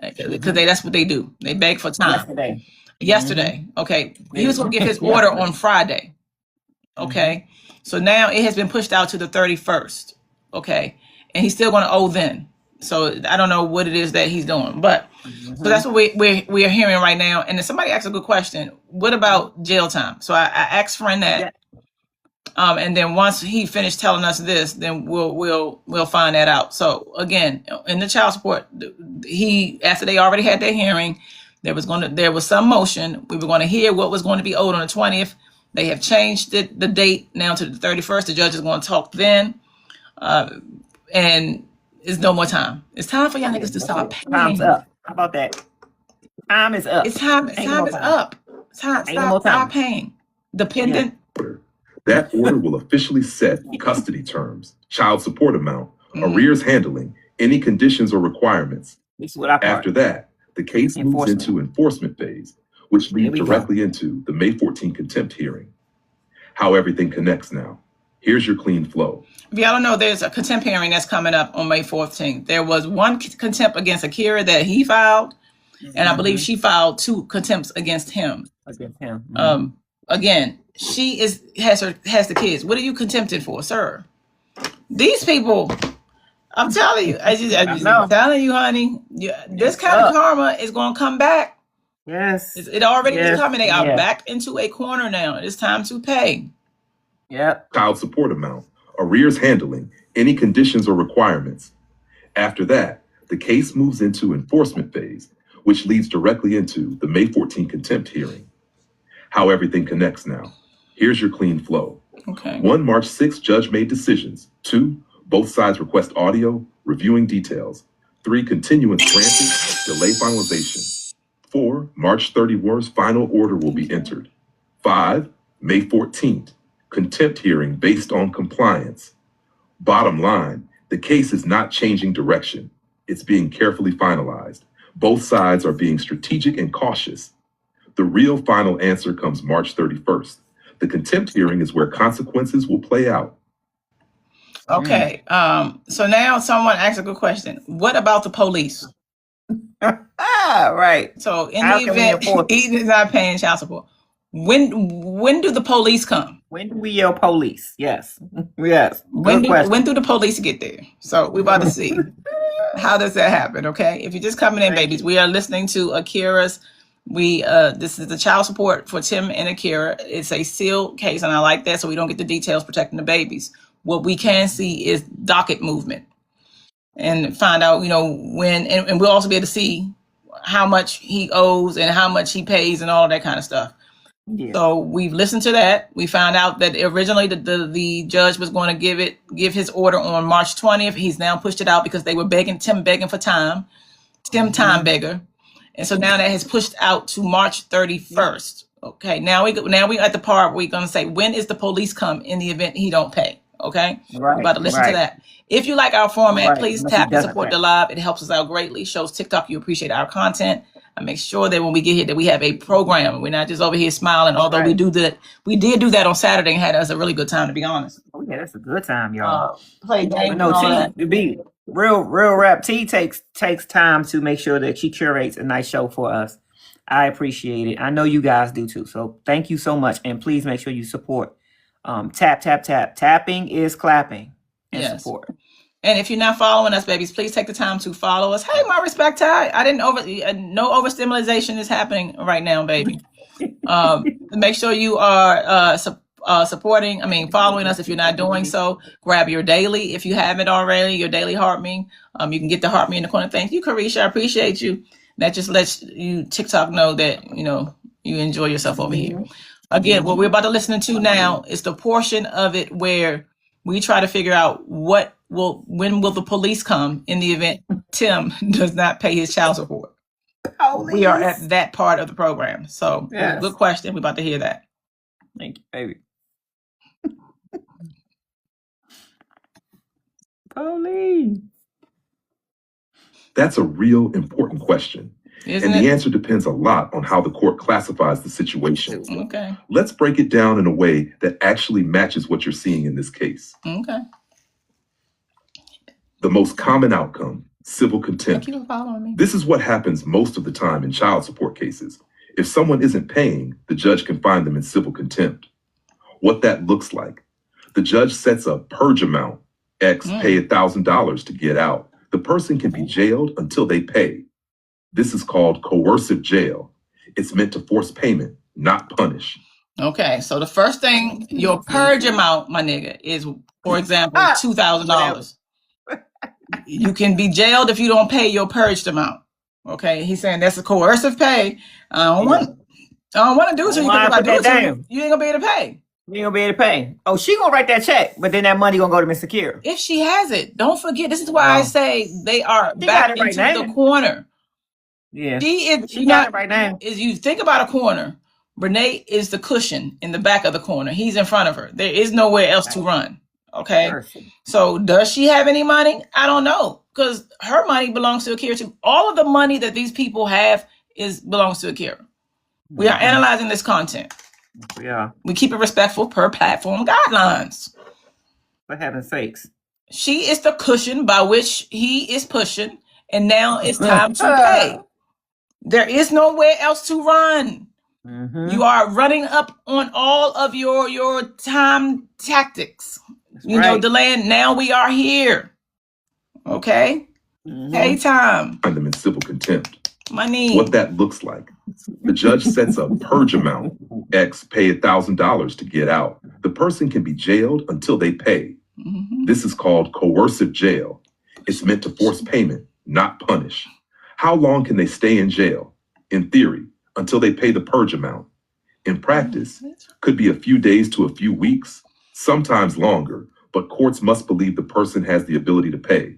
Speaker 1: because that's what they do. They beg for time. Yesterday. Okay. He was going to give his order on Friday. Okay. So now it has been pushed out to the 31st. Okay. And he's still going to owe then. So I don't know what it is that he's doing, but so that's what we are hearing right now. And then somebody asked a good question. What about jail time? So I asked friend that. And then once he finished telling us this, then we'll find that out. So again, in the child support, after they already had their hearing, there was some motion. We were going to hear what was going to be owed on the 20th. They have changed the date now to the 31st. The judge is going to talk then, and it's no more time. It's time for y'all niggas to start paying.
Speaker 2: Time's up. How about that? Time is up.
Speaker 1: It's time. Time is up. Stop paying. Dependent.
Speaker 13: That order will officially set custody terms, child support amount, arrears handling, any conditions or requirements. After that, the case moves into enforcement phase, which leads directly into the May 14 contempt hearing. How everything connects now. Here's your clean flow.
Speaker 1: If y'all don't know, there's a contempt hearing that's coming up on May 14th. There was one contempt against Akira that he filed, and I believe she filed 2 contempts against him. Again, she has the kids. What are you contempted for, sir? These people, I'm telling you, I'm telling you, honey, this kind of karma is going to come back.
Speaker 2: Yes.
Speaker 1: It already is coming. They are back into a corner now. It's time to pay.
Speaker 2: Yep.
Speaker 13: Child support amount, arrears handling, any conditions or requirements. After that, the case moves into enforcement phase, which leads directly into the May 14 contempt hearing. How everything connects now. Here's your clean flow.
Speaker 1: Okay.
Speaker 13: 1, March 6th, judge made decisions. 2, both sides request audio, reviewing details. 3, continuance granted, delay finalization. 4, March 31st, final order will be entered. 5, May 14th, contempt hearing based on compliance. Bottom line, the case is not changing direction. It's being carefully finalized. Both sides are being strategic and cautious. The real final answer comes March 31st. The contempt hearing is where consequences will play out.
Speaker 1: Okay. So now someone asked a good question. What about the police?
Speaker 2: Right.
Speaker 1: So in the event he is not paying child support, when do the police come?
Speaker 2: When do we yell police? Yes. Yes.
Speaker 1: When do the police get there? So we're about to see. How does that happen? Okay. If you're just coming in, babies, we are listening to Akira's. This is the child support for Tim and Akira. It's a sealed case, and I like that, so we don't get the details protecting the babies. What we can see is docket movement and find out, when, and we'll also be able to see how much he owes and how much he pays and all that kind of stuff. Yeah. So we've listened to that. We found out that originally the judge was going to give his order on March 20th. He's now pushed it out because they were Tim begging for time. Tim time beggar. And so now that has pushed out to March 31st. Okay, now we at the part where we're going to say, when is the police come in the event he don't pay? Okay, we're about to listen to that. If you like our format, please tap and support the live. It helps us out greatly. Shows TikTok you appreciate our content. I make sure that when we get here that we have a program. We're not just over here smiling. Although we did do that on Saturday and had us a really good time, to be honest.
Speaker 2: Oh yeah, that's a good time, y'all.
Speaker 1: Play games.
Speaker 2: To be real rap. T takes time to make sure that she curates a nice show for us. I appreciate it. I know you guys do too. So thank you so much, and please make sure you support. Tap. Tapping is clapping. And support.
Speaker 1: And if you're not following us, babies, please take the time to follow us. Hey, my respect, Ty. I didn't no overstimulation is happening right now, baby. Make sure you are following us. If you're not doing so, grab your daily. If you haven't already, your daily heart me. You can get the heart me in the corner. Thank you, Carisha. I appreciate you. That just lets you TikTok know that, You enjoy yourself over here. Again, what we're about to listen to now is the portion of it where we try to figure out when will the police come in the event Tim does not pay his child support. We are at that part of the program. So good question. We're about to hear that.
Speaker 2: Thank you, baby. Police.
Speaker 13: That's a real important question.
Speaker 1: Isn't
Speaker 13: and the
Speaker 1: it?
Speaker 13: answer depends a lot on how the court classifies the situation.
Speaker 1: Okay.
Speaker 13: Let's break it down in a way that actually matches what you're seeing in this case.
Speaker 1: Okay.
Speaker 13: The most common outcome, civil contempt.
Speaker 1: Thank you for following me.
Speaker 13: This is what happens most of the time in child support cases. If someone isn't paying, the judge can find them in civil contempt. What that looks like. The judge sets a purge amount, X pay $1,000 to get out. The person can be jailed until they pay. This is called coercive jail. It's meant to force payment, not punish.
Speaker 1: Okay, so the first thing, your purge amount, my nigga, is, for example, $2,000. You can be jailed if you don't pay your purged amount. Okay, he's saying that's a coercive pay. I don't want to do it, so you think about doing it. You ain't gonna be able to pay.
Speaker 2: You ain't gonna be able to pay. Oh, she gonna write that check, but then that money gonna go to Miss Akira.
Speaker 1: If she has it, don't forget. This is why I say they are back into the corner.
Speaker 2: Yeah,
Speaker 1: she got it right now. Is you think about a corner, Brenay is the cushion in the back of the corner. He's in front of her. There is nowhere else to run. Okay, so does she have any money? I don't know, because her money belongs to Akira too. All of the money that these people have belongs to Akira. We are analyzing this content.
Speaker 2: Yeah,
Speaker 1: we keep it respectful per platform guidelines.
Speaker 2: For heaven's sakes,
Speaker 1: she is the cushion by which he is pushing, and now it's time to pay. There is nowhere else to run. You are running up on all of your time tactics. You know, delaying. Now we are here. Okay? Hey, time.
Speaker 13: Find them in civil contempt.
Speaker 1: Money.
Speaker 13: What that looks like. The judge sets a purge amount, X pay $1,000 to get out. The person can be jailed until they pay. This is called coercive jail. It's meant to force payment, not punish. How long can they stay in jail? In theory, until they pay the purge amount. In practice, could be a few days to a few weeks, sometimes longer, but courts must believe the person has the ability to pay.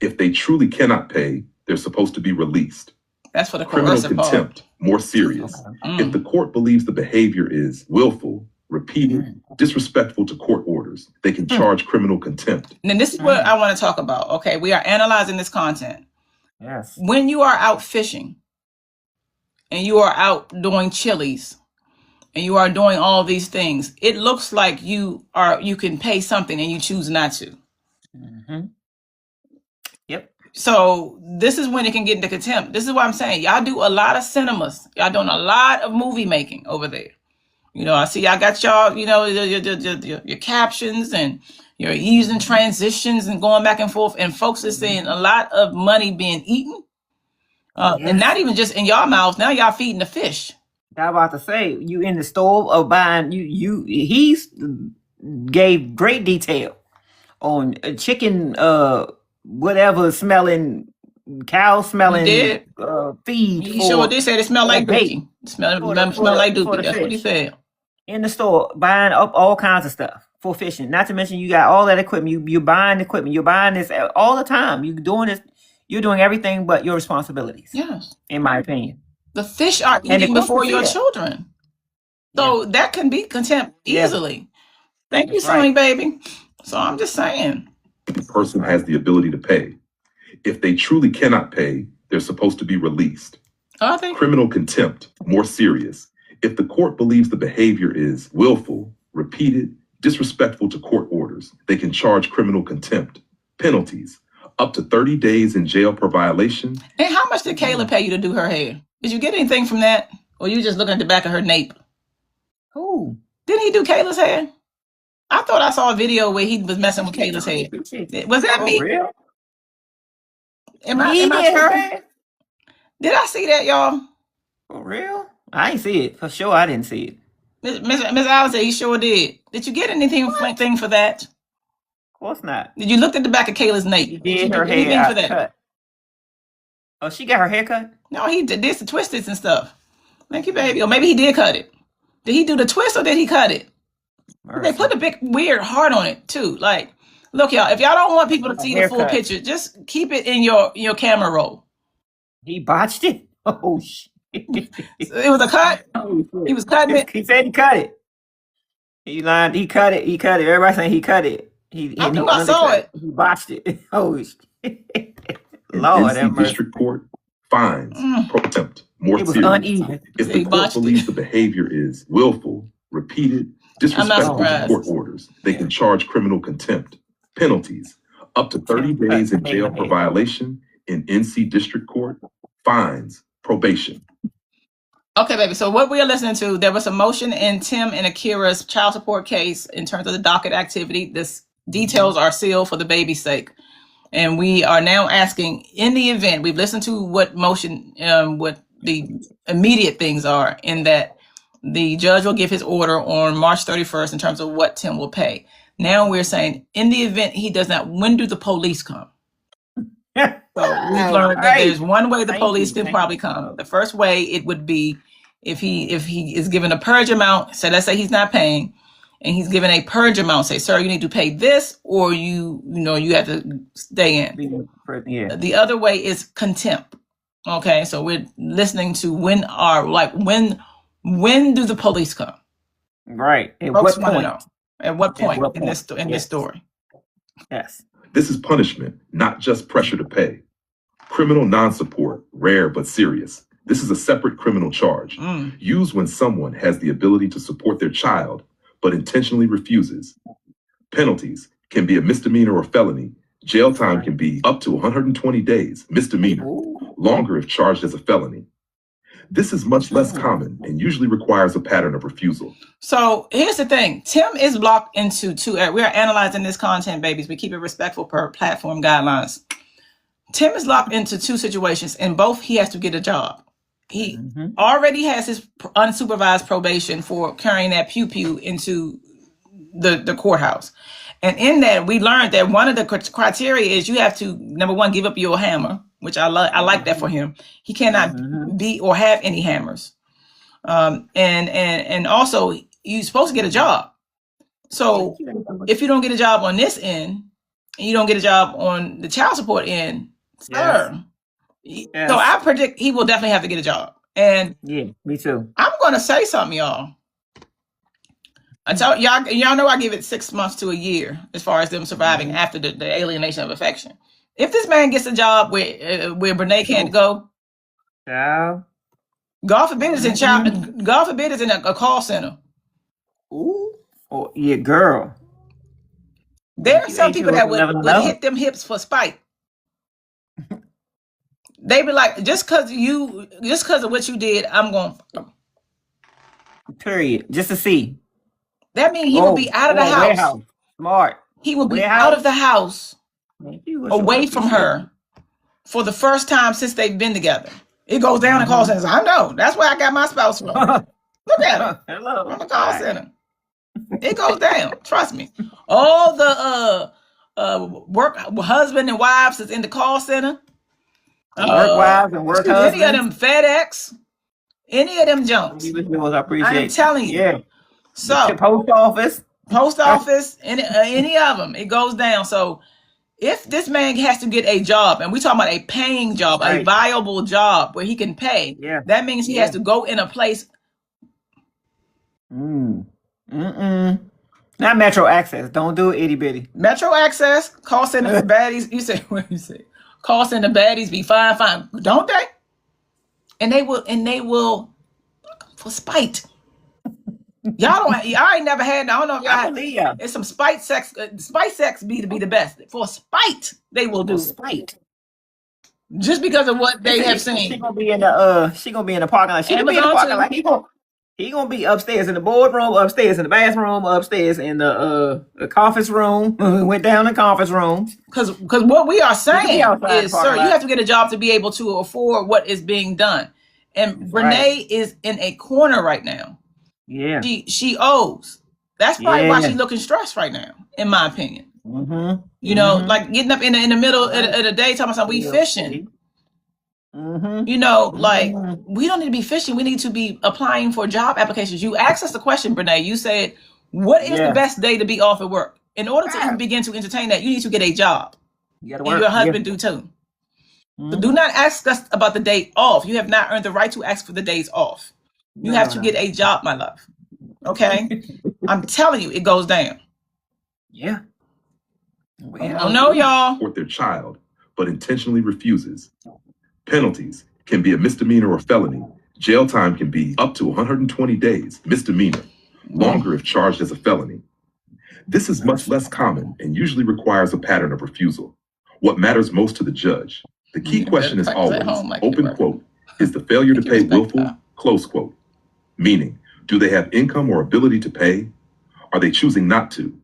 Speaker 13: If they truly cannot pay, they're supposed to be released.
Speaker 1: That's for the
Speaker 13: criminal contempt, more serious. If the court believes the behavior is willful, repeated, disrespectful to court orders, they can charge criminal contempt.
Speaker 1: And this is what I want to talk about. Okay, we are analyzing this content.
Speaker 2: Yes.
Speaker 1: When you are out fishing and you are out doing chilies and you are doing all these things, it looks like you can pay something and you choose not to.
Speaker 2: Yep.
Speaker 1: So this is when it can get into contempt. This is what I'm saying. Y'all do a lot of cinemas. Y'all doing a lot of movie making over there. You know, I see y'all got y'all, you know, your captions and you're using transitions and going back and forth. And folks are seeing a lot of money being eaten. And not even just in y'all mouths. Now y'all feeding the fish.
Speaker 2: I was about to say, you in the store of buying, he's gave great detail on chicken, whatever smelling, cow smelling feed.
Speaker 1: He sure did say it smelled like dookie. Smell like dookie. That's what he said.
Speaker 2: In the store, buying up all kinds of stuff for fishing. Not to mention you got all that equipment. You're buying equipment. You're buying this all the time. You're doing this. You're doing everything but your responsibilities.
Speaker 1: Yes.
Speaker 2: In my opinion.
Speaker 1: The fish are eating before your children. So that can be contempt easily. Thank you, Sonny, baby. So I'm just saying.
Speaker 13: The person has the ability to pay. If they truly cannot pay, they're supposed to be released.
Speaker 1: Are they?
Speaker 13: Criminal contempt, more serious. If the court believes the behavior is willful, repeated, disrespectful to court orders, they can charge criminal contempt. Penalties, up to 30 days in jail per violation.
Speaker 1: And how much did Kayla pay you to do her hair? Did you get anything from that? Or you just looking at the back of her nape?
Speaker 2: Who?
Speaker 1: Didn't he do Kayla's hair? I thought I saw a video where he was messing with Kayla's hair. Was that me?
Speaker 2: Real?
Speaker 1: Am I sure? Did I see that, y'all?
Speaker 2: For real? I ain't see it. For sure, I didn't see it.
Speaker 1: Miss Allen said he sure did. Did you get anything for that?
Speaker 2: Of course not.
Speaker 1: Did you look at the back of Kayla's nape?
Speaker 2: Did her hair for that? Cut. Oh, she got her hair cut?
Speaker 1: No, he did some twisteds and stuff. Thank you, baby. Or maybe he did cut it. Did he do the twist or did he cut it? They put a big weird heart on it too. Like, look, y'all, if y'all don't want people to see the full picture, just keep it in your camera roll.
Speaker 2: He botched it. Oh shit!
Speaker 1: It was a cut. He was cutting it.
Speaker 2: He said he cut it. He lied. He cut it. He cut it. Everybody saying he cut it.
Speaker 1: I knew I saw it.
Speaker 2: He botched it. Oh shit!
Speaker 13: Lord, NC District Court finds contempt more
Speaker 2: it was
Speaker 13: serious
Speaker 2: uneven.
Speaker 13: if the court believes the behavior is willful, repeated, disrespectful to court orders. They can charge criminal contempt. Penalties up to 30 days in jail for violation in NC District Court. Fines, probation.
Speaker 1: Okay, baby. So what we are listening to, there was a motion in Tim and Akira's child support case in terms of the docket activity. This details are sealed for the baby's sake. And we are now asking, in the event, we've listened to what motion, what the immediate things are, in that the judge will give his order on March 31st in terms of what Tim will pay. Now we're saying, in the event he does not, when do the police come? So we've learned that there's one way the police can probably come. The first way it would be if he is given a purge amount. So let's say he's not paying, and he's given a purge amount. Say, sir, you need to pay this, or you have to stay in. Yeah. The other way is contempt. Okay, so we're listening to when do the police come?
Speaker 2: Right. At
Speaker 1: Folks
Speaker 2: what point?
Speaker 1: know. At what point in this story?
Speaker 2: Yes.
Speaker 13: This is punishment, not just pressure to pay. Criminal non-support, rare but serious. This is a separate criminal charge, used when someone has the ability to support their child, but intentionally refuses. Penalties can be a misdemeanor or felony. Jail time can be up to 120 days, misdemeanor, longer if charged as a felony. This is much less common and usually requires a pattern of refusal.
Speaker 1: So here's the thing. Tim is blocked into two. We are analyzing this content, babies. We keep it respectful per platform guidelines. Tim is locked into two situations. In both, he has to get a job. He already has his unsupervised probation for carrying that pew-pew into the courthouse. And in that, we learned that one of the criteria is you have to, number one, give up your hammer, which I like that for him. He cannot be or have any hammers. And also, you're supposed to get a job. So if you don't get a job on this end, and you don't get a job on the child support end, sir. Yes. So I predict he will definitely have to get a job. And
Speaker 2: yeah, me too.
Speaker 1: I'm going to say something, y'all. I tell y'all know I give it 6 months to a year as far as them surviving after the alienation of affection. If this man gets a job where Brenay can't go, God forbid it's in God forbid it's in a call center.
Speaker 2: Ooh, oh yeah, girl.
Speaker 1: There are some people that would hit them hips for spite. They be like, just because of what you did, I'm going.
Speaker 2: Period. Just to see.
Speaker 1: That means he will be out of the house.
Speaker 2: Warehouse. Smart.
Speaker 1: He will be out of the house, away from her, for the first time since they've been together. It goes down in call centers. I know. That's where I got my spouse from. Look at him.
Speaker 2: Hello.
Speaker 1: On the call center. It goes down. Trust me. All the work husband and wives is in the call center.
Speaker 2: Work wives and work husbands.
Speaker 1: Any of them FedEx. Any of them junks.
Speaker 2: I appreciate.
Speaker 1: I'm telling you.
Speaker 2: Yeah.
Speaker 1: So
Speaker 2: post office, any of them, it goes down. So if this man has to get a job, and we're talking about a paying job, a viable job where he can pay, that means he has to go in a place. Not Metro Access. Don't do it, itty bitty.
Speaker 1: Metro Access, call center for baddies. You say, what you say? Call center baddies be fine, don't they? And they will for spite. Y'all ain't never had. I don't know if it's some spite sex. Spite sex be the best. For spite, they will do
Speaker 2: spite.
Speaker 1: Just because of what they have seen.
Speaker 2: She gonna be in the parking lot. She gonna be in the parking lot. He gonna be upstairs in the boardroom, upstairs in the bathroom, upstairs in the conference room. Went down the conference room.
Speaker 1: Because what we are saying is, sir, you have to get a job to be able to afford what is being done. And Brenay is in a corner right now.
Speaker 2: Yeah,
Speaker 1: she owes. That's probably why she's looking stressed right now, in my opinion. You know, like getting up in the middle of the day, talking about something, we fishing. You know, like, we don't need to be fishing. We need to be applying for job applications. You asked us the question, Brenay. You said, what is the best day to be off at work? In order to even begin to entertain that, you need to get a job.
Speaker 2: You gotta
Speaker 1: and
Speaker 2: work.
Speaker 1: your husband do too. So do not ask us about the day off. You have not earned the right to ask for the days off. You have to get a job, my love. Okay? I'm telling you, it goes down.
Speaker 2: Yeah.
Speaker 1: I don't know, y'all.
Speaker 13: Support their child, but intentionally refuses. Penalties can be a misdemeanor or felony. Jail time can be up to 120 days, misdemeanor. Longer if charged as a felony. This is much less common and usually requires a pattern of refusal. What matters most to the judge? The key question is always, open quote, is the failure to pay willful, close quote. Meaning, do they have income or ability to pay? Are they choosing not to?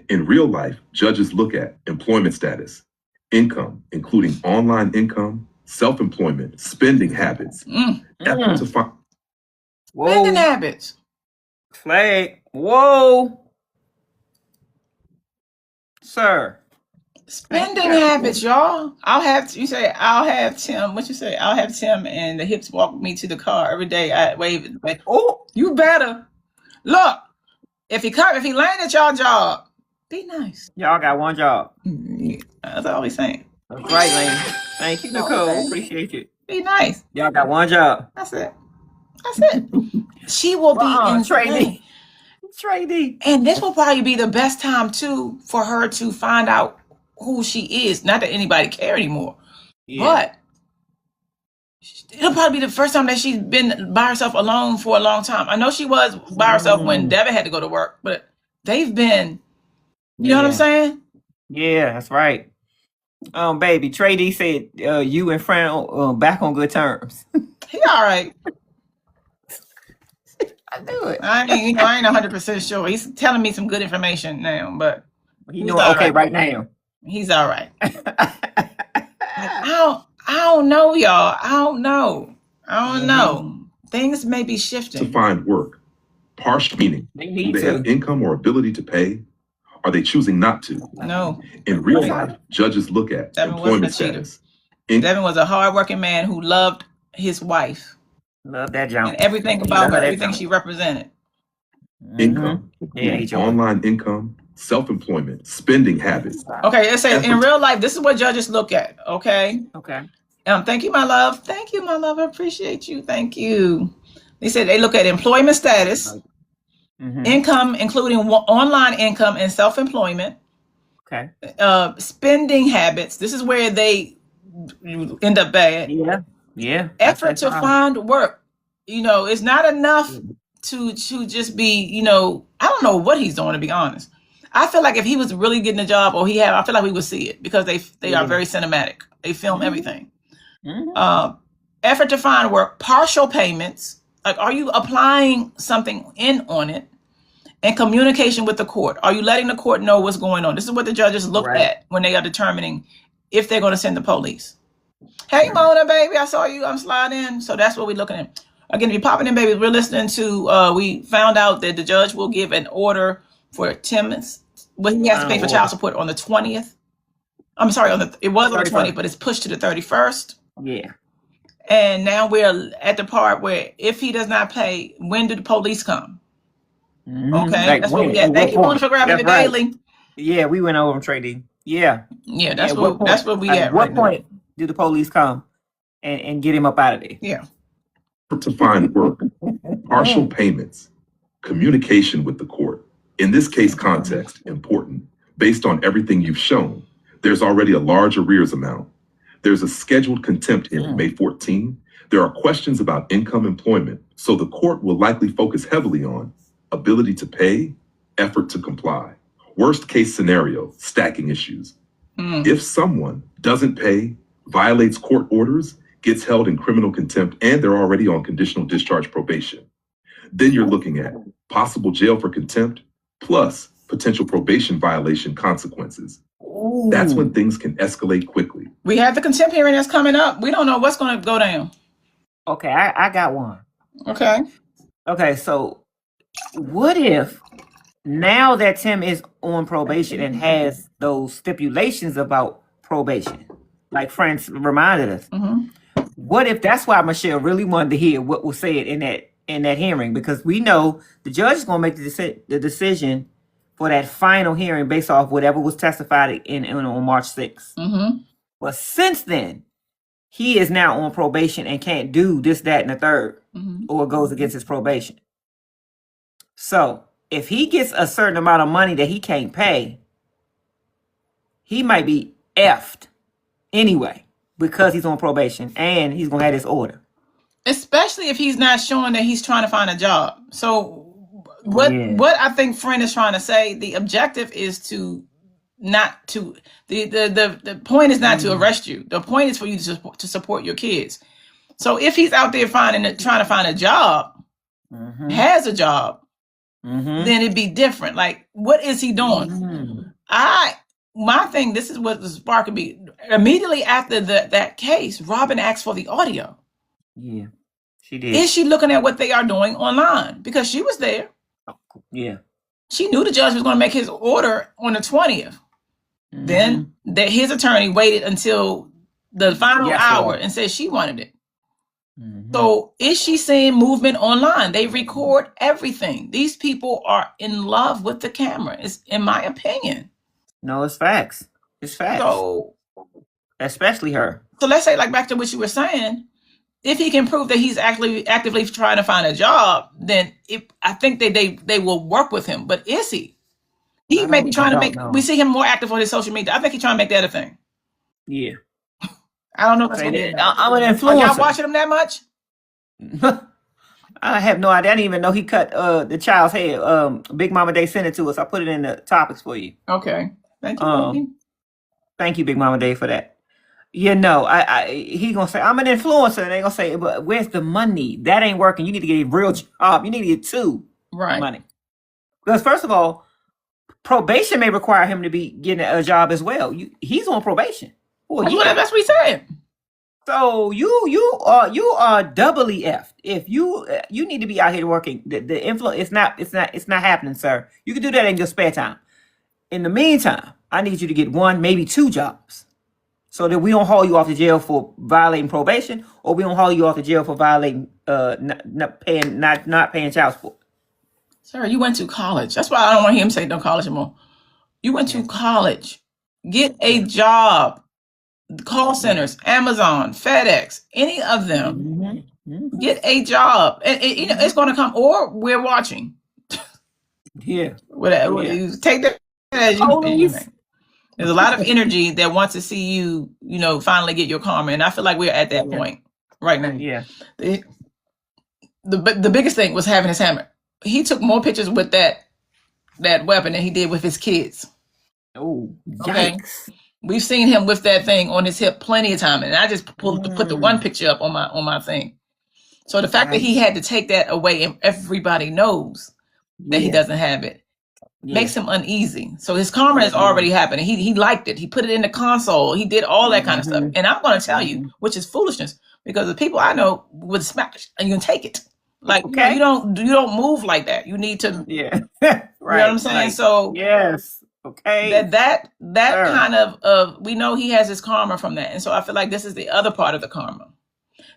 Speaker 13: In real life, judges look at employment status, income, including online income, self-employment, spending habits, effort to find.
Speaker 1: Spending habits.
Speaker 2: Flag. Whoa. Sir.
Speaker 1: Spending habits, y'all. I'll have Tim. What you say? I'll have Tim and the hips walk me to the car every day. I wave it. Like, oh, you better look. If he land at y'all job, be nice.
Speaker 2: Y'all got one job.
Speaker 1: That's all he's saying.
Speaker 2: That's right, Lane. Thank you, Nicole. Appreciate you.
Speaker 1: Be nice.
Speaker 2: Y'all got one job.
Speaker 1: That's it. She will be in
Speaker 2: trainee.
Speaker 1: And this will probably be the best time too for her to find out who she is. Not that anybody care anymore, but it'll probably be the first time that she's been by herself alone for a long time. I know she was by herself when Devon had to go to work, but they've been, you know what I'm saying?
Speaker 2: Yeah, that's right. Baby, Trey D said you and Fran back on good terms.
Speaker 1: He all right.
Speaker 2: I knew it.
Speaker 1: I ain't 100% sure. He's telling me some good information now, but
Speaker 2: he's doing okay right now.
Speaker 1: He's all right. I don't know, y'all. I don't know. Things may be shifting.
Speaker 13: To find work. Partial meaning. Do they have income or ability to pay? Are they choosing not to?
Speaker 1: No.
Speaker 13: In real life, judges look at employment status.
Speaker 1: Devon was a hardworking man who loved his wife.
Speaker 2: Love that jump.
Speaker 1: And everything about her, everything she represented.
Speaker 13: Income, online income, self-employment, spending habits.
Speaker 1: Okay, it says in real life, this is what judges look at. Okay. Thank you, my love. Thank you, my love. I appreciate you. Thank you. They said they look at employment status, income, including online income and self-employment.
Speaker 2: Okay.
Speaker 1: Spending habits. This is where they end up bad.
Speaker 2: Yeah.
Speaker 1: Effort to find work. You know, it's not enough to just be, I don't know what he's doing, to be honest. I feel like if he was really getting a job, I feel like we would see it because they are very cinematic. They film everything. Effort to find work, partial payments. Like, are you applying something in on it? And communication with the court. Are you letting the court know what's going on? This is what the judges look at when they are determining if they're going to send the police. Hey, Mona, baby, I saw you. I'm sliding in. So that's what we're looking at. Again, if you're popping in, baby, we're listening to, we found out that the judge will give an order for Tim's, he has to pay for child support on the 20th. I'm sorry, it was on the 20th, but it's pushed to the 31st.
Speaker 2: Yeah.
Speaker 1: And now we're at the part where if he does not pay, when do the police come? Okay,
Speaker 2: like,
Speaker 1: that's what we at. Thank you, Mona, for grabbing the daily.
Speaker 2: Yeah, we went over trading. Yeah,
Speaker 1: that's what we at.
Speaker 2: At what point do the police come and get him up out of there?
Speaker 1: Yeah.
Speaker 13: To find work, partial payments, communication with the court. In this case, context, important. Based on everything you've shown, there's already a large arrears amount. There's a scheduled contempt hearing May 14. There are questions about income employment, so the court will likely focus heavily on ability to pay, effort to comply. Worst case scenario, stacking issues. If someone doesn't pay, violates court orders, gets held in criminal contempt, and they're already on conditional discharge probation, then you're looking at possible jail for contempt plus potential probation violation consequences. That's when things can escalate quickly.
Speaker 1: We have the contempt hearing that's coming up. We don't know what's going to go down.
Speaker 2: Okay, I got one.
Speaker 1: Okay,
Speaker 2: so what if now that Tim is on probation and has those stipulations about probation, like Franz reminded us, what if that's why Michelle really wanted to hear what was said in that hearing? Because we know the judge is going to make the decision for that final hearing based off whatever was testified in on March 6th.
Speaker 1: Mm-hmm.
Speaker 2: But since then, he is now on probation and can't do this, that, and the third, or goes against his probation. So if he gets a certain amount of money that he can't pay, he might be effed anyway because he's on probation and he's going to have this order.
Speaker 1: Especially if he's not showing that he's trying to find a job. So what I think friend is trying to say, the objective is the point is not to arrest you. The point is for you to support your kids. So if he's out there trying to find a job, has a job, then it'd be different. Like, what is he doing? My thing, this is what the spark could be. Immediately after that case, Robin asked for the audio.
Speaker 2: Yeah, she did.
Speaker 1: Is she looking at what they are doing online? Because she was there.
Speaker 2: Yeah.
Speaker 1: She knew the judge was going to make his order on the 20th. Then his attorney waited until the final hour and said she wanted it. So is she seeing movement online? They record everything. These people are in love with the camera, is in my opinion.
Speaker 2: No, it's facts. It's facts.
Speaker 1: So,
Speaker 2: especially her.
Speaker 1: So let's say, like, back to what you were saying, if he can prove that he's actively trying to find a job, then I think that they will work with him. But is he? He may be trying to make. We see him more active on his social media. I think he's trying to make that a thing.
Speaker 2: Yeah.
Speaker 1: I don't know.
Speaker 2: I'm an influencer.
Speaker 1: Are y'all watching him that much?
Speaker 2: I have no idea. I didn't even know he cut the child's head. Big Mama Day sent it to us. I put it in the topics for you.
Speaker 1: Okay. Thank you.
Speaker 2: Thank you, Big Mama Day, for that. You know, he gonna say I'm an influencer, and they gonna say, but where's the money? That ain't working. You need to get a real job. You need to get two money. Because first of all, probation may require him to be getting a job as well. He's on probation.
Speaker 1: That's what we said.
Speaker 2: So you are doubly effed. If you need to be out here working, the influence it's not happening, sir. You can do that in your spare time. In the meantime, I need you to get one, maybe two jobs, so that we don't haul you off to jail for violating probation, or we don't haul you off to jail for violating not paying child support.
Speaker 1: Sir, you went to college. That's why I don't want to hear him say no college anymore. You went to college. Get a job. Call centers, Amazon, FedEx, any of them. Get a job. And it's going to come, or we're watching.
Speaker 2: Yeah.
Speaker 1: Whatever. You take that as you may. There's a lot of energy that wants to see you, finally get your karma. And I feel like we're at that point right now.
Speaker 2: Yeah.
Speaker 1: The biggest thing was having his hammer. He took more pictures with that weapon than he did with his kids.
Speaker 2: Oh,
Speaker 1: okay.
Speaker 2: Yikes.
Speaker 1: We've seen him with that thing on his hip plenty of time, and I just put the one picture up on my thing. So the fact that he had to take that away, and everybody knows that he doesn't have it, makes him uneasy. So his karma has already happened. He liked it. He put it in the console. He did all that kind of stuff. And I'm going to tell you, which is foolishness, because the people I know would smash, and you can take it. Like, you don't move like that. You need to.
Speaker 2: Yeah.
Speaker 1: Right. You know what I'm saying?
Speaker 2: Right.
Speaker 1: So
Speaker 2: yes. Okay.
Speaker 1: That kind of we know he has his karma from that, and so I feel like this is the other part of the karma.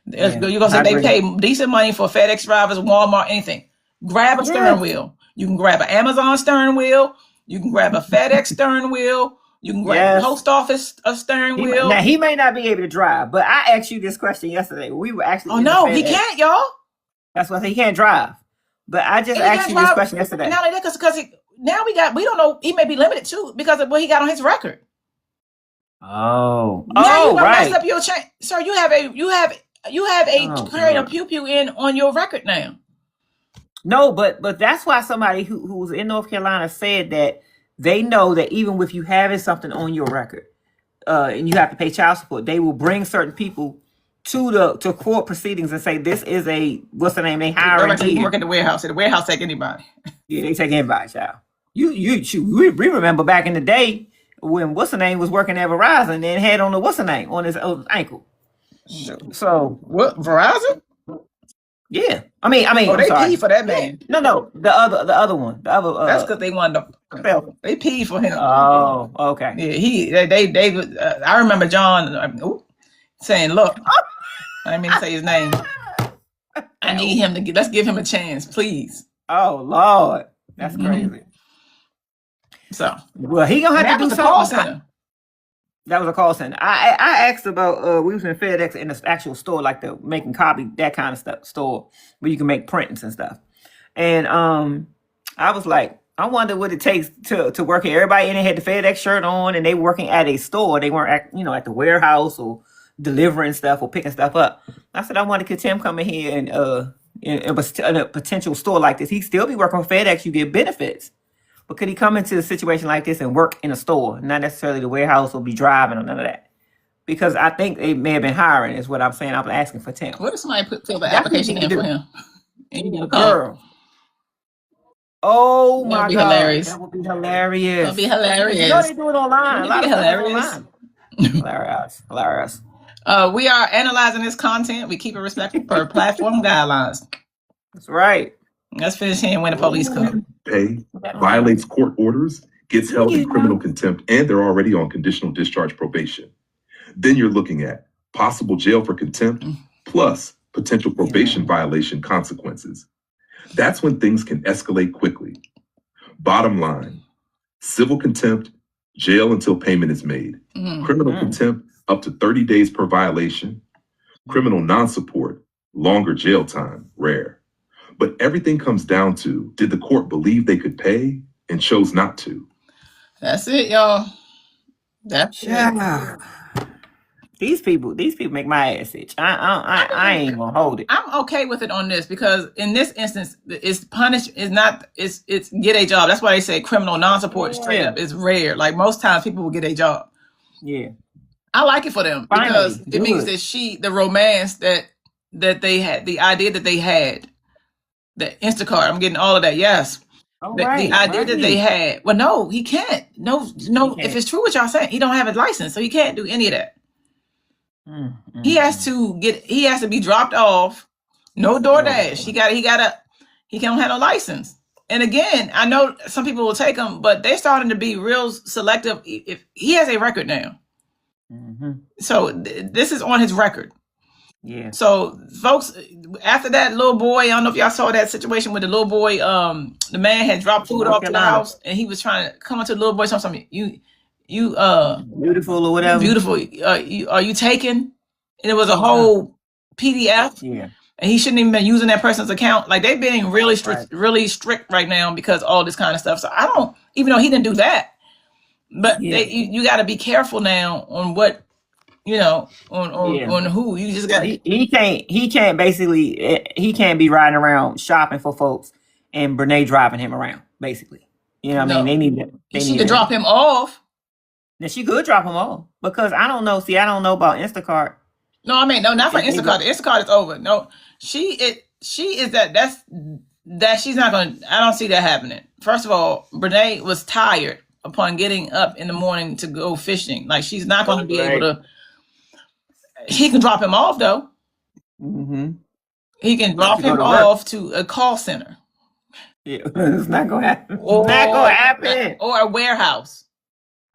Speaker 1: You're gonna say they pay decent money for FedEx drivers, Walmart, anything. Grab a steering wheel. You can grab an Amazon steering wheel. You can grab a FedEx steering wheel. You can grab a post office steering wheel.
Speaker 2: Now he may not be able to drive, but I asked you this question yesterday. We were actually.
Speaker 1: Oh no, he can't, y'all.
Speaker 2: That's why he can't drive. But I just asked you this question yesterday.
Speaker 1: Not only that, because now we don't know, he may be limited too because of what he got on his record.
Speaker 2: Now
Speaker 1: you mess up your chain. Sir, you have a carrying a pew in on your record now.
Speaker 2: No, but that's why somebody who's in North Carolina said that they know that even if you having something on your record, and you have to pay child support, they will bring certain people to court proceedings and say this is what's the name they hiring.
Speaker 1: You work at the warehouse. The warehouse take anybody.
Speaker 2: Yeah, they take anybody, child. We remember back in the day when what's the name was working at Verizon and had on the what's the name on his ankle. So
Speaker 1: what, Verizon?
Speaker 2: Yeah, I mean.
Speaker 1: They pee for that man.
Speaker 2: No, the other one.
Speaker 1: That's because they wanted to. They pee for him.
Speaker 2: Oh, okay.
Speaker 1: Yeah, they. I remember John saying, "Look, I didn't mean to say his name. I need him to let's give him a chance, please.
Speaker 2: Oh Lord, that's crazy.
Speaker 1: So,
Speaker 2: well, he gonna have to do something.
Speaker 1: Call center.
Speaker 2: That was a call center. I asked about we was in FedEx in the actual store, like the making copy, that kind of stuff store where you can make prints and stuff. And I was like, I wonder what it takes to work here. Everybody in there had the FedEx shirt on, and they were working at a store. They weren't at the warehouse or delivering stuff or picking stuff up. I said, I wonder could Tim come in here and in a potential store like this, he'd still be working for FedEx. You get benefits. But could he come into a situation like this and work in a store, not necessarily the warehouse, or be driving or none of that? Because I think they may have been hiring, is what I'm saying. I'm asking for Tim.
Speaker 1: What if somebody fill the application in for him? And you get a
Speaker 2: girl. Oh my God.
Speaker 1: Hilarious.
Speaker 2: That would be hilarious.
Speaker 1: That would be hilarious.
Speaker 2: You know they do it online. A lot of
Speaker 1: hilarious.
Speaker 2: Hilarious.
Speaker 1: We are analyzing this content. We keep it respectful per platform guidelines.
Speaker 2: That's right.
Speaker 1: Let's finish here and when the police come.
Speaker 13: Pay, violates court orders, gets held in criminal contempt, and they're already on conditional discharge probation. Then you're looking at possible jail for contempt plus potential probation violation consequences. That's when things can escalate quickly. Bottom line, civil contempt, jail until payment is made. Criminal contempt, up to 30 days per violation. Criminal non-support, longer jail time, rare. But everything comes down to, did the court believe they could pay and chose not to?
Speaker 1: That's it, y'all. That's
Speaker 2: it. These people make my ass itch. I ain't gonna hold it.
Speaker 1: I'm okay with it on this because in this instance, it's punished. It's get a job. That's why they say criminal non-support straight up is rare. Like most times, people will get a job.
Speaker 2: Yeah,
Speaker 1: I like it for them because it means that the romance that they had, the idea that they had. The Instacart, I'm getting all of that. Yes. The idea that they had. Well, no, he can't. No. He can't. If it's true what y'all saying, he don't have a license, so he can't do any of that. He has to be dropped off. No DoorDash. He can't have no license. And again, I know some people will take him, but they're starting to be real selective. If he has a record now, so this is on his record.
Speaker 2: Yeah.
Speaker 1: So, folks, after that little boy, I don't know if y'all saw that situation with the little boy. The man had dropped food off to the house, and he was trying to come up to the little boy. Something you
Speaker 2: beautiful or whatever.
Speaker 1: Beautiful. Are you taken? And it was a whole PDF.
Speaker 2: Yeah.
Speaker 1: And he shouldn't even been using that person's account. Like they're being really strict right now because all this kind of stuff. So I don't, even though he didn't do that, but you got to be careful now on what. On who you just got.
Speaker 2: He can't be riding around shopping for folks and Brenay driving him around. Basically, I mean, they need that.
Speaker 1: She could drop him off.
Speaker 2: Then she could drop him off because I don't know. See, I don't know about Instacart.
Speaker 1: No, I mean, no, not for Instacart. The Instacart is over. No, she is that she's not going to, I don't see that happening. First of all, Brenay was tired upon getting up in the morning to go fishing. Like she's not going to be able to. He can drop him off though. He can drop him off to a call center.
Speaker 2: Yeah, it's not gonna happen. It's not gonna happen.
Speaker 1: Or a warehouse.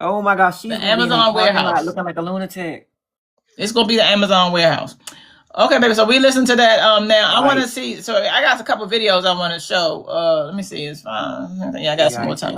Speaker 2: Oh my gosh, she's
Speaker 1: the Amazon warehouse
Speaker 2: looking like a lunatic.
Speaker 1: It's gonna be the Amazon warehouse. Okay, baby. So we listen to that. Now I want to see. So I got a couple videos I want to show. Let me see. It's fine. Yeah, I got some more time.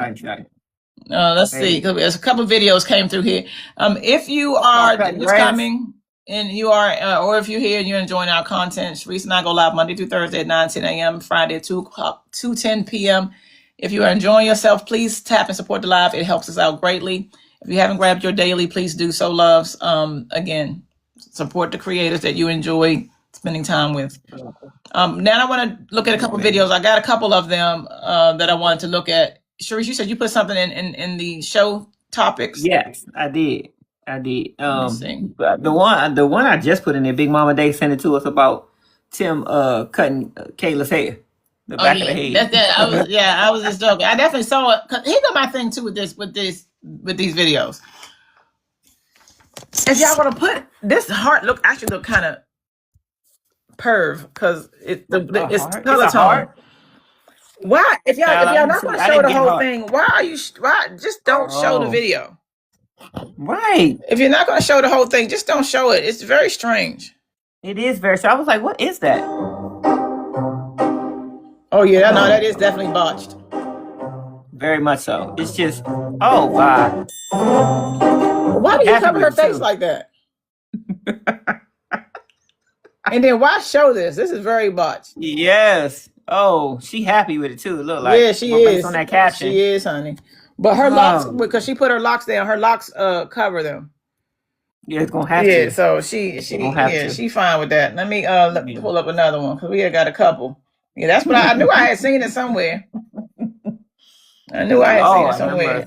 Speaker 1: Let's see. There's a couple videos came through here. If you are just coming. And you are, or if you're here and you're enjoying our content, Sharice and I go live Monday through Thursday at 9:10 a.m., Friday at 2:10 p.m. If you are enjoying yourself, please tap and support the live. It helps us out greatly. If you haven't grabbed your daily, please do so, loves. Again, support the creators that you enjoy spending time with. Now I want to look at a couple videos. I got a couple of them that I wanted to look at. Sharice, you said you put something in the show topics.
Speaker 2: Yes, I did. The one I just put in there, Big Mama Day sent it to us about Tim cutting Kayla's hair, the back of the head.
Speaker 1: I was just joking. I definitely saw it. Here's my thing too with these videos. If y'all want to put this heart look kind of perv because it's color tone. Why? If y'all not gonna show the whole thing, why just don't show the video?
Speaker 2: Right.
Speaker 1: If you're not going to show the whole thing, just don't show it. It's very strange.
Speaker 2: It is very sharp. I was like, what is that?
Speaker 1: Oh yeah, no, that is definitely botched.
Speaker 2: Very much so. It's just, oh God.
Speaker 1: Why do you cover her face like that? And then why show this? This is very botched.
Speaker 2: Yes. Oh, she happy with it too. Look like,
Speaker 1: yeah, she is
Speaker 2: on that caption.
Speaker 1: She is, honey. But her locks, because she put her locks down, her locks cover them.
Speaker 2: Yeah, it's gonna have to.
Speaker 1: Yeah, so she fine with that. Let me pull up another one because we had got a couple. Yeah, that's what I knew. I had seen it somewhere. I knew I had seen it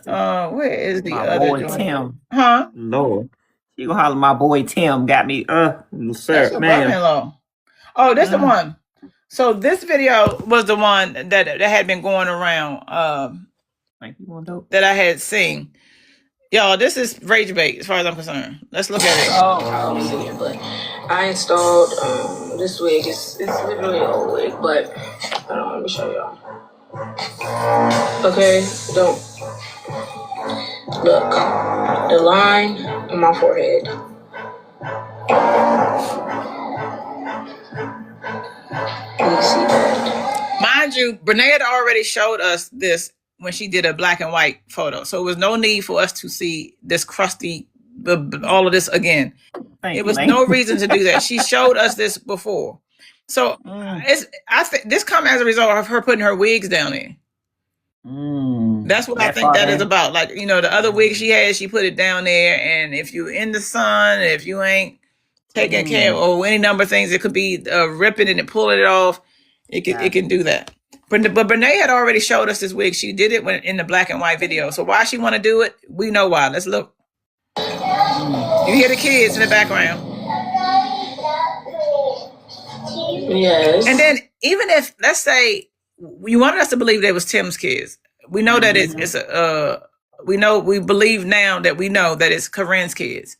Speaker 1: somewhere. Where is the other
Speaker 2: boy
Speaker 1: joint?
Speaker 2: Tim?
Speaker 1: Huh?
Speaker 2: Lord, you gonna holler? My boy Tim got me.
Speaker 1: Sir, man. Oh, this the one. So this video was the one that had been going around. That I had seen. Y'all, this is rage bait as far as I'm concerned. Let's look at it.
Speaker 14: But I installed this wig. It's literally an old wig, but hold on, let me show y'all. Okay, don't look the line in my forehead. Can you see that?
Speaker 1: Mind you, Brenay had already showed us this when she did a black and white photo. So it was no need for us to see this crusty, all of this again. It was no reason to do that. She showed us this before. So I think this comes as a result of her putting her wigs down there. That's what I think that is about. Like, you know, the other wig she had, she put it down there. And if you're in the sun, if you ain't taking care or any number of things, it could be ripping it and pulling it off. It can do that. But Brenay had already showed us this wig. She did it in the black and white video. So why she want to do it, we know why. Let's look. You hear the kids in the background.
Speaker 14: Yes.
Speaker 1: And then even if, let's say, you wanted us to believe they was Tim's kids. We know that we believe now that we know that it's Corinne's kids.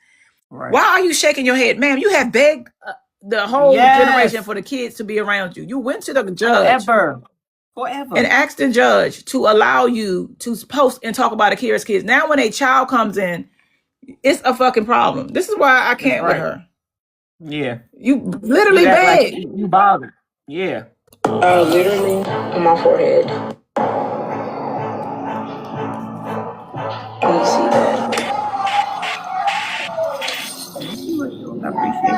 Speaker 1: Right. Why are you shaking your head? Ma'am, you have begged the whole generation for the kids to be around you. You went to the judge. Forever. And asked the judge to allow you to post and talk about Akira's kids. Now when a child comes in, it's a fucking problem. This is why I can't with her.
Speaker 2: Yeah.
Speaker 1: You literally begged.
Speaker 2: Like you bothered. Yeah.
Speaker 14: Literally on my forehead. Can you see that?
Speaker 2: I appreciate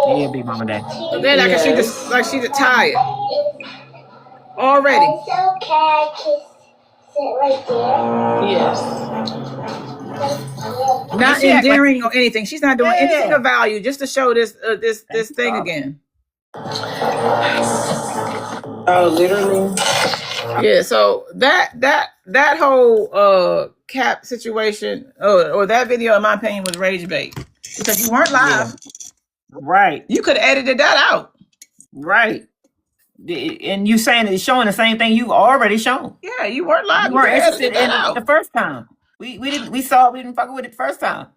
Speaker 2: it. Yeah, big mama day.
Speaker 1: But then I can see this, like she's tired. Already.
Speaker 12: So can I sit right there?
Speaker 14: Yes.
Speaker 1: Not endearing or anything. She's not doing anything of value just to show this thing again.
Speaker 14: Literally.
Speaker 1: Yeah, so that whole cap situation or that video, in my opinion, was rage bait because you weren't live.
Speaker 2: Yeah. Right.
Speaker 1: You could have edited that out.
Speaker 2: Right. And you saying it's showing the same thing you've already shown.
Speaker 1: Yeah, you weren't live.
Speaker 2: You weren't interested in it the first time. We didn't fuck with it the first time.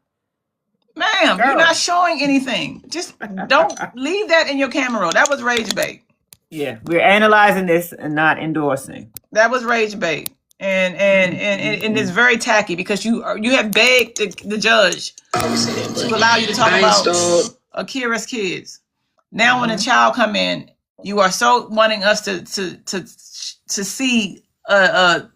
Speaker 1: Ma'am, you're not showing anything. Just don't leave that in your camera roll. That was rage bait.
Speaker 2: Yeah, we're analyzing this and not endorsing.
Speaker 1: That was rage bait. And it's very tacky because you have begged the judge to allow you to talk about Akira's kids. Now when a child come in, you are so wanting us to see a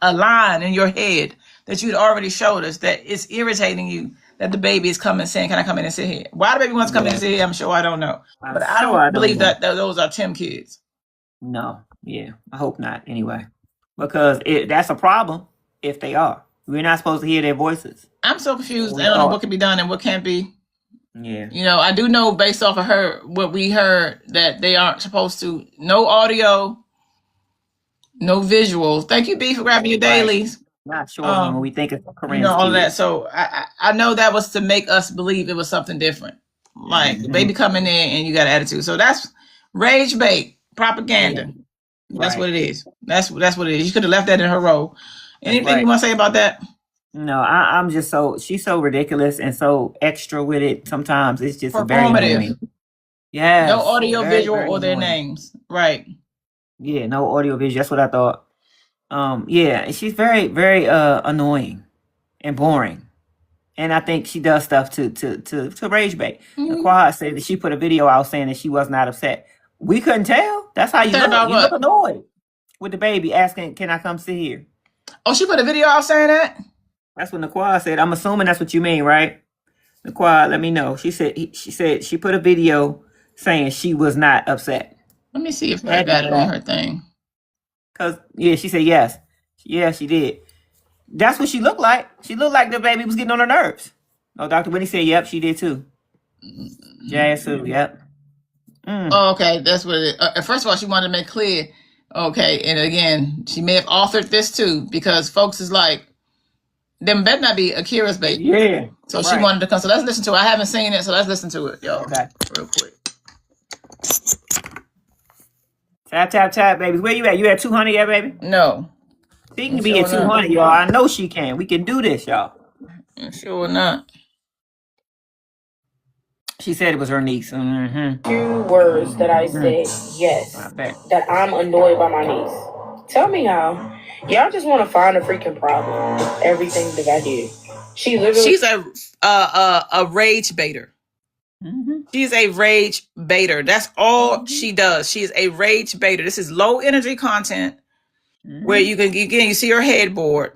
Speaker 1: line in your head that you'd already showed us that it's irritating you that the baby is coming saying, "Can I come in and sit here?" Why the baby wants to come in and sit here, I'm sure I don't know. But I don't believe that those are Tim kids.
Speaker 2: No, yeah, I hope not anyway. Because that's a problem if they are. We're not supposed to hear their voices.
Speaker 1: I'm so confused. I don't know what can be done and what can't be.
Speaker 2: Yeah.
Speaker 1: You know, I do know based off of what we heard that they aren't supposed to, no audio, no visuals. Thank you, B, for grabbing your dailies.
Speaker 2: Not sure when we think it's Korean.
Speaker 1: You know, all of that. So I know that was to make us believe it was something different. Like the baby coming in and you got an attitude. So that's rage bait, propaganda. That's what it is. That's what it is. You could have left that in her role. Anything you want to say about that?
Speaker 2: No, I'm just she's so ridiculous and so extra with it. Sometimes it's just very annoying. Yeah.
Speaker 1: No audio, visual, or their names. Right.
Speaker 2: Yeah, no audio, visual. That's what I thought. Yeah, she's very, very annoying and boring. And I think she does stuff to rage bait. Quad said that she put a video out saying that she was not upset. We couldn't tell. That's how you look. You look annoyed with the baby asking, "Can I come sit here?"
Speaker 1: Oh, she put a video out saying that?
Speaker 2: That's what Naquad said. I'm assuming that's what you mean, right? Naquad, let me know. She said she put a video saying she was not upset.
Speaker 1: Let me see if I got it on her thing.
Speaker 2: Cause she said yes. Yeah, she did. That's what she looked like. She looked like the baby was getting on her nerves. Oh, Dr. Whitney said, yep, she did too. Jazz too, yep.
Speaker 1: Oh, okay, that's what it is. First of all, she wanted to make clear. Okay, and again, she may have authored this too, because folks is like, them better not be Akira's baby.
Speaker 2: Yeah.
Speaker 1: So she wanted to come. So let's listen to it. I haven't seen it, so let's listen to it, y'all.
Speaker 2: Okay.
Speaker 1: Real quick.
Speaker 2: Tap, tap, tap, babies. Where you at? You at 200 yet, baby?
Speaker 1: No.
Speaker 2: She can be at 200, y'all. I know she can. We can do this, y'all.
Speaker 1: Sure not.
Speaker 2: She said it was her niece.
Speaker 14: Few words that I said yes. That I'm annoyed by my niece. Tell me how. Y'all just want to find a freaking problem with everything that I do.
Speaker 1: She's a rage baiter. She's a rage baiter. That's all she does. She's a rage baiter. This is low energy content where you see her headboard.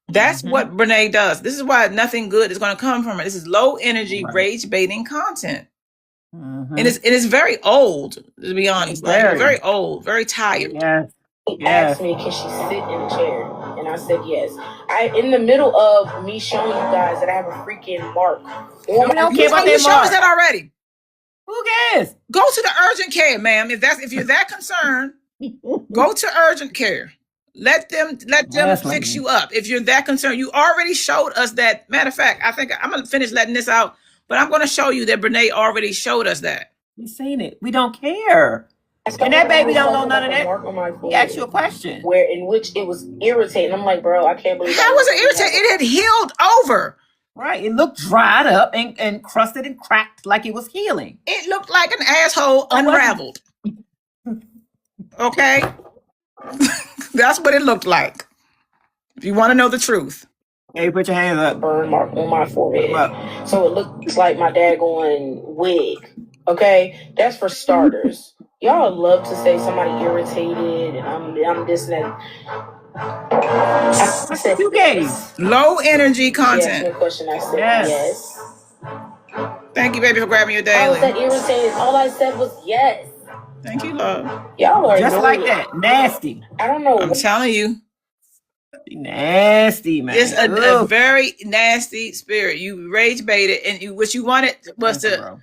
Speaker 1: That's what Brenay does. This is why nothing good is going to come from it. This is low energy rage baiting content. And it's very old, to be honest. Very old, very tired.
Speaker 14: Asked me, can she sit in a chair? And I said yes. In the middle of me showing you guys that I have a freaking mark.
Speaker 1: You showed us that already.
Speaker 2: Who cares?
Speaker 1: Go to the urgent care, ma'am. If you're that concerned, go to urgent care. Let them fix you up. If you're that concerned, you already showed us that. Matter of fact, I think I'm gonna finish letting this out, but I'm gonna show you that Brenay already showed us that.
Speaker 2: You seen it. We don't care. And that baby don't know none of that. He asked you a question.
Speaker 14: In which it was irritating. I'm like, bro, I can't believe.
Speaker 1: How was it irritating? It had healed over.
Speaker 2: Right. It looked dried up and crusted and cracked like it was healing.
Speaker 1: It looked like an asshole unraveled. Okay? That's what it looked like. If you want to know the truth.
Speaker 2: Hey, put your hands up.
Speaker 14: Burn mark on my forehead. So it looks like my daggone wig. Okay? That's for starters. Y'all love to say somebody irritated and I'm this and that. I said,
Speaker 2: you gave
Speaker 1: low energy content.
Speaker 14: Yes, no question. I said yes.
Speaker 1: Thank you, baby, for grabbing your daily.
Speaker 14: I was that irritated. All I said was yes.
Speaker 1: Thank you, love.
Speaker 14: Y'all are
Speaker 2: just like that. Nasty.
Speaker 14: I don't know.
Speaker 1: I'm telling you.
Speaker 2: Nasty, man.
Speaker 1: It's a very nasty spirit. You rage baited, and what you wanted was to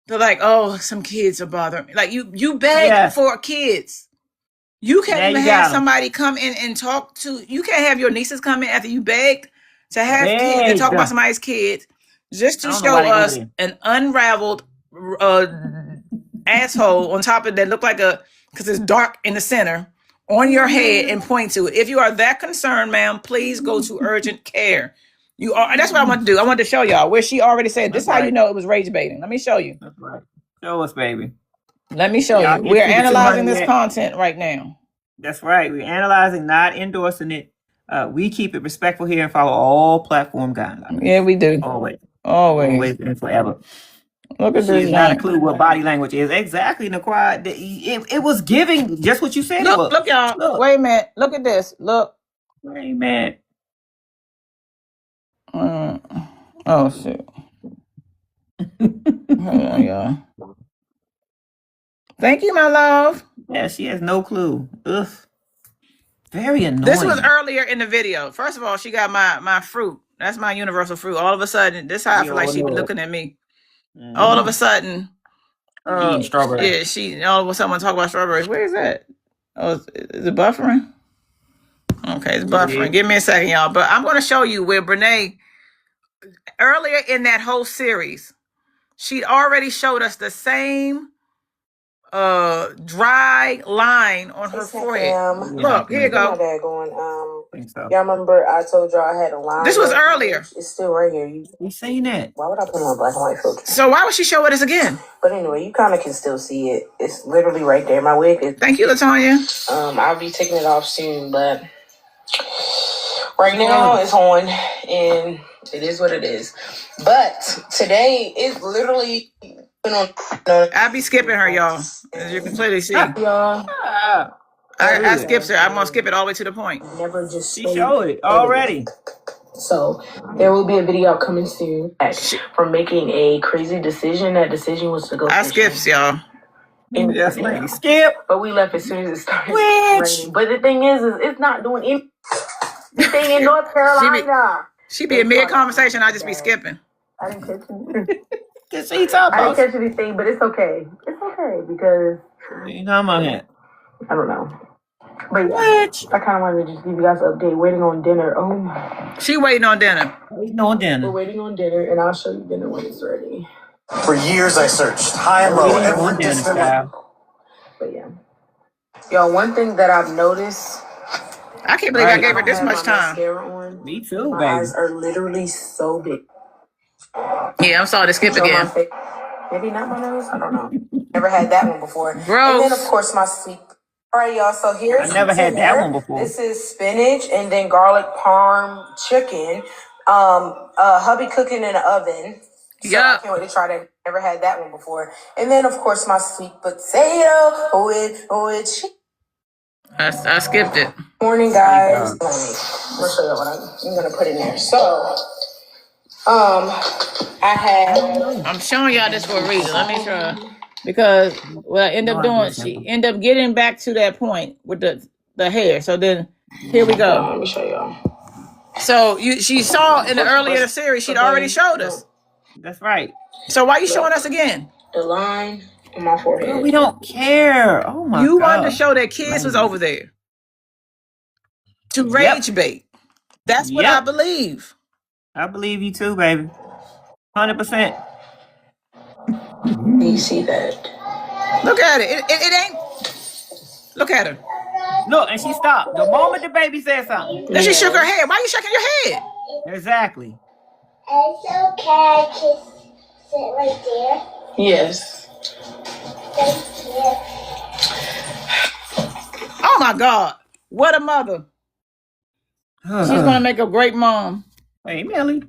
Speaker 1: like, oh, some kids are bothering me. Like you begged for kids. You can't even have somebody come in and talk to. You can't have your nieces come in after you begged to have kids and talk about somebody's kids, just to show us an unraveled asshole on top of that look like because it's dark in the center on your head and point to it. If you are that concerned, ma'am, please go to urgent care. That's what I want to do. I want to show y'all where she already said this is how you know it was rage baiting. Let me show you.
Speaker 2: That's right. Show us, baby.
Speaker 1: Let me show you. We're analyzing this content right now.
Speaker 2: That's right. We're analyzing, not endorsing it. We keep it respectful here and follow all platform guidelines.
Speaker 1: Yeah, we do.
Speaker 2: Always and forever.
Speaker 1: Look at this.
Speaker 2: She's not a clue what body language is. Exactly, Naquad. It was giving just what you said.
Speaker 1: Look, y'all. Look. Wait a minute. Look at this. Look.
Speaker 2: Wait a minute.
Speaker 1: Oh, shit. Hold on, y'all. Thank you, my love.
Speaker 2: Yeah, she has no clue. Ugh. Very annoying.
Speaker 1: This was earlier in the video. First of all, she got my fruit. That's my universal fruit. All of a sudden, this is how I feel like she be looking at me. All of a sudden,
Speaker 2: strawberry.
Speaker 1: Yeah, all of a sudden talk about strawberries. Where is that? Oh, is it buffering? Okay, it's buffering. Give me a second, y'all. But I'm going to show you where Brenay, earlier in that whole series, she'd already showed us the same dry line on her forehead. Look, here you go.
Speaker 14: Y'all remember I told y'all I had a line?
Speaker 1: This was earlier.
Speaker 14: It's still right here.
Speaker 2: You seen that?
Speaker 14: Why would I put on black and white filter?
Speaker 1: So why would she show it us again?
Speaker 14: But anyway, you kind of can still see it. It's literally right there. My wig is.
Speaker 1: Thank you, Latonya.
Speaker 14: I'll be taking it off soon, but Right now it's on, and it is what it is. But today is literally on.
Speaker 1: I be skipping her, y'all, as you can clearly see.
Speaker 14: Y'all.
Speaker 1: I skipped her. I'm gonna skip it all the way to the point.
Speaker 14: Never just
Speaker 2: She showed it already.
Speaker 14: So there will be a video coming soon from making a crazy decision. That decision was to go.
Speaker 1: I skipped, y'all.
Speaker 2: Yes, lady. Skip.
Speaker 14: But we left as soon as it started raining. But the thing is it's not doing anything in North Carolina.
Speaker 1: She be in mid-conversation. I just be skipping.
Speaker 14: I didn't catch anything.
Speaker 2: I didn't
Speaker 14: catch anything, but it's okay. It's okay because
Speaker 2: you know I'm on it.
Speaker 14: I don't know. But yeah, I kind of wanted to just give you guys an update. Waiting on dinner. Oh my.
Speaker 1: She waiting on dinner.
Speaker 2: Waiting on dinner.
Speaker 14: We're waiting on dinner, and I'll show you dinner when it's ready.
Speaker 15: For years, I searched high and low every distant.
Speaker 14: But yeah, y'all. One thing that I've noticed.
Speaker 1: I can't believe I gave her this much time.
Speaker 14: Me too, baby. My eyes are literally so big.
Speaker 1: Yeah, I'm sorry to skip again.
Speaker 14: Maybe not my nose. I don't know. Never had that one before.
Speaker 1: Gross.
Speaker 14: And then of course my sweet. All right, y'all. So here's
Speaker 2: I never had that one before.
Speaker 14: This is spinach and then garlic parm chicken. Hubby cooking in the oven. So I can't wait to try that. Never had that one before. And then of course my sweet potato with chicken.
Speaker 1: I skipped it.
Speaker 14: Morning, guys. I'm gonna show you what I'm gonna put in there. So,
Speaker 1: I'm showing y'all this for a reason. Let me try. Because what I end up doing, she end up getting back to that point with the hair. So then, here we go.
Speaker 14: Let me show y'all.
Speaker 1: So she saw in the earlier series, she'd already showed us.
Speaker 2: That's right.
Speaker 1: So why are you showing us again?
Speaker 14: The line on my forehead.
Speaker 2: Girl, we don't care. Oh my God.
Speaker 1: You wanted to show that kids was over there to rage bait. That's what I believe.
Speaker 2: I believe you too, baby. 100%.
Speaker 14: You see that?
Speaker 1: Look at it. It ain't. Look at her.
Speaker 2: Look, and she stopped. The moment the baby said something.
Speaker 1: Then she shook her head. Why are you shaking your head?
Speaker 2: Exactly.
Speaker 12: It's okay. Just sit right there.
Speaker 14: Yes.
Speaker 12: Thank you.
Speaker 1: Oh my God. What a mother. She's going to make a great mom.
Speaker 2: Hey, Millie.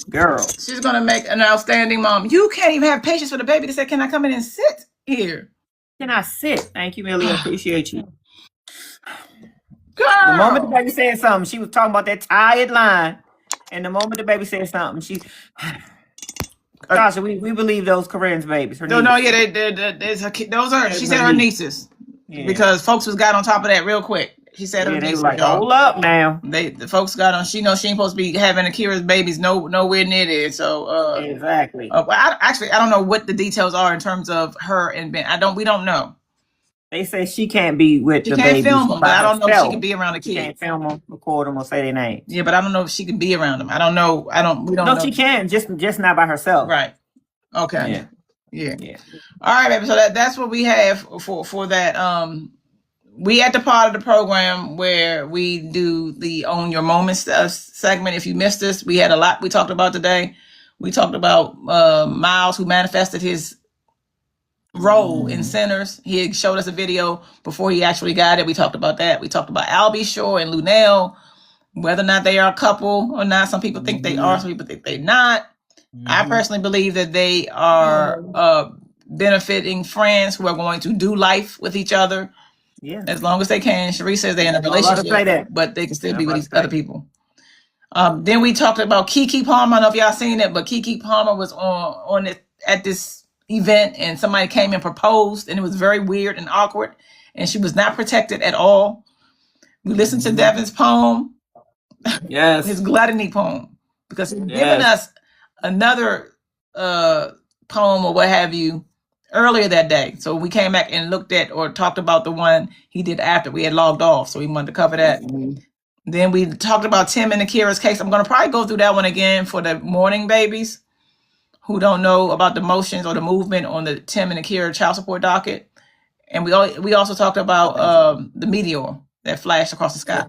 Speaker 2: Girl.
Speaker 1: She's going to make an outstanding mom. You can't even have patience for the baby to say, can I come in and sit here?
Speaker 2: Can I sit? Thank you, Millie. I appreciate you.
Speaker 1: Girl.
Speaker 2: The moment the baby said something, she was talking about that tired line. And the moment the baby said something, she... Tasha, we believe those Koreans babies.
Speaker 1: No, those are, she said her nieces. Yeah. Because folks got on top of that real quick. She said her nieces.
Speaker 2: Like, hold up now.
Speaker 1: The folks got on, she knows she ain't supposed to be having Akira's babies nowhere near there. So,
Speaker 2: exactly.
Speaker 1: I don't know what the details are in terms of her and Ben. We don't know.
Speaker 2: They say she can't be with the babies.
Speaker 1: She can't film them, but I don't know if she can be around the kids.
Speaker 2: She can't film them, record them, or say their names.
Speaker 1: Yeah, but I don't know if she can be around them. I don't know. We don't know.
Speaker 2: No, she can, just not by herself.
Speaker 1: Right. Okay. Yeah. All right, baby. So that's what we have for that. We at the part of the program where we do the Own Your Moments segment. If you missed this, we had a lot we talked about today. We talked about Miles, who manifested his role in Sinners. He showed us a video before he actually got it. We talked about that. We talked about Albie Shore and Luenell, whether or not they are a couple or not. Some people think they are, some people think they're not. I personally believe that they are benefiting friends who are going to do life with each other. Yeah, as long as they can. Cherie says they're in a relationship, but they can still be with these other people. Then we talked about Keke Palmer. I don't know if y'all seen it, but Keke Palmer was on it at this event, and somebody came and proposed, and it was very weird and awkward, and she was not protected at all. We listened to Devon's poem, his Gluttony poem, because he's given us another poem or what have you earlier that day. So we came back and looked at or talked about the one he did after we had logged off. So we wanted to cover that. Then we talked about Tim and Akira's case. I'm going to probably go through that one again for the morning babies who don't know about the motions or the movement on the Tim and Akira child support docket. And we also talked about the meteor that flashed across the sky.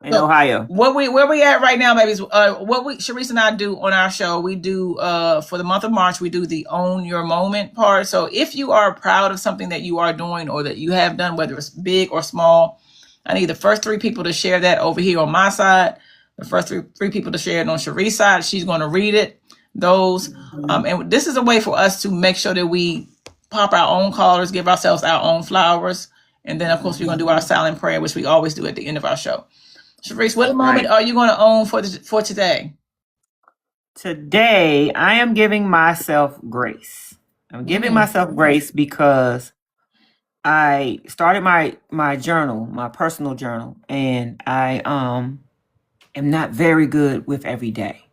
Speaker 2: In Ohio.
Speaker 1: Where we at right now, babies? Sharice and I do on our show, we do for the month of March, we do the Own Your Moment part. So if you are proud of something that you are doing or that you have done, whether it's big or small, I need the first 3 people to share that over here on my side. the first three people to share it on Cherie's side. She's going to read it. And this is a way for us to make sure that we pop our own colors, give ourselves our own flowers. And then, of course, we're going to do our silent prayer, which we always do at the end of our show. Cherise, what moment are you going to own for today?
Speaker 2: Today, I am giving myself grace. I'm giving myself grace because I started my journal, my personal journal, and I am not very good with every day.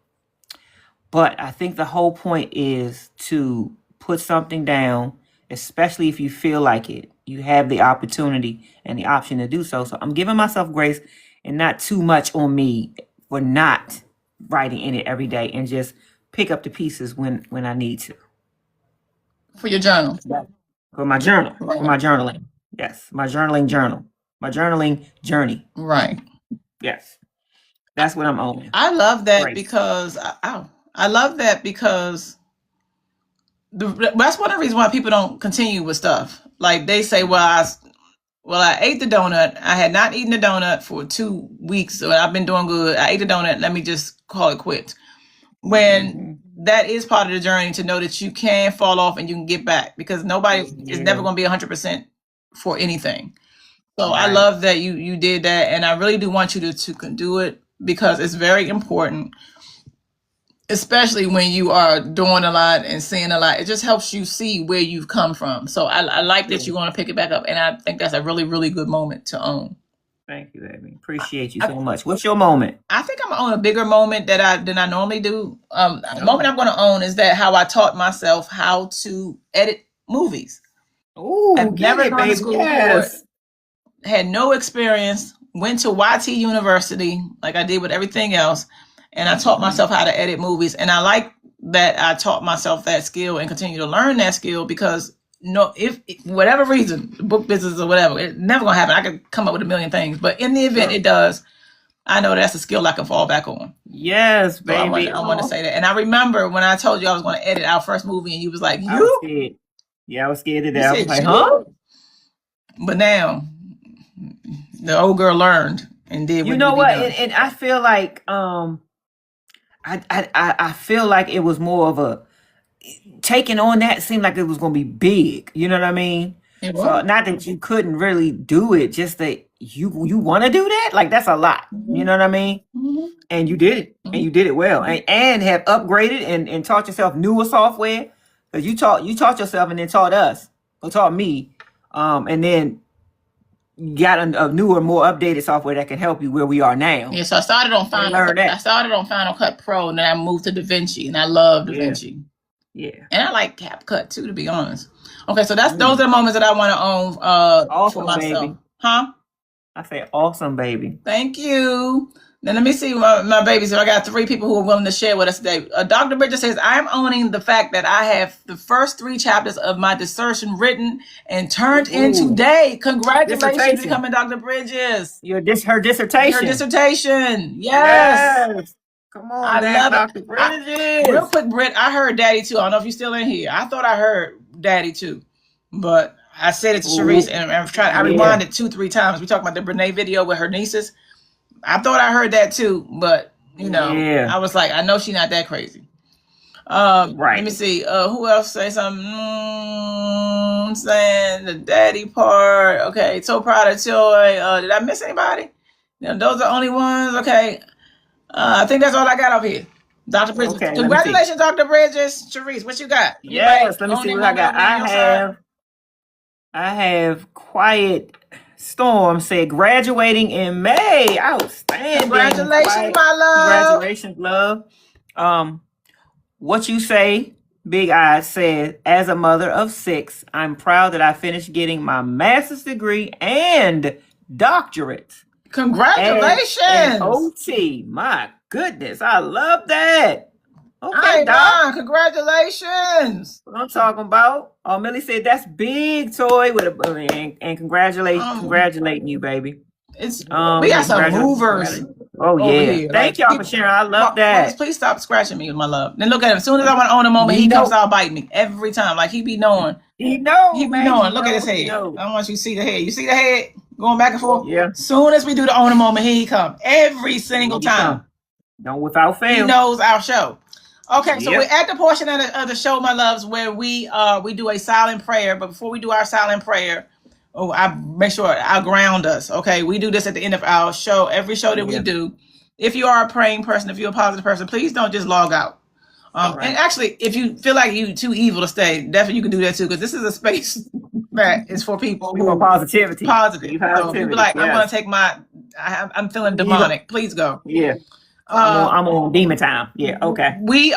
Speaker 2: But I think the whole point is to put something down, especially if you feel like it. You have the opportunity and the option to do so. So I'm giving myself grace and not too much on me for not writing in it every day and just pick up the pieces when I need to.
Speaker 1: For your journal.
Speaker 2: For my journal. For my journaling. Yes. My journaling journal. My journaling journey.
Speaker 1: Right.
Speaker 2: Yes. That's what I'm owning.
Speaker 1: I love that because I love that because that's one of the reasons why people don't continue with stuff. Like they say, I ate the donut. I had not eaten the donut for 2 weeks, so I've been doing good. I ate the donut. Let me just call it quits. When that is part of the journey, to know that you can fall off and you can get back, because nobody is never going to be 100% for anything. So I love that you did that, and I really do want you to do it because it's very important. Especially when you are doing a lot and seeing a lot, it just helps you see where you've come from. So I like that you're going to pick it back up. And I think that's a really, really good moment to own.
Speaker 2: Thank you, baby. Appreciate you so much. What's your moment?
Speaker 1: I think I'm going to own a bigger moment than I normally do. The moment I'm going to own is that how I taught myself how to edit movies.
Speaker 2: Oh,
Speaker 1: I've never gone to school before. Had no experience. Went to YT University like I did with everything else. And I taught myself how to edit movies. And I like that I taught myself that skill and continue to learn that skill because if whatever reason, book business or whatever, it's never going to happen. I could come up with a million things. But in the event it does, I know that's a skill I can fall back on.
Speaker 2: Yes, baby.
Speaker 1: So I want to say that. And I remember when I told you I was going to edit our first movie and you was like,
Speaker 2: I was scared. Yeah, I was scared of that. I was like,
Speaker 1: huh? But now the old girl learned and did what
Speaker 2: you know what? And I feel like I feel like it was more of a taking on that seemed like it was going to be big. You know what I mean? So not that you couldn't really do it, just that you want to do that. Like that's a lot. You know what I mean? And you did it, and you did it well, and have upgraded and taught yourself newer software because you taught yourself and then taught us or taught me, and then got a newer, more updated software that can help you where we are now.
Speaker 1: Yeah, so I started on Final Cut Pro, and then I moved to DaVinci, and I love DaVinci.
Speaker 2: Yeah,
Speaker 1: and I like CapCut too, to be honest. Okay, so those are the moments that I want to own
Speaker 2: awesome,
Speaker 1: for myself.
Speaker 2: Baby.
Speaker 1: Huh?
Speaker 2: I say awesome, baby.
Speaker 1: Thank you. Now let me see my babies. So I got 3 people who are willing to share with us today. Dr. Bridget says, I'm owning the fact that I have the first 3 chapters of my dissertation written and turned in today. Congratulations becoming Dr. Bridges.
Speaker 2: Her dissertation.
Speaker 1: Her dissertation. Yes.
Speaker 2: Come on,
Speaker 1: I love
Speaker 2: Dr. Bridges.
Speaker 1: Real quick, Britt, I heard Daddy too. I don't know if you're still in here. I thought I heard Daddy too. But I said it to Sharice and I rewinded 2-3 times. We talked about the Brenay video with her nieces. I thought I heard that too, but I was like, I know she's not that crazy. Let me see. Who else say something? I'm saying the daddy part. Okay, so proud of Toy. Did I miss anybody? Those are the only ones. Okay. I think that's all I got over here. Dr. Bridges. Okay, congratulations, Dr. Bridges. Sharice, what you got?
Speaker 2: Yes, let me see what I got. I have Quiet Storm said graduating in May. Outstanding.
Speaker 1: Congratulations, my love.
Speaker 2: Congratulations, love. What you say, Big Eyes said, as a mother of 6, I'm proud that I finished getting my master's degree and doctorate.
Speaker 1: Congratulations.
Speaker 2: And OT. My goodness. I love that. Okay, Doc.
Speaker 1: Congratulations.
Speaker 2: What I'm talking about. Millie said that's big, Toy, with and congratulating you, baby.
Speaker 1: We got some movers.
Speaker 2: Oh yeah.
Speaker 1: Here.
Speaker 2: Thank y'all for sharing. I love that.
Speaker 1: Please stop scratching me with my love. Then look at him. As soon as I want to own a moment, he comes out biting me every time. Like he be knowing.
Speaker 2: He knows.
Speaker 1: He be knowing. Look at his head. I don't want you to see the head. You see the head going back and forth?
Speaker 2: Yeah.
Speaker 1: Soon as we do the owner moment, here he come. Every single time.
Speaker 2: Don't without fail.
Speaker 1: He knows our show. Okay, so
Speaker 2: Yep.
Speaker 1: we're at the portion of the show, my loves, where we do a silent prayer. But before we do our silent prayer, I make sure I ground us. Okay, we do this at the end of our show. Every show that we do. If you are a praying person, if you're a positive person, please don't just log out. And actually, if you feel like you're too evil to stay, definitely you can do that too, because this is a space that is for people who are
Speaker 2: positivity.
Speaker 1: Positive. So if you be like, I'm going to take I'm feeling demonic. Please go.
Speaker 2: Yeah. I'm on demon time. Yeah. Okay.
Speaker 1: We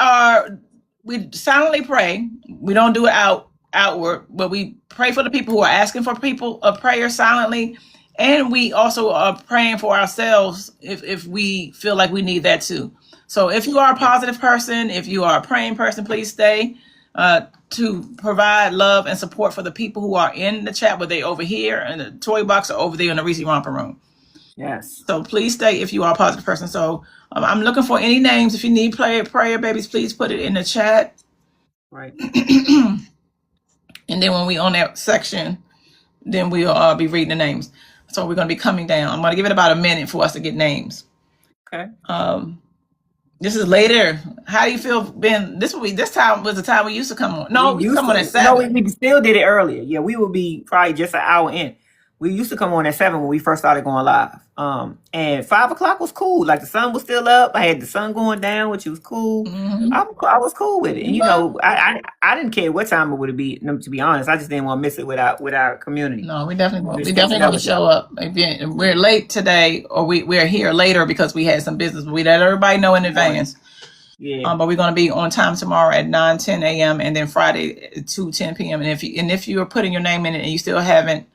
Speaker 1: silently pray. We don't do it outward, but we pray for the people who are asking for a prayer silently. And we also are praying for ourselves if we feel like we need that too. So if you are a positive person, if you are a praying person, please stay to provide love and support for the people who are in the chat, whether they over here and the toy box or over there in the Reese Romper room.
Speaker 2: Yes.
Speaker 1: So please stay if you are a positive person. So I'm looking for any names. If you need prayer, babies, please put it in the chat.
Speaker 2: Right.
Speaker 1: And then when we on that section, then we'll be reading the names. So we're going to be coming down. I'm going to give it about a minute for us to get names.
Speaker 2: Okay.
Speaker 1: This is later. How do you feel? This time was the time we used to come on. No, we used to come on at 7.
Speaker 2: No, we still did it earlier. Yeah, we would be probably just an hour in. We used to come on at 7 when we first started going live. And 5 o'clock was cool. Like the sun was still up. I had the sun going down, which was cool.
Speaker 1: Mm-hmm.
Speaker 2: I was cool with it. And I didn't care what time it would be. To be honest, I just didn't want to miss it with our community.
Speaker 1: No, we definitely going to show up. Again, we're late today, or we're here later because we had some business. But we let everybody know in advance.
Speaker 2: Yeah.
Speaker 1: But we're going to be on time tomorrow at 9:10 a.m. and then Friday at 2:10 p.m. And if you are putting your name in it and you still haven't.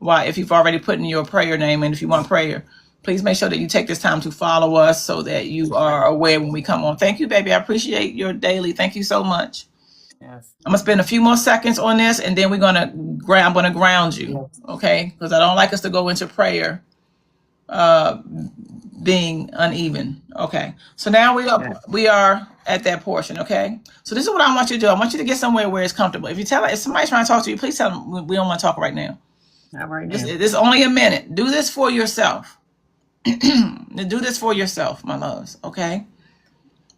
Speaker 1: If you've already put in your prayer name and if you want prayer, please make sure that you take this time to follow us so that you are aware when we come on. Thank you, baby. I appreciate your daily. Thank you so much.
Speaker 2: Yes.
Speaker 1: I'm gonna spend a few more seconds on this and then I'm gonna ground you. Okay? Because I don't like us to go into prayer being uneven. Okay. So now we are at that portion. Okay. So this is what I want you to do. I want you to get somewhere where it's comfortable. If somebody's trying to talk to you, please tell them we don't want to talk right now.
Speaker 2: Not right now.
Speaker 1: This is only a minute. Do this for yourself. Do this for yourself, my loves. Okay?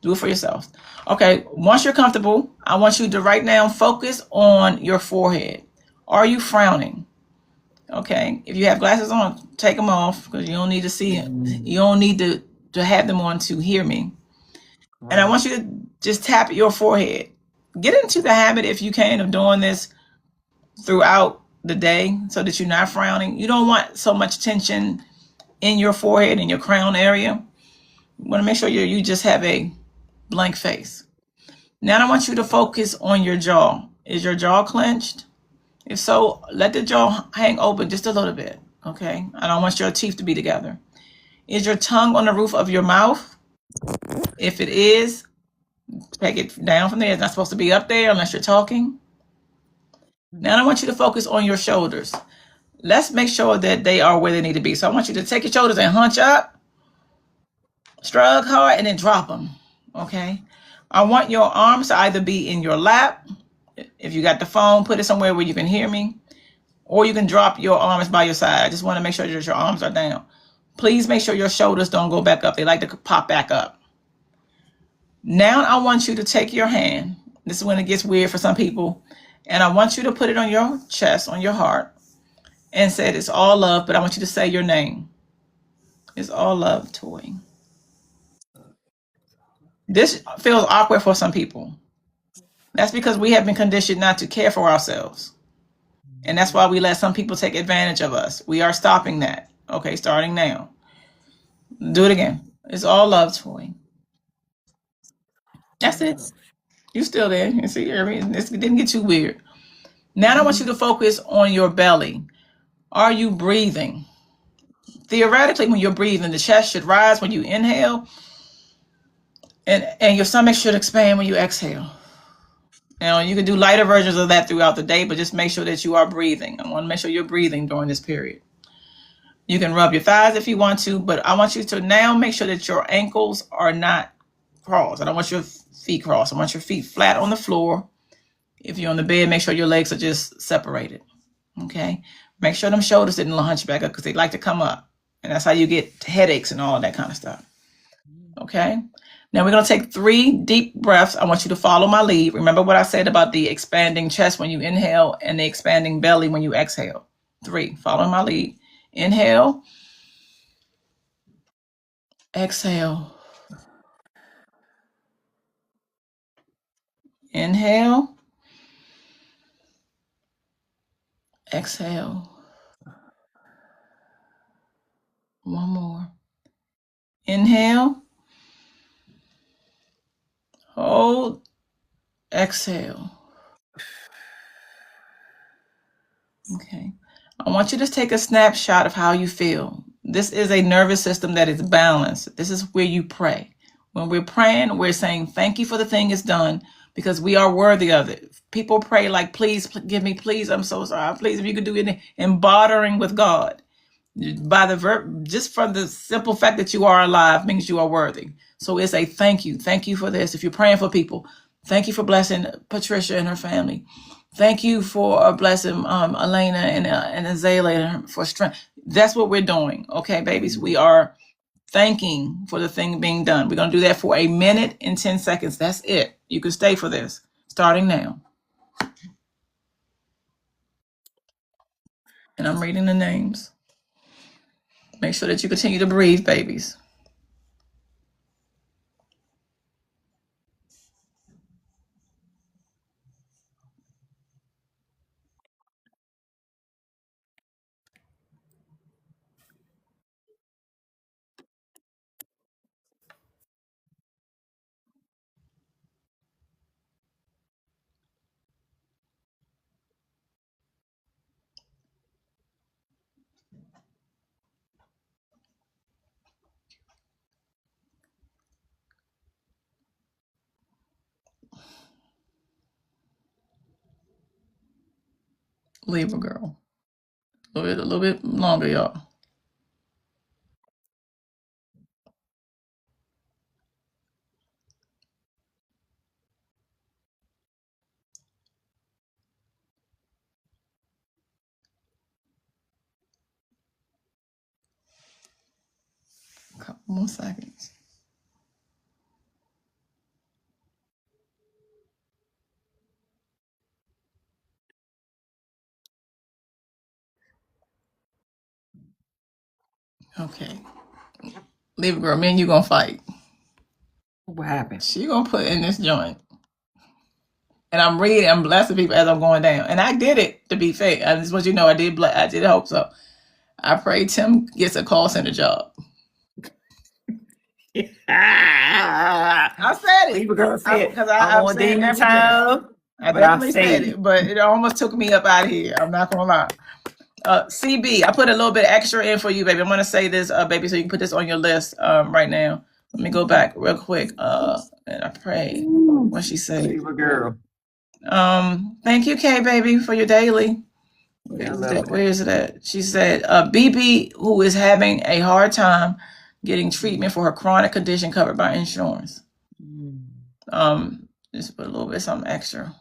Speaker 1: Do it for yourself. Okay. Once you're comfortable, I want you to right now focus on your forehead. Are you frowning? Okay. If you have glasses on, take them off because you don't need to see it. You don't need to have them on to hear me. Right. And I want you to just tap your forehead. Get into the habit, if you can, of doing this throughout the day so that you're not frowning. You don't want so much tension in your forehead and your crown area. You want to make sure you just have a blank face. Now I want you to focus on your jaw. Is your jaw clenched? If so, let the jaw hang open just a little bit. Okay? I don't want your teeth to be together. Is your tongue on the roof of your mouth? If it is, take it down from there. It's not supposed to be up there unless you're talking. Now I want you to focus on your shoulders. Let's make sure that they are where they need to be. So I want you to take your shoulders and hunch up, shrug hard, and then drop them. Okay? I want your arms to either be in your lap. If you got the phone, put it somewhere where you can hear me. Or you can drop your arms by your side. I just want to make sure that your arms are down. Please make sure your shoulders don't go back up. They like to pop back up. Now I want you to take your hand. This is when it gets weird for some people. And I want you to put it on your chest, on your heart, and say it's all love, but I want you to say your name. It's all love, Toy. This feels awkward for some people. That's because we have been conditioned not to care for ourselves. And that's why we let some people take advantage of us. We are stopping that. Okay, starting now. Do it again. It's all love, Toy. That's it. You still there. You see, this didn't get too weird. Now I want you to focus on your belly. Are you breathing? Theoretically, when you're breathing, the chest should rise when you inhale, and your stomach should expand when you exhale. Now, you can do lighter versions of that throughout the day, but just make sure that you are breathing. I want to make sure you're breathing during this period. You can rub your thighs if you want to, but I want you to now make sure that your ankles are not crossed. I don't want your feet crossed. I want your feet flat on the floor. If you're on the bed, make sure your legs are just separated. Okay? Make sure them shoulders didn't hunch back up because they like to come up. And that's how you get headaches and all of that kind of stuff. Okay? Now we're going to take 3 deep breaths. I want you to follow my lead. Remember what I said about the expanding chest when you inhale and the expanding belly when you exhale. 3, follow my lead. Inhale, exhale. Inhale, exhale. One more. Inhale, hold, exhale. Okay. I want you to take a snapshot of how you feel. This is a nervous system that is balanced. This is where you pray. When we're praying, we're saying, thank you for the thing is done because we are worthy of it. People pray like, please give me, please, I'm so sorry. Please, if you could do anything, and bartering with God. By the verb, just from the simple fact that you are alive means you are worthy. So it's a thank you. Thank you for this. If you're praying for people, thank you for blessing Patricia and her family. Thank you for blessing Elena and Azalea for strength. That's what we're doing. Okay, babies, we are thanking for the thing being done. We're going to do that for 1 minute and 10 seconds. That's it. You can stay for this starting now. And I'm reading the names. Make sure that you continue to breathe, babies. Libra girl. A little bit longer, y'all. A couple more seconds. Okay. Libra girl, me and you gonna fight.
Speaker 2: What happened?
Speaker 1: She gonna put in this joint. And I'm blessing people as I'm going down. And I did it, to be fair. I just want you to know I did hope so. I pray Tim gets a call center job. I said it.
Speaker 2: Libra girl said,
Speaker 1: Because
Speaker 2: I'm
Speaker 1: I'm
Speaker 2: on
Speaker 1: saying
Speaker 2: demon
Speaker 1: everything.
Speaker 2: time.
Speaker 1: I
Speaker 2: But
Speaker 1: definitely
Speaker 2: I
Speaker 1: said
Speaker 2: say
Speaker 1: it, but it almost took me up out of here. I'm not gonna lie. CB, I put a little bit extra in for you, baby. I'm gonna say this, baby, so you can put this on your list right now. Let me go back real quick. And I pray what she said.
Speaker 2: Libra girl.
Speaker 1: Thank you, Kay, baby, for your daily. Where is it at? She said, BB, who is having a hard time getting treatment for her chronic condition covered by insurance. Just put a little bit something extra.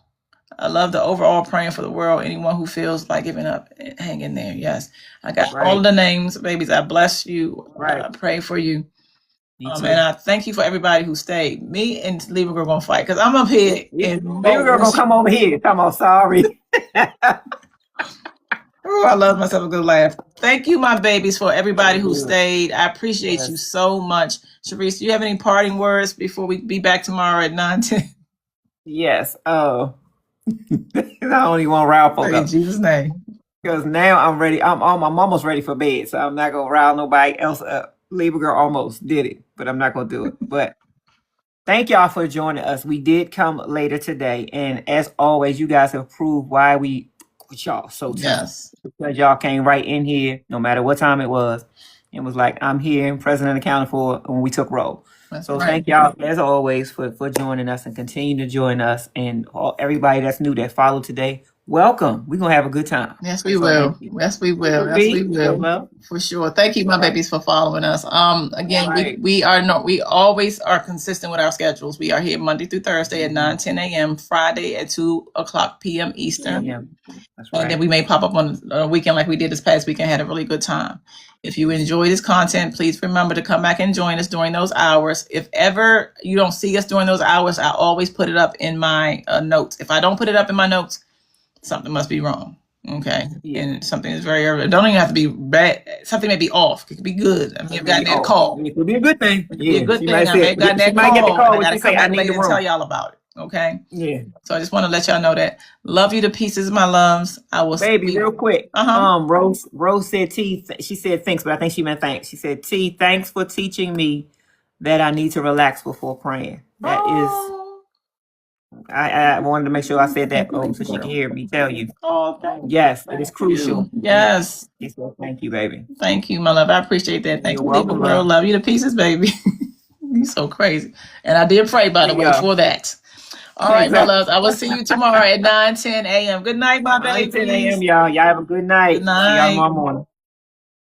Speaker 1: I love the overall praying for the world. Anyone who feels like giving up, hang in there. Yes, I got all of the names, babies. I bless you. I pray for you. And I thank you for everybody who stayed. Me and Libra girl gonna fight because I'm up here. And
Speaker 2: Libra girl gonna come over here. Come on, sorry.
Speaker 1: Oh, I love myself a good laugh. Thank you, my babies, for everybody who stayed. I appreciate you so much. Sharice, do you have any parting words before we be back tomorrow at 9:10?
Speaker 2: Yes. Oh. I don't even want to rile folk up.
Speaker 1: In Jesus' name.
Speaker 2: Because now I'm ready. I'm almost ready for bed, so I'm not gonna rile nobody else up. Libra girl almost did it, but I'm not gonna do it. But thank y'all for joining us. We did come later today, and as always, you guys have proved why we with y'all so tough.
Speaker 1: Yes.
Speaker 2: Because y'all came right in here, no matter what time it was, and was like, "I'm here, present and accounted for," when we took roll. So thank y'all as always for joining us and continue to join us, and everybody that's new that followed today. welcome. We're gonna have a good time.
Speaker 1: Yes, we will. Yes, we will. Yes, we will. For sure. Thank you, my babies, for following us. Again, we always are consistent with our schedules. We are here Monday through Thursday at 9:10 a.m., Friday at 2:00 p.m. Eastern.
Speaker 2: Yeah, that's right.
Speaker 1: And then we may pop up on a weekend like we did this past weekend, had a really good time. If you enjoy this content, please remember to come back and join us during those hours. If ever you don't see us during those hours, I always put it up in my notes. If I don't put it up in my notes, something must be wrong. Okay. Yeah. And something is very early. It don't even have to be bad. Something may be off. It could be good. I mean, you've gotten that call.
Speaker 2: It could be a good thing.
Speaker 1: It could be a good thing. I may have gotten that call. I got to come back later and tell y'all about it. Okay.
Speaker 2: Yeah.
Speaker 1: So I just want to let y'all know that. Love you to pieces, my loves. I will.
Speaker 2: Baby, real quick. Rose said T. She said thanks, but I think she meant thanks. She said T. Thanks for teaching me that I need to relax before praying. That is. I wanted to make sure I said that, so she can hear me tell you. Yes, it is crucial.
Speaker 1: Yes.
Speaker 2: So thank you, baby.
Speaker 1: Thank you, my love. I appreciate that. Thank you, welcome, girl. Love you to pieces, baby. You so crazy. And I did pray, by the way, for that. All right, my loves. I will see you tomorrow at 9:10 a.m. Good night, my baby.
Speaker 2: 9:10 a.m., y'all. Y'all have a good night.
Speaker 1: Good night.
Speaker 2: See y'all tomorrow morning.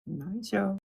Speaker 2: Good night, y'all.